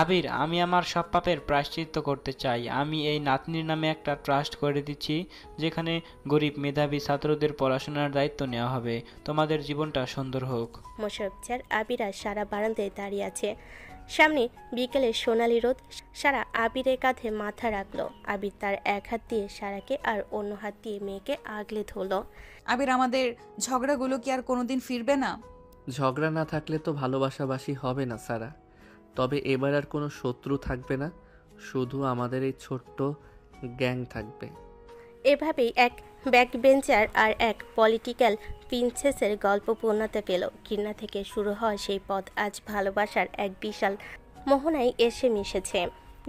আবির, আমি আমার সব পাপের প্রায়শ্চিত্ত করতে চাই। আমি এই নাতনির নামে একটা ট্রাস্ট করে দিচ্ছি, যেখানে গরিব মেধাবী ছাত্রদের পড়াশোনার দায়িত্ব নেওয়া হবে। তোমাদের জীবনটা সুন্দর হোক। মোশাররফ স্যার, আবির আর সারা বারান্দায় দাঁড়িয়ে আছে। সামনে বিকেলের সোনালি রোদ। সারা আবিরের কাঁধে মাথা রাখলো। আবির তার এক হাত দিয়ে সারাকে আর অন্য হাত দিয়ে মেয়েকে আগলে ধরল। আবির, আমাদের ঝগড়াগুলো কি আর কোনোদিন ফিরবে না? ঝগড়া না থাকলে তো ভালোবাসাবাসি হবে না সারা। তবে এবার আর কোনো শত্রু থাকবে না, শুধু আমাদের এই ছোট্ট গ্যাং থাকবে। এভাবেই এক ব্যাকবেঞ্চার আর এক পলিটিক্যাল প্রিন্সেসের গল্প পূর্ণতা পেল। ঘৃণা থেকে শুরু হওয়া সেই পথ আজ ভালোবাসার এক বিশাল মোহনায় এসে মিশেছে,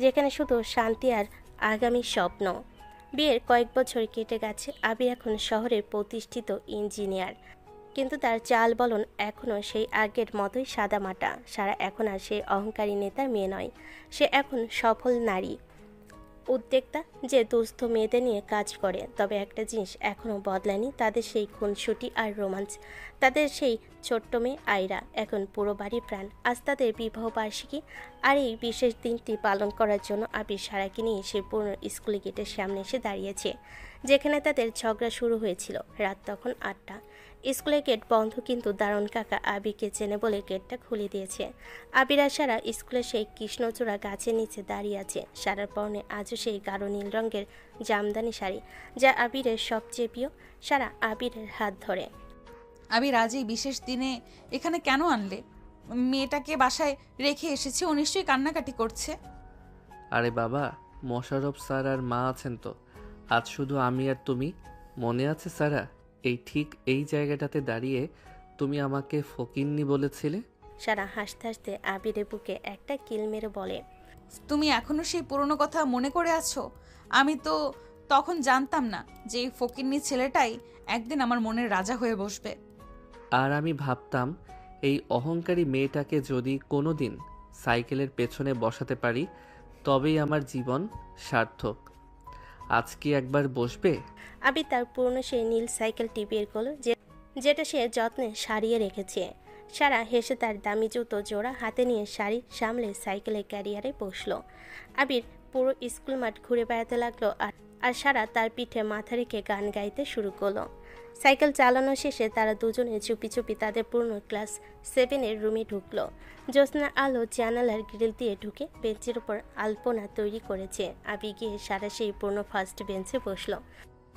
যেখানে শুধু শান্তি আর আগামী স্বপ্ন। বিয়ের কয়েক বছর কেটে গেছে। আবির এখন শহরের প্রতিষ্ঠিত ইঞ্জিনিয়ার, কিন্তু তার চাল বলন এখনও সেই আগের মতোই সাদামাটা। সারা এখন আর সেই অহংকারী নেতার মেয়ে নয়। সে এখন সফল নারী উদ্যোক্তা, যে দুস্থ মেয়েদের নিয়ে কাজ করে। তবে একটা জিনিস এখনও বদলায়নি, তাদের সেই খুনসুটি আর রোমাঞ্চ। তাদের সেই ছোট্ট মেয়ে আয়রা এখন পুরো বাড়ির প্রাণ। আজ তাদের বিবাহ বার্ষিকী, আর এই বিশেষ দিনটি পালন করার জন্য আবির সারাকে নিয়ে সেই পুরনো স্কুল গেটের সামনে এসে দাঁড়িয়েছে, যেখানে তাদের ঝগড়া শুরু হয়েছিল। রাত তখন 8টা। স্কুলের গেট বন্ধ, কিন্তু দারুণ কাকা আবিরকে চেনে বলে গেটটা খুলে দিয়েছে। আবির আর সারা স্কুলের সেই কৃষ্ণচূড়া গাছের নিচে দাঁড়িয়ে আছে। সারার পরনে আজও সেই গাঢ় নীল রঙের জামদানি শাড়ি, যা আবিরের সবচেয়ে প্রিয়। সারা আবিরের হাত ধরে। আবির, আজ এই বিশেষ দিনে এখানে কেন আনলে? মেয়েটাকে বাসায় রেখে এসেছি, ও নিশ্চয়ই কান্নাকাটি করছে। আরে বাবা, মোশাররফ স্যার আর মা আছেন তো। আজ শুধু আমি আর তুমি। মনে আছে সারা, ঠিক এই জায়গাটাতে দাঁড়িয়ে তুমি আমাকে ফকিন্নি বলেছিলে? সারা হাসতে হাসতে আবিরের বুকে একটা কিল মেরে বলে, তুমি এখনো সেই পুরনো কথা মনে করে আছো? আমি তো তখন জানতাম না যে এই ফকিন্নি ছেলেটাই একদিন আমার মনের রাজা হয়ে বসবে। আর আমি ভাবতাম এই অহংকারী মেয়েটাকে যদি কোনো দিন সাইকেলের পেছনে বসাতে পারি তবেই আমার জীবন সার্থক। আজ কি একবার বসবে? আবির তার পুরনো সেই নীল সাইকেলটি বের করলো, যেটা সে যত্নে সারিয়ে রেখেছে। সারা হেসে তার দামি জুতো জোড়া হাতে নিয়ে শাড়ি সামলে সাইকেলের ক্যারিয়ারে বসলো। আবির পুরো স্কুল মাঠ ঘুরে বেড়াতে লাগলো আর সারা তার পিঠে মাথা রেখে গান গাইতে শুরু করলো। সাইকেল চালানো শেষে তারা দুজনে চুপি চুপি তাদের পুরনো ক্লাস 7-এর রুমে ঢুকলো। জ্যোৎস্না আলো জানালার গ্রিল দিয়ে ঢুকে বেঞ্চের উপর আলপনা তৈরি করেছে। আবির গিয়ে সারা সেই পুরনো ফার্স্ট বেঞ্চে বসলো।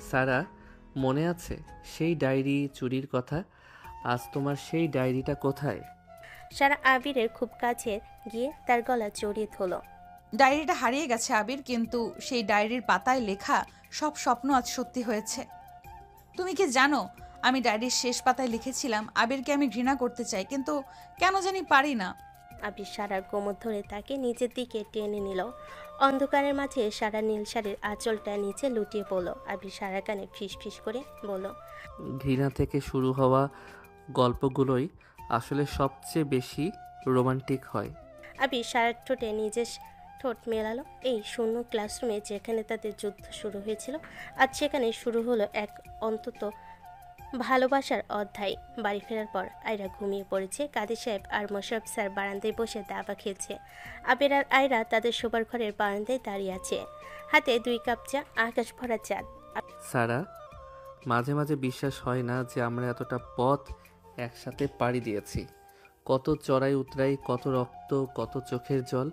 সারা, মনে আছে সেই ডায়েরি চুরির কথা? আজ তোমার সেই ডায়েরিটা কোথায়? সারা আবিরের খুব কাছে গিয়ে তার গলা জড়িয়ে ধরল। ডায়েরিটা হারিয়ে গেছে আবির, কিন্তু সেই ডায়েরির পাতায় লেখা সব স্বপ্ন আজ সত্যি হয়েছে। তুমি কি জানো, আমি ডায়েরির শেষ পাতায় লিখেছিলাম আবিরকে আমি ঘৃণা করতে চাই, কিন্তু কেন জানি পারি না। আবির সারার কোমর ধরে তাকে নিচের দিকে টেনে নিল। অন্ধকারের মাঝে সারা নীল শাড়ির আঁচলটা নিচে লুটিয়ে পড়ল। আবির সারার কানে ফিস ফিস করে বলল, ঘৃণা থেকে শুরু হওয়া গল্পগুলোই আসলে সবচেয়ে বেশি রোমান্টিক হয়। আবির সারার ঠোঁটে নিজের ঠোঁট মেলালো। এই শূন্য ক্লাসরুমে যেখানে তাদের যুদ্ধ শুরু হয়েছিল, আজ সেখানে শুরু হলো এক অন্তত ভালোবাসার অধ্যায়। বাড়ি ফেরার পর আয়রা ঘুমিয়ে পড়েছে। কাদের সাহেব আর মোশাররফ স্যার বারান্দায় বসে দাবা খেলছে। আবির আর আয়রা তাদের শোবার ঘরের বারান্দায় দাঁড়িয়ে আছে, হাতে 2 কাপ চা, আকাশ ভরা চাঁদ। সারা, মাঝে মাঝে বিশ্বাস হয় না যে আমরা এতটা পথ একসাথে পাড়ি দিয়েছি। কত চড়াই উতরাই, কত রক্ত, কত চোখের জল।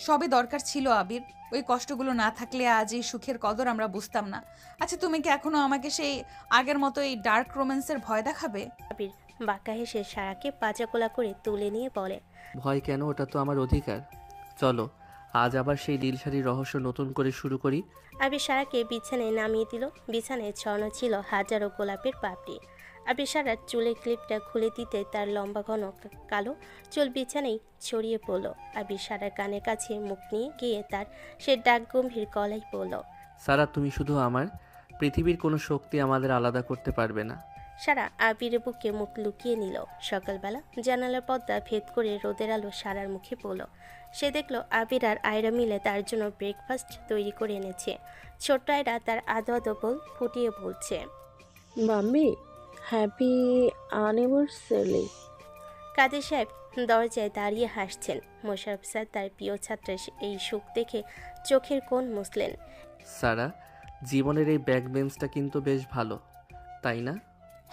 সবই দরকার ছিল আবির। ওই কষ্টগুলো না থাকলে আজ এই সুখের কদর আমরা বুঝতাম না। আচ্ছা, তুমি কি এখনো আমাকে সেই আগের মতো এই ডার্ক রোম্যান্সের ভয় দেখাবে? আবির বাঁকা হেসে সারাকে পাজাকোলা করে তুলে নিয়ে বলে, ভয় কেন? ওটা তো আমার অধিকার। চলো আজ আবার সেই নীল শাড়ির রহস্য নতুন করে শুরু করি। আবির সারাকে বিছানায় নামিয়ে দিল। বিছানায় ছড়ানো ছিল হাজারো গোলাপের পাপড়ি। আবির সারার চুলের ক্লিপটা খুলে দিতে তার লম্বা ঘন কালো চুল বিছানায় ছড়িয়ে পড়ল। আবির সারার কানের কাছে মুখ নিয়ে গিয়ে তার সে ডাক গম্ভীর গলায় পড়ল, সারা, তুমি শুধু আমার। পৃথিবীর কোনো শক্তি আমাদের আলাদা করতে পারবে না। সারা আবিরের বুকে মুখ লুকিয়ে নিল। সকালবেলা জানালার পর্দা ভেদ করে রোদের আলো সারার মুখে পড়ল। সে দেখলো আবির আর আয়রা মিলে তার জন্য ব্রেকফাস্ট তৈরি করে এনেছে। ছোট্ট আয়রা তার আদো আদো বল ফুটিয়ে বলছে, মাম্মি, হ্যাপি অ্যানিভার্সারি। কাদের সাহেব দরজায় দাঁড়িয়ে হাসছেন। মোশাররফ স্যার তার প্রিয় ছাত্রের এই সুখ দেখে চোখের কোণ মুছলেন। সারা, জীবনের এই ব্যাক বেঞ্চটা কিন্তু বেশ ভালো, তাই না?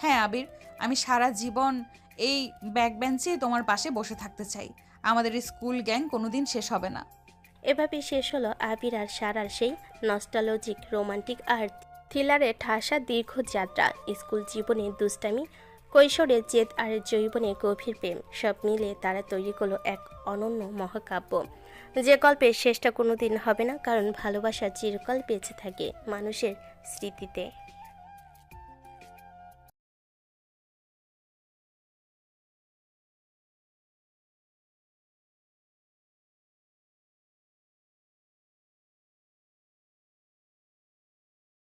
হ্যাঁ আবির, আমি সারা জীবন এই ব্যাক বেঞ্চে তোমার পাশে বসে থাকতে চাই। আমাদের স্কুল গ্যাং কোনোদিন শেষ হবে না। এভাবে শেষ হলো আবির আর সারার সেই নস্টালজিক, রোমান্টিক আর থ্রিলারে ঠাসা দীর্ঘ যাত্রা। স্কুল জীবনে দুষ্টামি, কৈশোরের জেদ আর যৌবনে গভীর প্রেম, সব মিলে তারা তৈরি করলো এক অনন্য মহাকাব্য, যে গল্পের শেষটা কোনোদিন হবে না, কারণ ভালোবাসা চিরকাল বেঁচে থাকে মানুষের স্মৃতিতে।